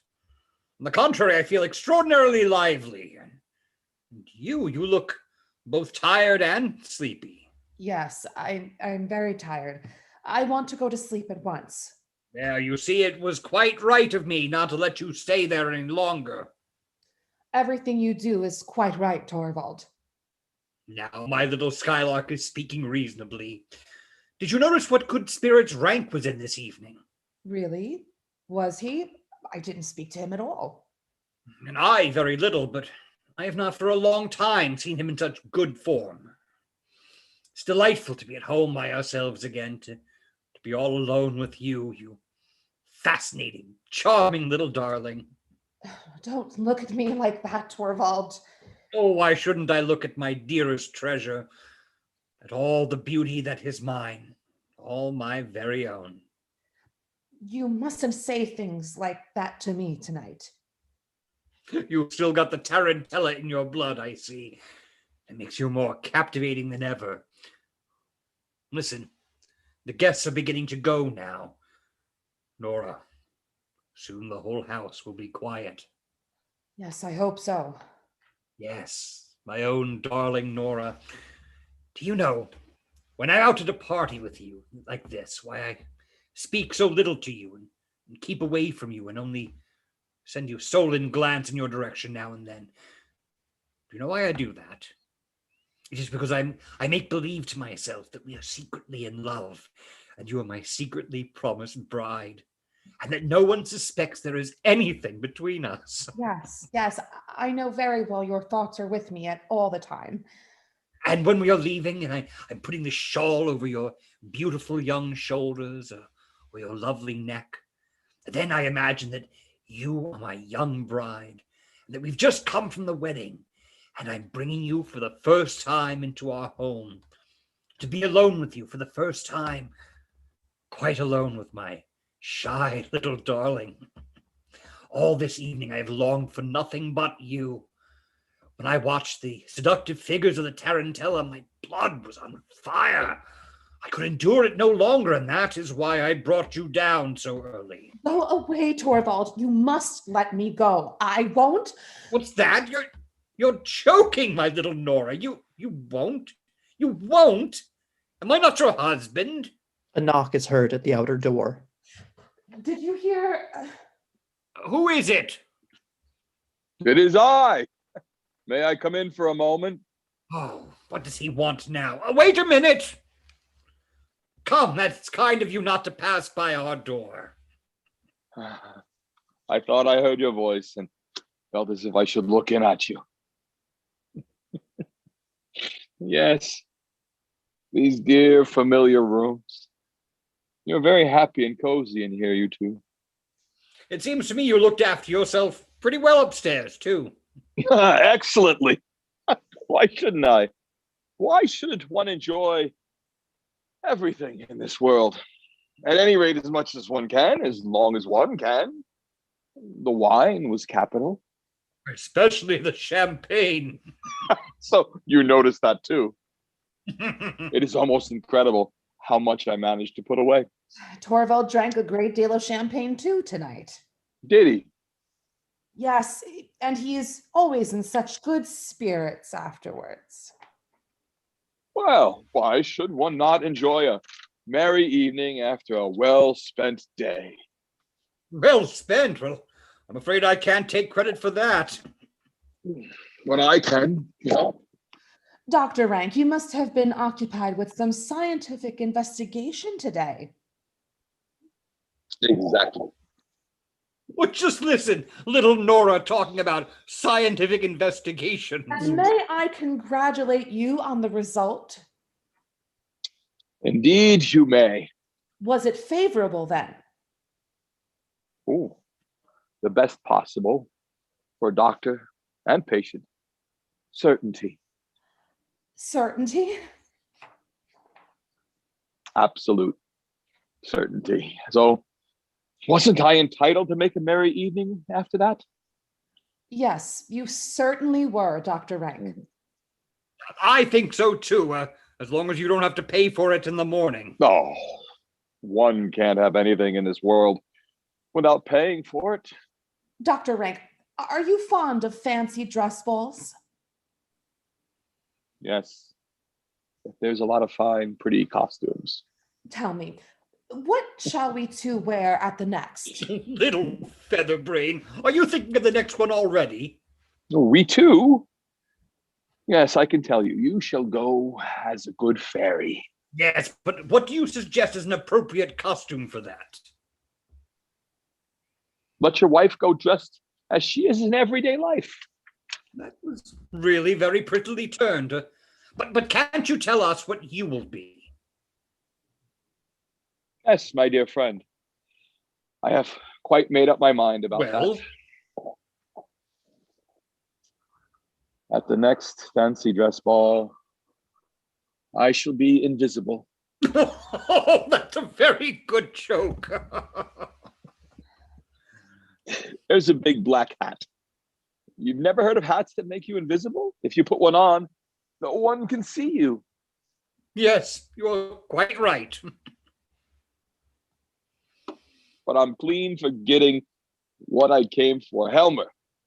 On the contrary, I feel extraordinarily lively. And you look both tired and sleepy. Yes, I'm very tired. I want to go to sleep at once. There, you see, it was quite right of me not to let you stay there any longer. Everything you do is quite right, Torvald. Now, my little Skylark is speaking reasonably. Did you notice what good spirits Rank was in this evening? Really? Was he? I didn't speak to him at all. And I very little, but I have not for a long time seen him in such good form. It's delightful to be at home by ourselves again, to be all alone with you, you fascinating, charming little darling. Don't look at me like that, Torvald. Oh, why shouldn't I look at my dearest treasure, at all the beauty that is mine, all my very own? You mustn't say things like that to me tonight. You've still got the tarantella in your blood, I see. It makes you more captivating than ever. Listen, the guests are beginning to go now. Nora, soon the whole house will be quiet. Yes, I hope so. Yes, My own darling Nora. Do you know, when I'm out at a party with you like this, why I speak so little to you and keep away from you and only send you a stolen glance in your direction now and then? Do you know why I do that? It is because I make believe to myself that we are secretly in love, and you are my secretly promised bride, and that no one suspects there is anything between us. Yes, I know very well your thoughts are with me at all the time. And when we are leaving, and I'm putting the shawl over your beautiful young shoulders or your lovely neck, then I imagine that you are my young bride, and that we've just come from the wedding, and I'm bringing you for the first time into our home, to be alone with you for the first time, quite alone with my shy little darling. All this evening I have longed for nothing but you. When I watched the seductive figures of the tarantella, my blood was on fire. I could endure it no longer, and that is why I brought you down so early. Go away, Torvald. You must let me go. I won't. What's that? You're choking, my little Nora. You won't? You won't? Am I not your husband? A knock is heard at the outer door. Did you hear? Who is it? It is I. May I come in for a moment? Oh, what does he want now? Wait a minute! Come, that's kind of you not to pass by our door. I thought I heard your voice and felt as if I should look in at you. Yes, these dear familiar rooms. You're very happy and cozy in here, you two. It seems to me you looked after yourself pretty well upstairs, too. Excellently. Why shouldn't I? Why shouldn't one enjoy everything in this world? At any rate, as much as one can, as long as one can. The wine was capital. Especially the champagne. So you noticed that too. It is almost incredible how much I managed to put away. Torvald drank a great deal of champagne too tonight. Did he? Yes, and he is always in such good spirits afterwards. Well, why should one not enjoy a merry evening after a well-spent day? Well spent. Well, I'm afraid I can't take credit for that. When I can, yeah. Dr. Rank, you must have been occupied with some scientific investigation today. Exactly. Well, just listen, little Nora talking about scientific investigations. And may I congratulate you on the result? Indeed, you may. Was it favorable then? Ooh, the best possible for doctor and patient. Certainty. Certainty? Absolute certainty. So, wasn't I entitled to make a merry evening after that? Yes, you certainly were, Dr. Rank. I think so too, as long as you don't have to pay for it in the morning. Oh, one can't have anything in this world without paying for it. Dr. Rank, are you fond of fancy dress balls? Yes. There's a lot of fine, pretty costumes. Tell me, what shall we two wear at the next? Little featherbrain, are you thinking of the next one already? We too? Yes, I can tell you. You shall go as a good fairy. Yes, but what do you suggest as an appropriate costume for that? Let your wife go dressed as she is in everyday life. That was really very prettily turned. But can't you tell us what you will be? Yes, my dear friend. I have quite made up my mind about Well? that. At the next fancy dress ball, I shall be invisible. Oh, that's a very good joke. There's a big black hat. You've never heard of hats that make you invisible? If you put one on, no one can see you. Yes, you're quite right. But I'm clean forgetting what I came for. Helmer,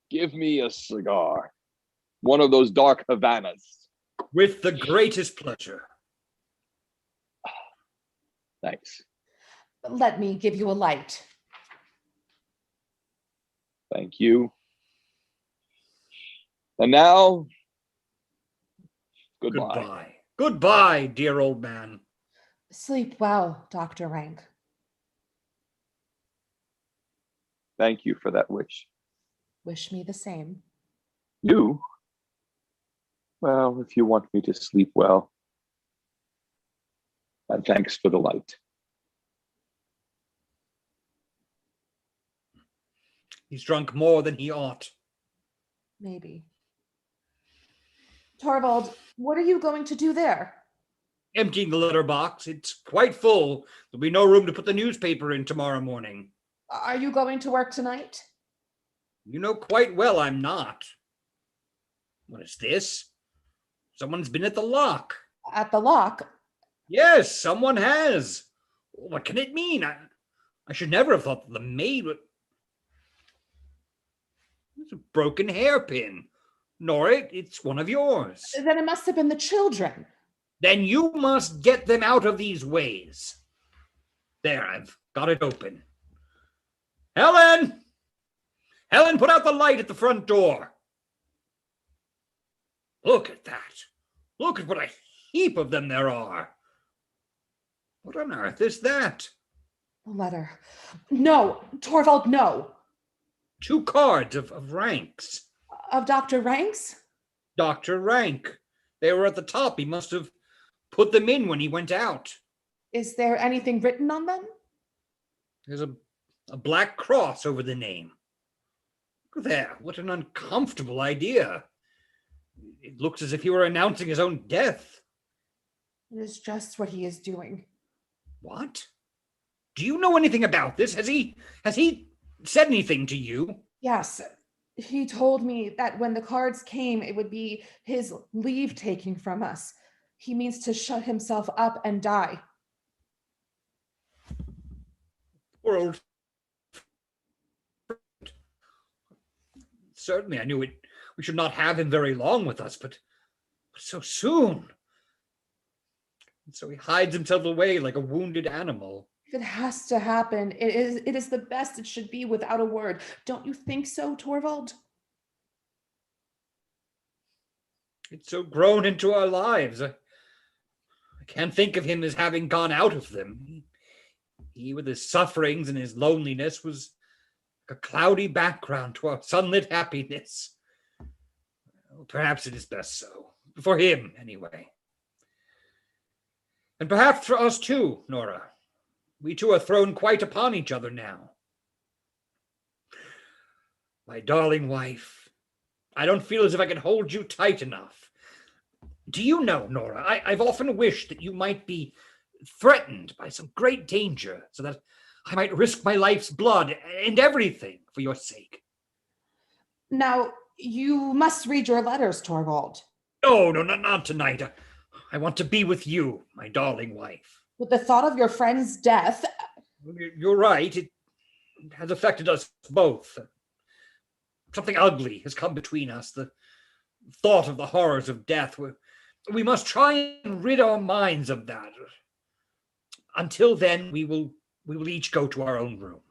give me a cigar. one of those dark Havanas. With the greatest pleasure. Thanks. Let me give you a light. Thank you. And now, goodbye. Goodbye. Goodbye, dear old man. Sleep well, Dr. Rank. Thank you for that wish. Wish me the same. You? Well, if you want me to sleep well. And thanks for the light. He's drunk more than he ought. Maybe. Torvald, what are you going to do there? Emptying the litter box. It's quite full. There'll be no room to put the newspaper in tomorrow morning. Are you going to work tonight? You know quite well I'm not. What is this? Someone's been at the lock. At the lock? Yes, someone has. What can it mean? I should never have thought that the maid would... It's a broken hairpin. Nora, it's one of yours. Then it must have been the children. Then you must get them out of these ways. There, I've got it open. Helen! Helen, put out the light at the front door. Look at that. Look at what a heap of them there are. What on earth is that? A letter. No, Torvald, no. 2 cards of ranks. Of Dr. Rank's? Dr. Rank. They were at the top. He must have put them in when he went out. Is there anything written on them? There's a black cross over the name. Look there. What an uncomfortable idea. It looks as if he were announcing his own death. It is just what he is doing. What? Do you know anything about this? Has he said anything to you? Yes. He told me that when the cards came, it would be his leave taking from us. He means to shut himself up and die. Poor old... Certainly, I knew it. We should not have him very long with us, but so soon. And so he hides himself away like a wounded animal. If it has to happen, it is the best it should be without a word. Don't you think so, Torvald? It's so grown into our lives. I can't think of him as having gone out of them. He, with his sufferings and his loneliness, was a cloudy background to our sunlit happiness. Well, perhaps it is best so. For him, anyway. And perhaps for us too, Nora. We two are thrown quite upon each other now. My darling wife, I don't feel as if I can hold you tight enough. Do you know, Nora, I've often wished that you might be threatened by some great danger so that I might risk my life's blood and everything for your sake. Now, you must read your letters, Torvald. No, not tonight. I want to be with you, my darling wife. With the thought of your friend's death... You're right. It has affected us both. Something ugly has come between us. The thought of the horrors of death. We must try and rid our minds of that. Until then, we will each go to our own room.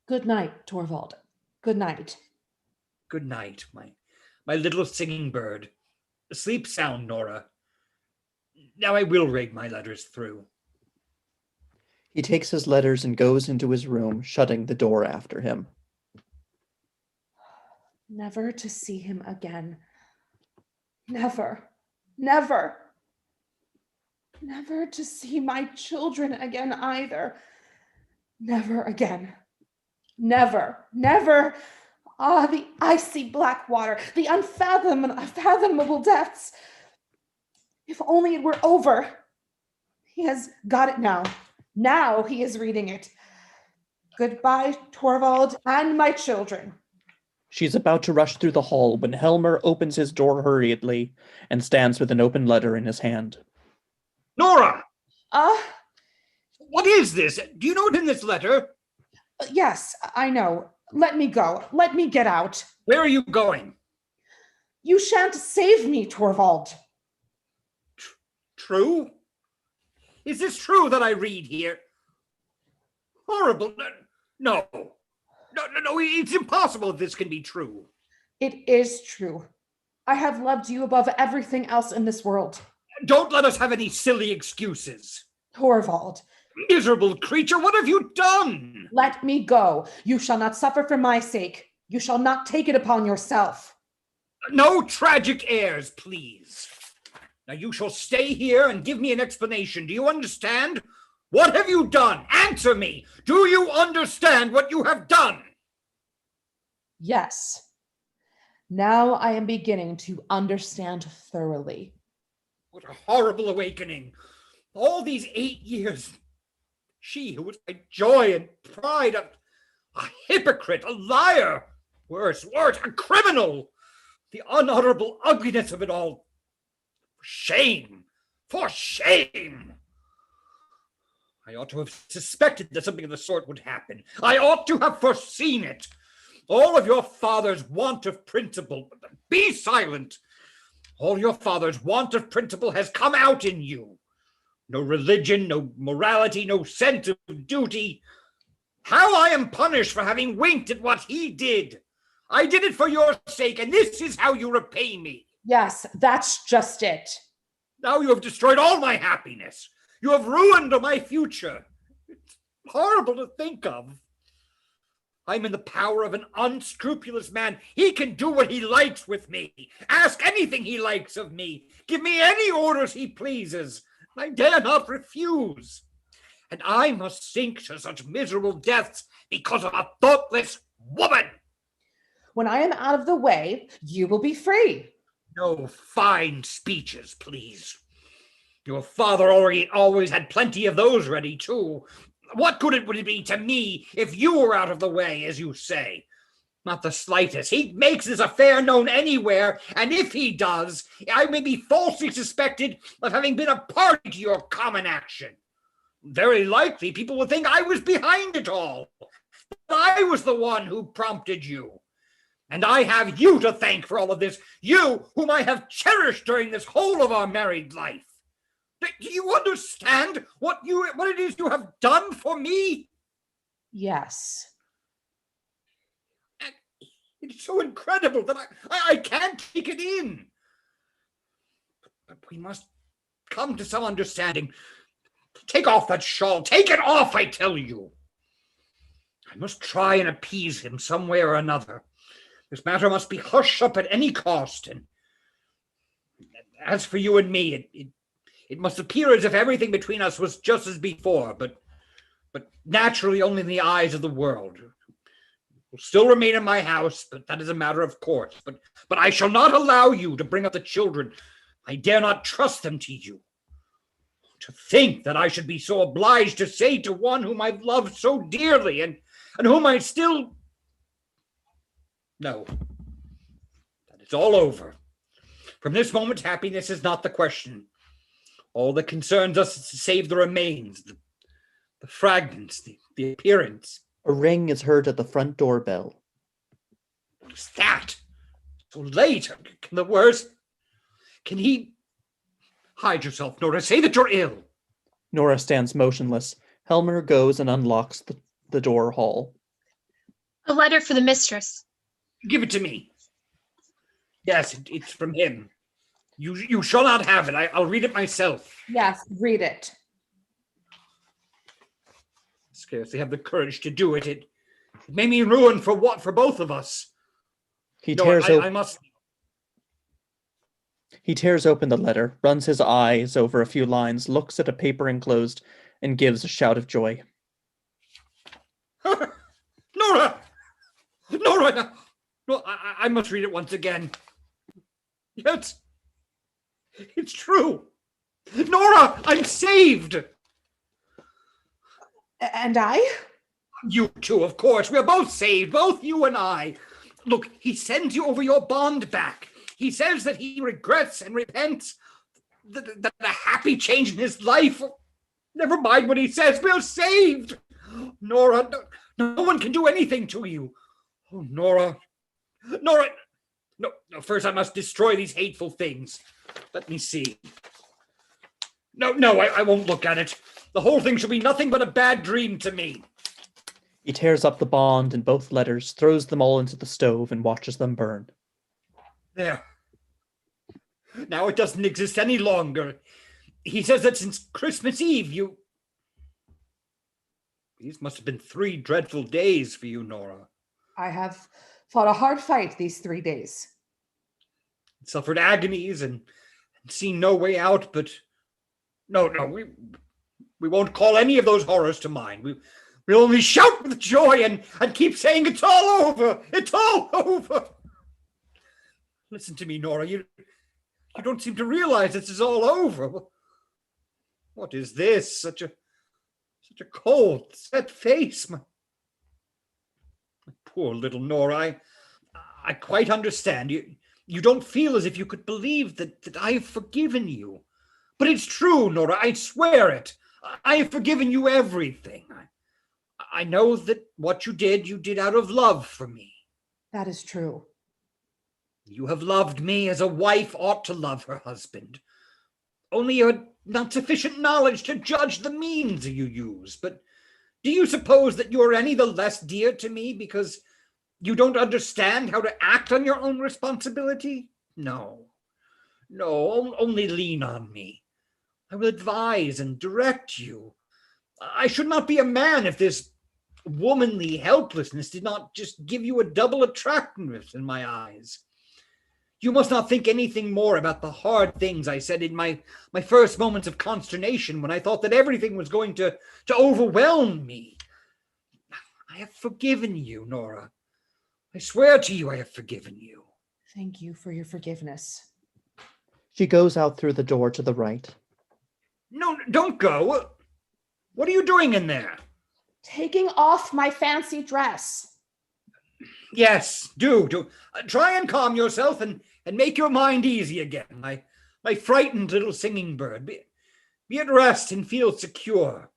Good night, Torvald. Good night. Good night, my little singing bird. Sleep sound, Nora. Now I will read my letters through. He takes his letters and goes into his room, shutting the door after him. Never to see him again. Never. Never. Never to see my children again either. Never again. Never. Never. Ah, the icy black water, the unfathomable depths. If only it were over. He has got it now. Now he is reading it. Goodbye, Torvald, and my children. She's about to rush through the hall when Helmer opens his door hurriedly and stands with an open letter in his hand. Nora! What is this? Do you know what's in this letter? Yes, I know. Let me go. Let me get out. Where are you going? You shan't save me, Torvald. True? Is this true that I read here? Horrible. No. No, it's impossible this can be true. It is true. I have loved you above everything else in this world. Don't let us have any silly excuses. Torvald. Miserable creature, what have you done? Let me go. You shall not suffer for my sake. You shall not take it upon yourself. No tragic airs, please. Now you shall stay here and give me an explanation. Do you understand? What have you done? Answer me. Do you understand what you have done? Yes. Now I am beginning to understand thoroughly. What a horrible awakening. All these 8 years, she who was my joy and pride, a hypocrite, a liar, worse, a criminal. The unutterable ugliness of it all. For shame. I ought to have suspected that something of the sort would happen. I ought to have foreseen it. All of your father's want of principle, be silent. All your father's want of principle has come out in you. No religion, no morality, no sense of duty. How I am punished for having winked at what he did. I did it for your sake, and this is how you repay me. Yes, that's just it. Now you have destroyed all my happiness. You have ruined my future. It's horrible to think of. I'm in the power of an unscrupulous man. He can do what he likes with me. Ask anything he likes of me. Give me any orders he pleases. I dare not refuse. And I must sink to such miserable deaths because of a thoughtless woman. When I am out of the way, you will be free. No fine speeches, please. Your father always had plenty of those ready, too. What good would it be to me if you were out of the way, as you say? Not the slightest. He makes his affair known anywhere, and if he does, I may be falsely suspected of having been a party to your common action. Very likely, people would think I was behind it all. That I was the one who prompted you. And I have you to thank for all of this, you whom I have cherished during this whole of our married life. Do you understand what it is you have done for me? Yes. It's so incredible that I can't take it in. But we must come to some understanding. Take off that shawl. Take it off, I tell you. I must try and appease him some way or another. This matter must be hushed up at any cost. And as for you and me, it must appear as if everything between us was just as before, but naturally only in the eyes of the world. Will still remain in my house, but that is a matter of course. But I shall not allow you to bring up the children. I dare not trust them to you. To think that I should be so obliged to say to one whom I've loved so dearly and whom I still... No, that is all over. From this moment, happiness is not the question. All that concerns us is to save the remains, the fragments, the appearance. A ring is heard at the front doorbell. What is that? So late. Can the worst? Can he... Hide yourself, Nora. Say that you're ill. Nora stands motionless. Helmer goes and unlocks the door hall. A letter for the mistress. Give it to me. Yes, it's from him. You shall not have it. I'll read it myself. Yes, read it. Scarcely have the courage to do it. It made me ruin for both of us. He tears open the letter, runs his eyes over a few lines, looks at a paper enclosed, and gives a shout of joy. Nora! Nora! No, I must read it once again. Yes, it's true. Nora, I'm saved. And I? You too, of course. We're both saved, both you and I. Look, he sends you over your bond back. He says that he regrets and repents that a happy change in his life. Never mind what he says. We're saved. Nora, no one can do anything to you. Oh, Nora. Nora, No, first I must destroy these hateful things. Let me see. No, I won't look at it. The whole thing shall be nothing but a bad dream to me. He tears up the bond and both letters, throws them all into the stove, and watches them burn. There. Now it doesn't exist any longer. He says that since Christmas Eve, These must have been 3 dreadful days for you, Nora. I have fought a hard fight these 3 days. Suffered agonies and seen no way out, but no, we won't call any of those horrors to mind. We'll only shout with joy and keep saying it's all over. It's all over. Listen to me, Nora. You don't seem to realize this is all over. What is this? Such a cold, set face. My poor little Nora. I quite understand. You don't feel as if you could believe that I have forgiven you. But it's true, Nora. I swear it. I have forgiven you everything. I know that what you did out of love for me. That is true. You have loved me as a wife ought to love her husband. Only you had not sufficient knowledge to judge the means you use. But do you suppose that you are any the less dear to me because you don't understand how to act on your own responsibility? No, only lean on me. I will advise and direct you. I should not be a man if this womanly helplessness did not just give you a double attractiveness in my eyes. You must not think anything more about the hard things I said in my first moments of consternation when I thought that everything was going to overwhelm me. I have forgiven you, Nora. I swear to you I have forgiven you. Thank you for your forgiveness. She goes out through the door to the right. No, don't go. What are you doing in there? Taking off my fancy dress. Yes, do. Try and calm yourself and make your mind easy again. My frightened little singing bird. Be at rest and feel secure.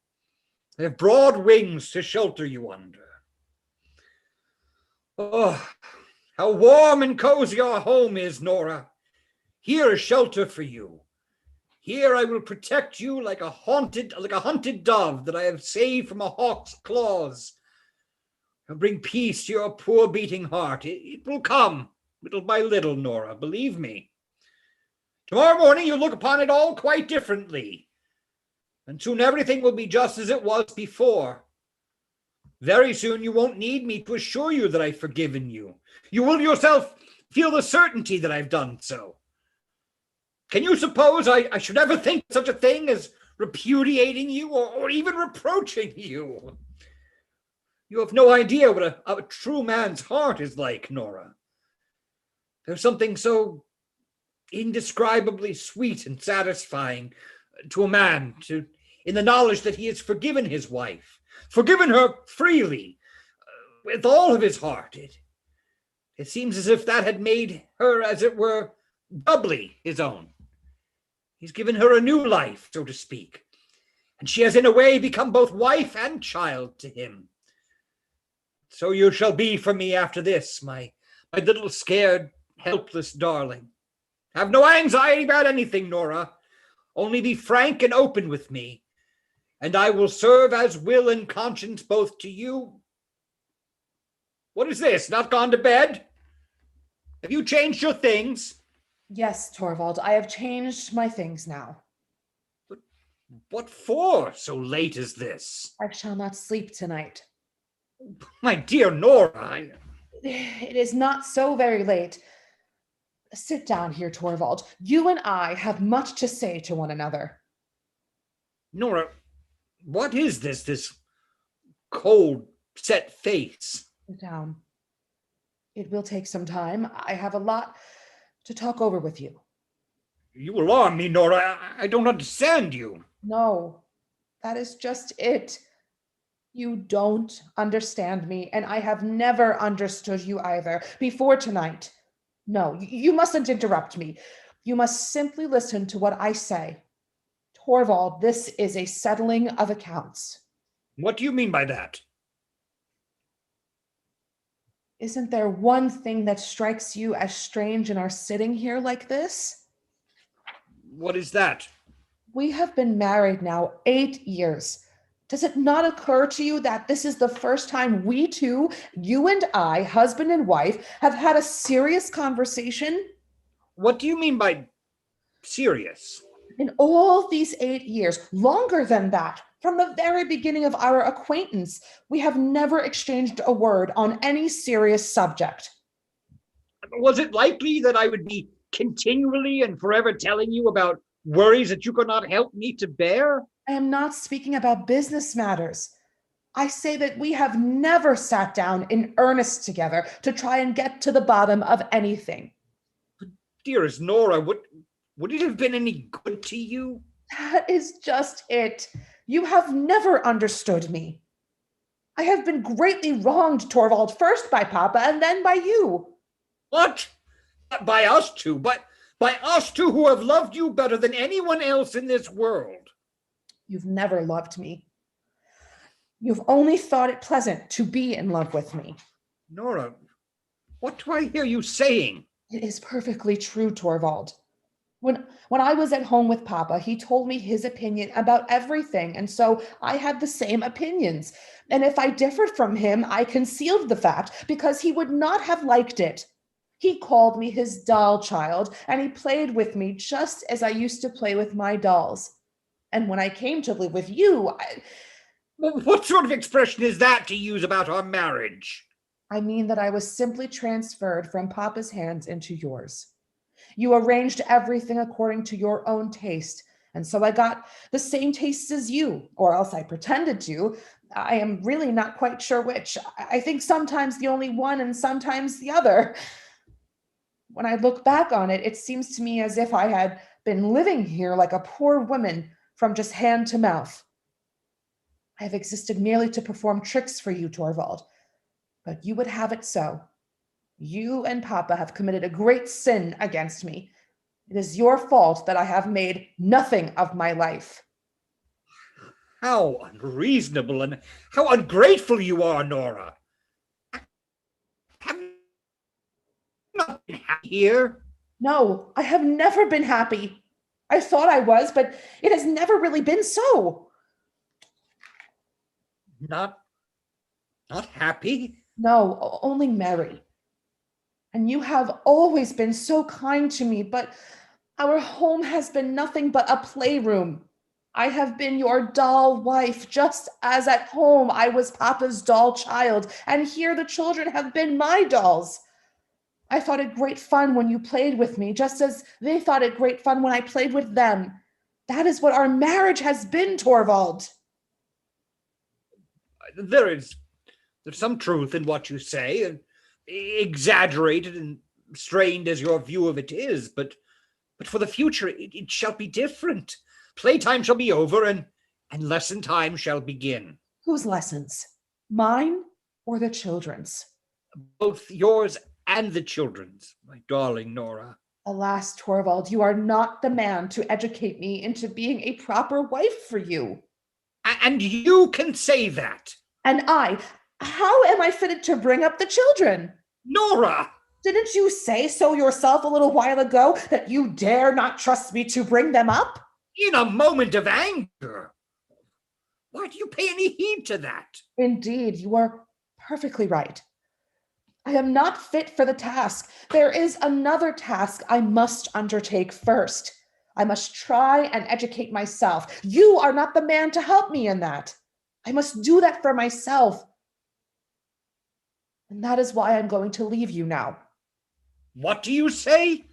I have broad wings to shelter you under. Oh, how warm and cozy our home is, Nora. Here is shelter for you. Here I will protect you like a hunted dove that I have saved from a hawk's claws. I'll bring peace to your poor beating heart. It will come, little by little, Nora, believe me. Tomorrow morning you'll look upon it all quite differently. And soon everything will be just as it was before. Very soon you won't need me to assure you that I've forgiven you. You will yourself feel the certainty that I've done so. Can you suppose I should ever think such a thing as repudiating you or even reproaching you? You have no idea what a true man's heart is like, Nora. There's something so indescribably sweet and satisfying to a man in the knowledge that he has forgiven his wife, forgiven her freely, with all of his heart. It seems as if that had made her, as it were, doubly his own. He's given her a new life, so to speak, and she has in a way become both wife and child to him. So you shall be for me after this, my little scared, helpless darling. Have no anxiety about anything, Nora. Only be frank and open with me, and I will serve as will and conscience both to you. What is this? Not gone to bed? Have you changed your things? Yes, Torvald, I have changed my things now. But what for so late as this? I shall not sleep tonight. My dear Nora, It is not so very late. Sit down here, Torvald. You and I have much to say to one another. Nora, what is this cold, set face? Sit down. It will take some time. I have a lot to talk over with you. You alarm me, Nora. I don't understand you. No, that is just it. You don't understand me, and I have never understood you either before tonight. No, you mustn't interrupt me. You must simply listen to what I say. Torvald, this is a settling of accounts. What do you mean by that? Isn't there one thing that strikes you as strange in our sitting here like this? What is that? We have been married now 8 years. Does it not occur to you that this is the first time we two, you and I, husband and wife, have had a serious conversation? What do you mean by serious? In all these 8 years, longer than that, from the very beginning of our acquaintance, we have never exchanged a word on any serious subject. Was it likely that I would be continually and forever telling you about worries that you could not help me to bear? I am not speaking about business matters. I say that we have never sat down in earnest together to try and get to the bottom of anything. Dearest Nora, would it have been any good to you? That is just it. You have never understood me. I have been greatly wronged, Torvald, first by Papa and then by you. What? By us two, but by us two who have loved you better than anyone else in this world. You've never loved me. You've only thought it pleasant to be in love with me. Nora, what do I hear you saying? It is perfectly true, Torvald. When I was at home with Papa, he told me his opinion about everything, and so I had the same opinions. And if I differed from him, I concealed the fact because he would not have liked it. He called me his doll child, and he played with me just as I used to play with my dolls. And when I came to live with you, What sort of expression is that to use about our marriage? I mean that I was simply transferred from Papa's hands into yours. You arranged everything according to your own taste, and so I got the same tastes as you, or else I pretended to. I am really not quite sure which. I think sometimes the only one and sometimes the other. When I look back on it, it seems to me as if I had been living here like a poor woman from just hand to mouth. I have existed merely to perform tricks for you, Torvald, but you would have it so. You and Papa have committed a great sin against me. It is your fault that I have made nothing of my life. How unreasonable and how ungrateful you are, Nora. Have you not been happy here? No, I have never been happy. I thought I was, but it has never really been so. Not happy? No, only merry. And you have always been so kind to me, but our home has been nothing but a playroom. I have been your doll wife, just as at home I was Papa's doll child, and here the children have been my dolls. I thought it great fun when you played with me, just as they thought it great fun when I played with them. That is what our marriage has been, Torvald. There's some truth in what you say, and exaggerated and strained as your view of it is, but for the future it shall be different. Playtime shall be over, and lesson time shall begin. Whose lessons? Mine or the children's? Both yours and the children's, my darling Nora. Alas, Torvald, you are not the man to educate me into being a proper wife for you. And you can say that. And how am I fitted to bring up the children? Nora! Didn't you say so yourself a little while ago that you dare not trust me to bring them up? In a moment of anger. Why do you pay any heed to that? Indeed, you are perfectly right. I am not fit for the task. There is another task I must undertake first. I must try and educate myself. You are not the man to help me in that. I must do that for myself. And that is why I'm going to leave you now. What do you say?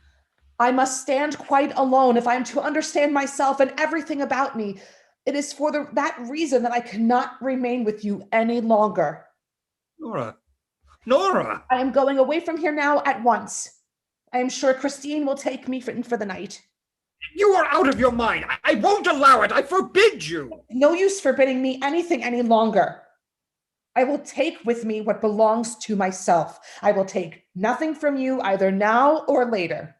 I must stand quite alone if I am to understand myself and everything about me. It is for that reason that I cannot remain with you any longer. Nora! I am going away from here now at once. I am sure Christine will take me for the night. You are out of your mind. I won't allow it. I forbid you. No use forbidding me anything any longer. I will take with me what belongs to myself. I will take nothing from you either now or later.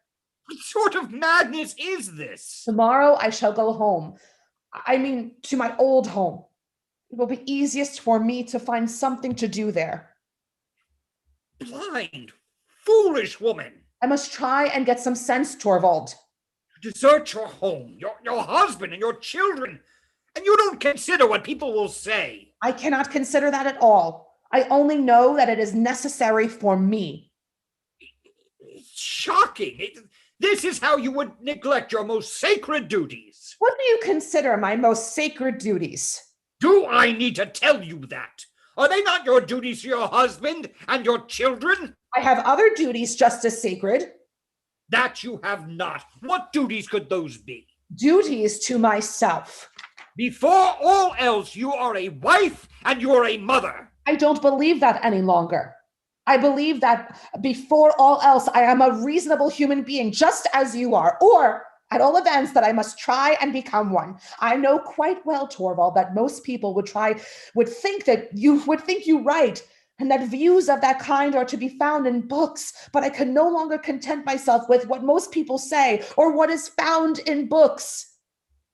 What sort of madness is this? Tomorrow I shall go home. I mean, to my old home. It will be easiest for me to find something to do there. blind, foolish woman. I must try and get some sense, Torvald. Desert your home, your husband, and your children, and you don't consider what people will say. I cannot consider that at all. I only know that it is necessary for me. It's shocking. This is how you would neglect your most sacred duties. What do you consider my most sacred duties? Do I need to tell you that? Are they not your duties to your husband and your children? I have other duties just as sacred. That you have not. What duties could those be? Duties to myself. Before all else, you are a wife and you are a mother. I don't believe that any longer. I believe that before all else, I am a reasonable human being, just as you are, or at all events that I must try and become one. I know quite well, Torvald, that most people would think you right, and that views of that kind are to be found in books, but I can no longer content myself with what most people say or what is found in books.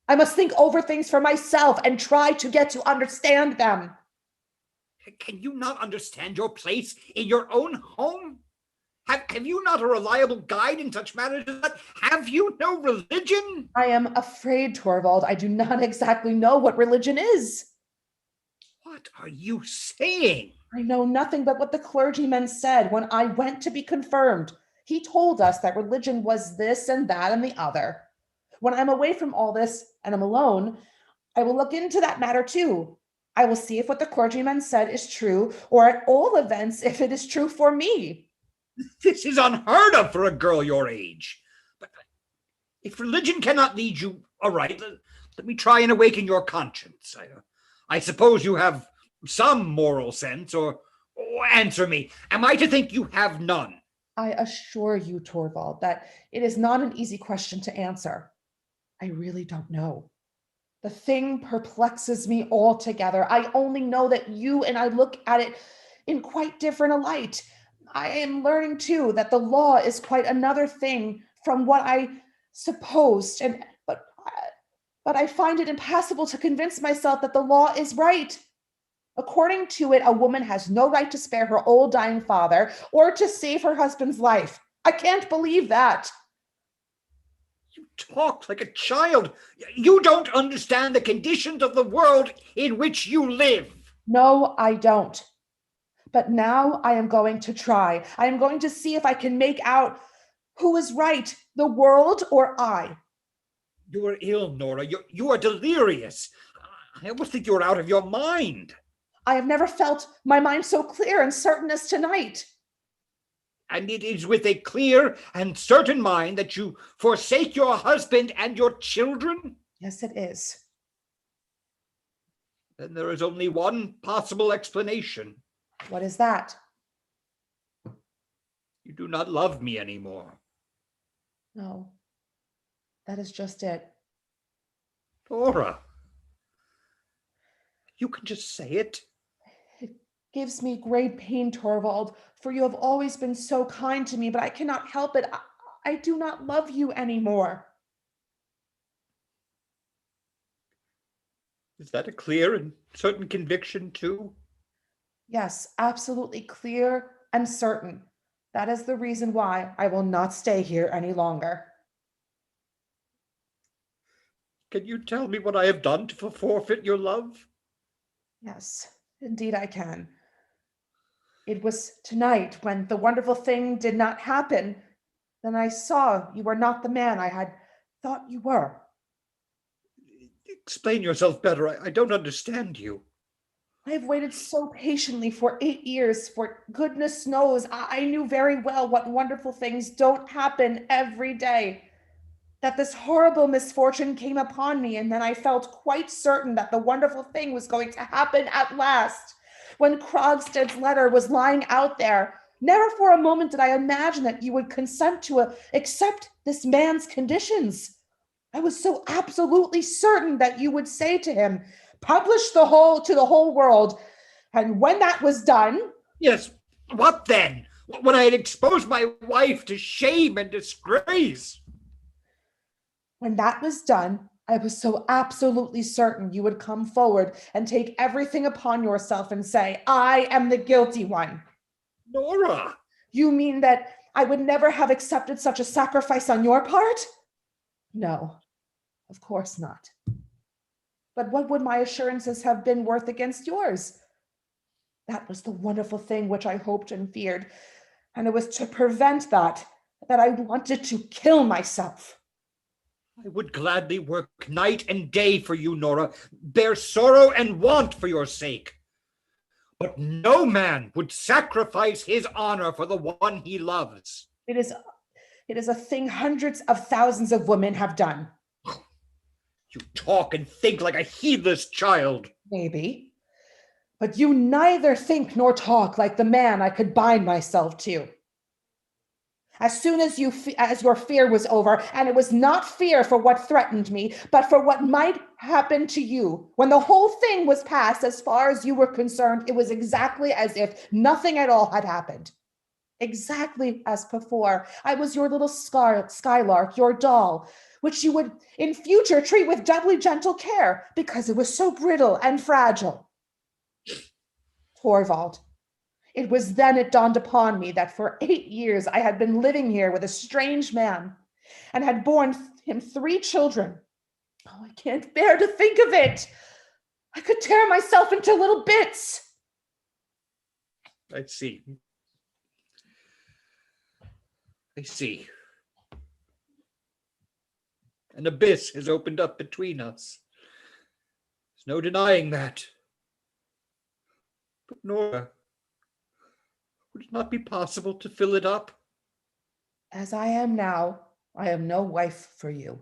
I must think over things for myself and try to get to understand them. Can you not understand your place in your own home? Have you not a reliable guide in such matters as that? Have you no religion? I am afraid, Torvald. I do not exactly know what religion is. What are you saying? I know nothing but what the clergyman said when I went to be confirmed. He told us that religion was this and that and the other. When I'm away from all this and I'm alone, I will look into that matter too. I will see if what the clergyman said is true, or at all events, if it is true for me. This is unheard of for a girl your age. But if religion cannot lead you aright, let me try and awaken your conscience. I suppose you have some moral sense, or answer me. Am I to think you have none? I assure you, Torvald, that it is not an easy question to answer. I really don't know. The thing perplexes me altogether. I only know that you and I look at it in quite different a light. I am learning too that the law is quite another thing from what I supposed, but I find it impossible to convince myself that the law is right. According to it, a woman has no right to spare her old dying father or to save her husband's life. I can't believe that. You talk like a child. You don't understand the conditions of the world in which you live. No, I don't. But now I am going to try. I am going to see if I can make out who is right, the world or I. You are ill, Nora. You are delirious. I almost think you're out of your mind. I have never felt my mind so clear and certain as tonight. And it is with a clear and certain mind that you forsake your husband and your children? Yes, it is. Then there is only one possible explanation. What is that? You do not love me anymore. No, that is just it. Nora, you can just say it. It gives me great pain, Torvald, for you have always been so kind to me, but I cannot help it. I do not love you anymore. Is that a clear and certain conviction too? Yes, absolutely clear and certain. That is the reason why I will not stay here any longer. Can you tell me what I have done to forfeit your love? Yes, indeed I can. It was tonight when the wonderful thing did not happen. Then I saw you were not the man I had thought you were. Explain yourself better. I don't understand you. I have waited so patiently for 8 years, for goodness knows I knew very well what wonderful things don't happen every day. That this horrible misfortune came upon me, and then I felt quite certain that the wonderful thing was going to happen at last. When Krogstad's letter was lying out there, never for a moment did I imagine that you would consent to accept this man's conditions. I was so absolutely certain that you would say to him, publish to the whole world. And when that was done... Yes, what then? When I had exposed my wife to shame and disgrace? When that was done, I was so absolutely certain you would come forward and take everything upon yourself and say, I am the guilty one. Nora! You mean that I would never have accepted such a sacrifice on your part? No, of course not. But what would my assurances have been worth against yours? That was the wonderful thing which I hoped and feared. And it was to prevent that I wanted to kill myself. I would gladly work night and day for you, Nora, bear sorrow and want for your sake. But no man would sacrifice his honor for the one he loves. It is a thing hundreds of thousands of women have done. You talk and think like a heedless child. Maybe. But you neither think nor talk like the man I could bind myself to. As soon as your fear was over, and it was not fear for what threatened me, but for what might happen to you, when the whole thing was past as far as you were concerned, it was exactly as if nothing at all had happened. Exactly as before. I was your little skylark, your doll, which you would in future treat with doubly gentle care because it was so brittle and fragile. Torvald. It was then it dawned upon me that for 8 years I had been living here with a strange man and had borne him 3 children. Oh, I can't bear to think of it. I could tear myself into little bits. I see. I see. An abyss has opened up between us. There's no denying that. But Nora, would it not be possible to fill it up? As I am now, I am no wife for you.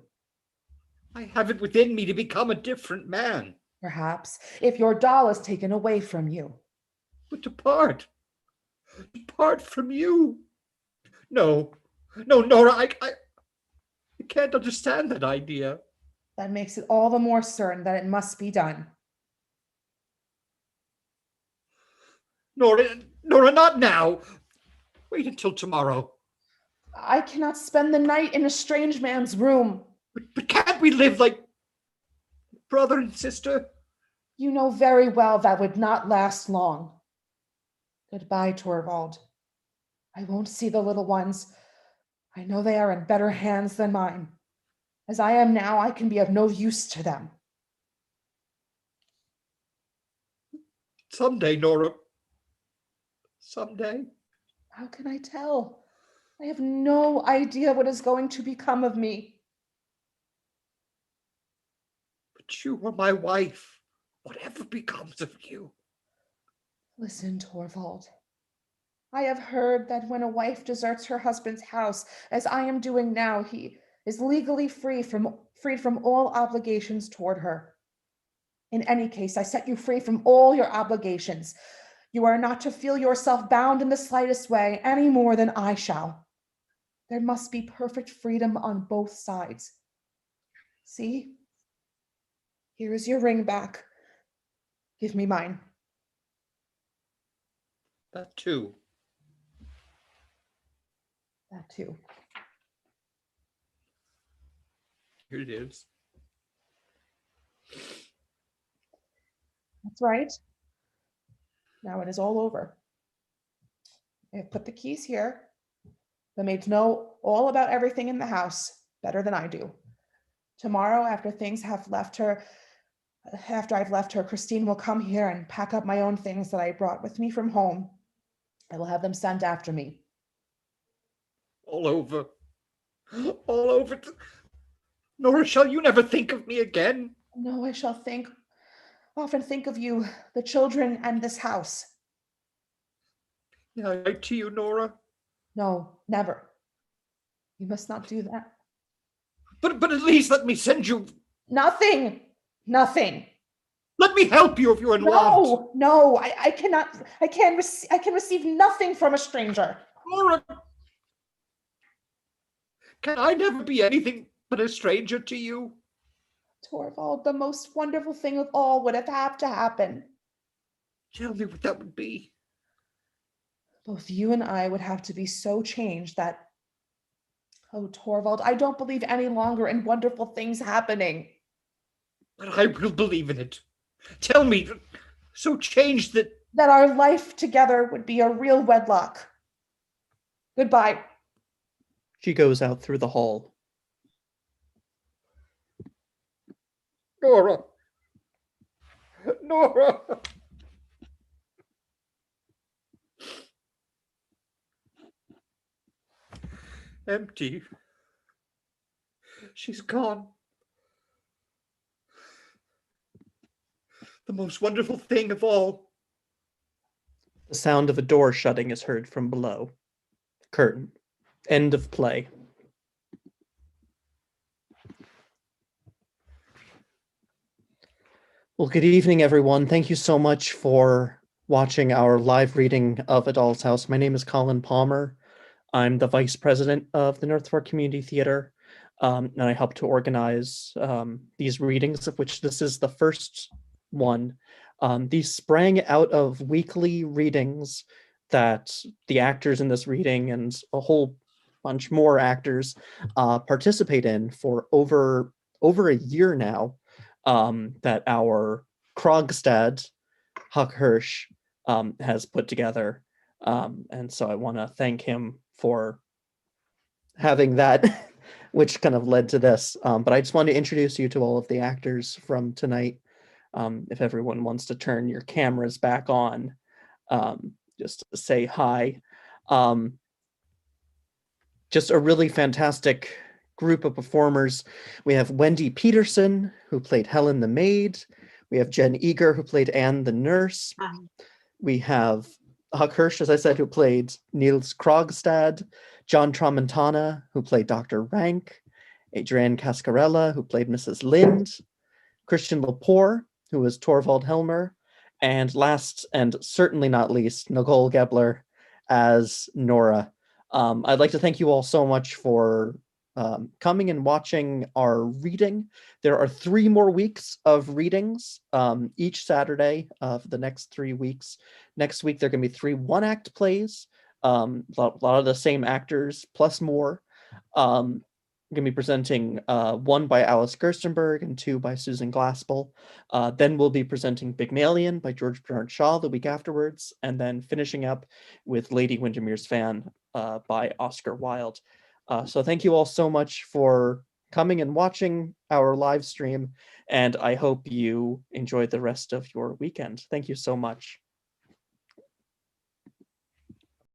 I have it within me to become a different man. Perhaps, if your doll is taken away from you. But depart from you. No, Nora, I can't understand that idea. That makes it all the more certain that it must be done. Nora, not now. Wait until tomorrow. I cannot spend the night in a strange man's room. But can't we live like brother and sister? You know very well that would not last long. Goodbye, Torvald. I won't see the little ones. I know they are in better hands than mine. As I am now, I can be of no use to them. Someday, Nora. Someday. How can I tell? I have no idea what is going to become of me. But you are my wife. Whatever becomes of you. Listen, Torvald. I have heard that when a wife deserts her husband's house, as I am doing now, he is legally freed from all obligations toward her. In any case, I set you free from all your obligations. You are not to feel yourself bound in the slightest way any more than I shall. There must be perfect freedom on both sides. See? Here is your ring back. Give me mine. That too. That too. Here it is. That's right. Now it is all over. I have put the keys here. The maids know all about everything in the house better than I do. Tomorrow, after I've left her, Christine will come here and pack up my own things that I brought with me from home. I will have them sent after me. All over. All over. Nora, shall you never think of me again? No, I shall often think of you, the children, and this house. May I write to you, Nora? No, never. You must not do that. But at least let me send you. Nothing. Let me help you if you're in want. No, I cannot. I can receive nothing from a stranger. Nora, can I never be anything but a stranger to you? Torvald, the most wonderful thing of all would have to happen. Tell me what that would be. Both you and I would have to be so changed that, oh, Torvald, I don't believe any longer in wonderful things happening. But I will believe in it. Tell me, so changed that that our life together would be a real wedlock. Goodbye. She goes out through the hall. Nora! Nora! Empty. She's gone. The most wonderful thing of all. The sound of a door shutting is heard from below. Curtain. End of play. Well, good evening, everyone. Thank you so much for watching our live reading of A Doll's House. My name is Colin Palmer. I'm the vice president of the North Fork Community Theater, and I help to organize these readings, of which this is the first one. These sprang out of weekly readings that the actors in this reading and a whole bunch more actors participate in for over a year now, that our Krogstad, Huck Hirsch, has put together. And so I want to thank him for having that, which kind of led to this. But I just wanted to introduce you to all of the actors from tonight. If everyone wants to turn your cameras back on, just to say hi. Just a really fantastic group of performers. We have Wendy Peterson, who played Helen the maid. We have Jen Eager, who played Anne the nurse. We have Huck Hirsch, as I said, who played Niels Krogstad. John Tramontana, who played Dr. Rank. Adrienne Cascarella, who played Mrs. Lind. Christian Lepore, who was Torvald Helmer. And last and certainly not least, Nicole Gebler as Nora. I'd like to thank you all so much for coming and watching our reading. There are 3 more weeks of readings each Saturday for the next 3 weeks. Next week, there are going to be 3 one-act plays, a lot of the same actors plus more. I'm going to be presenting 1 by Alice Gerstenberg and 2 by Susan Glaspel. Then we'll be presenting Pygmalion by George Bernard Shaw the week afterwards, and then finishing up with Lady Windermere's Fan by Oscar Wilde. So thank you all so much for coming and watching our live stream, and I hope you enjoy the rest of your weekend. Thank you so much.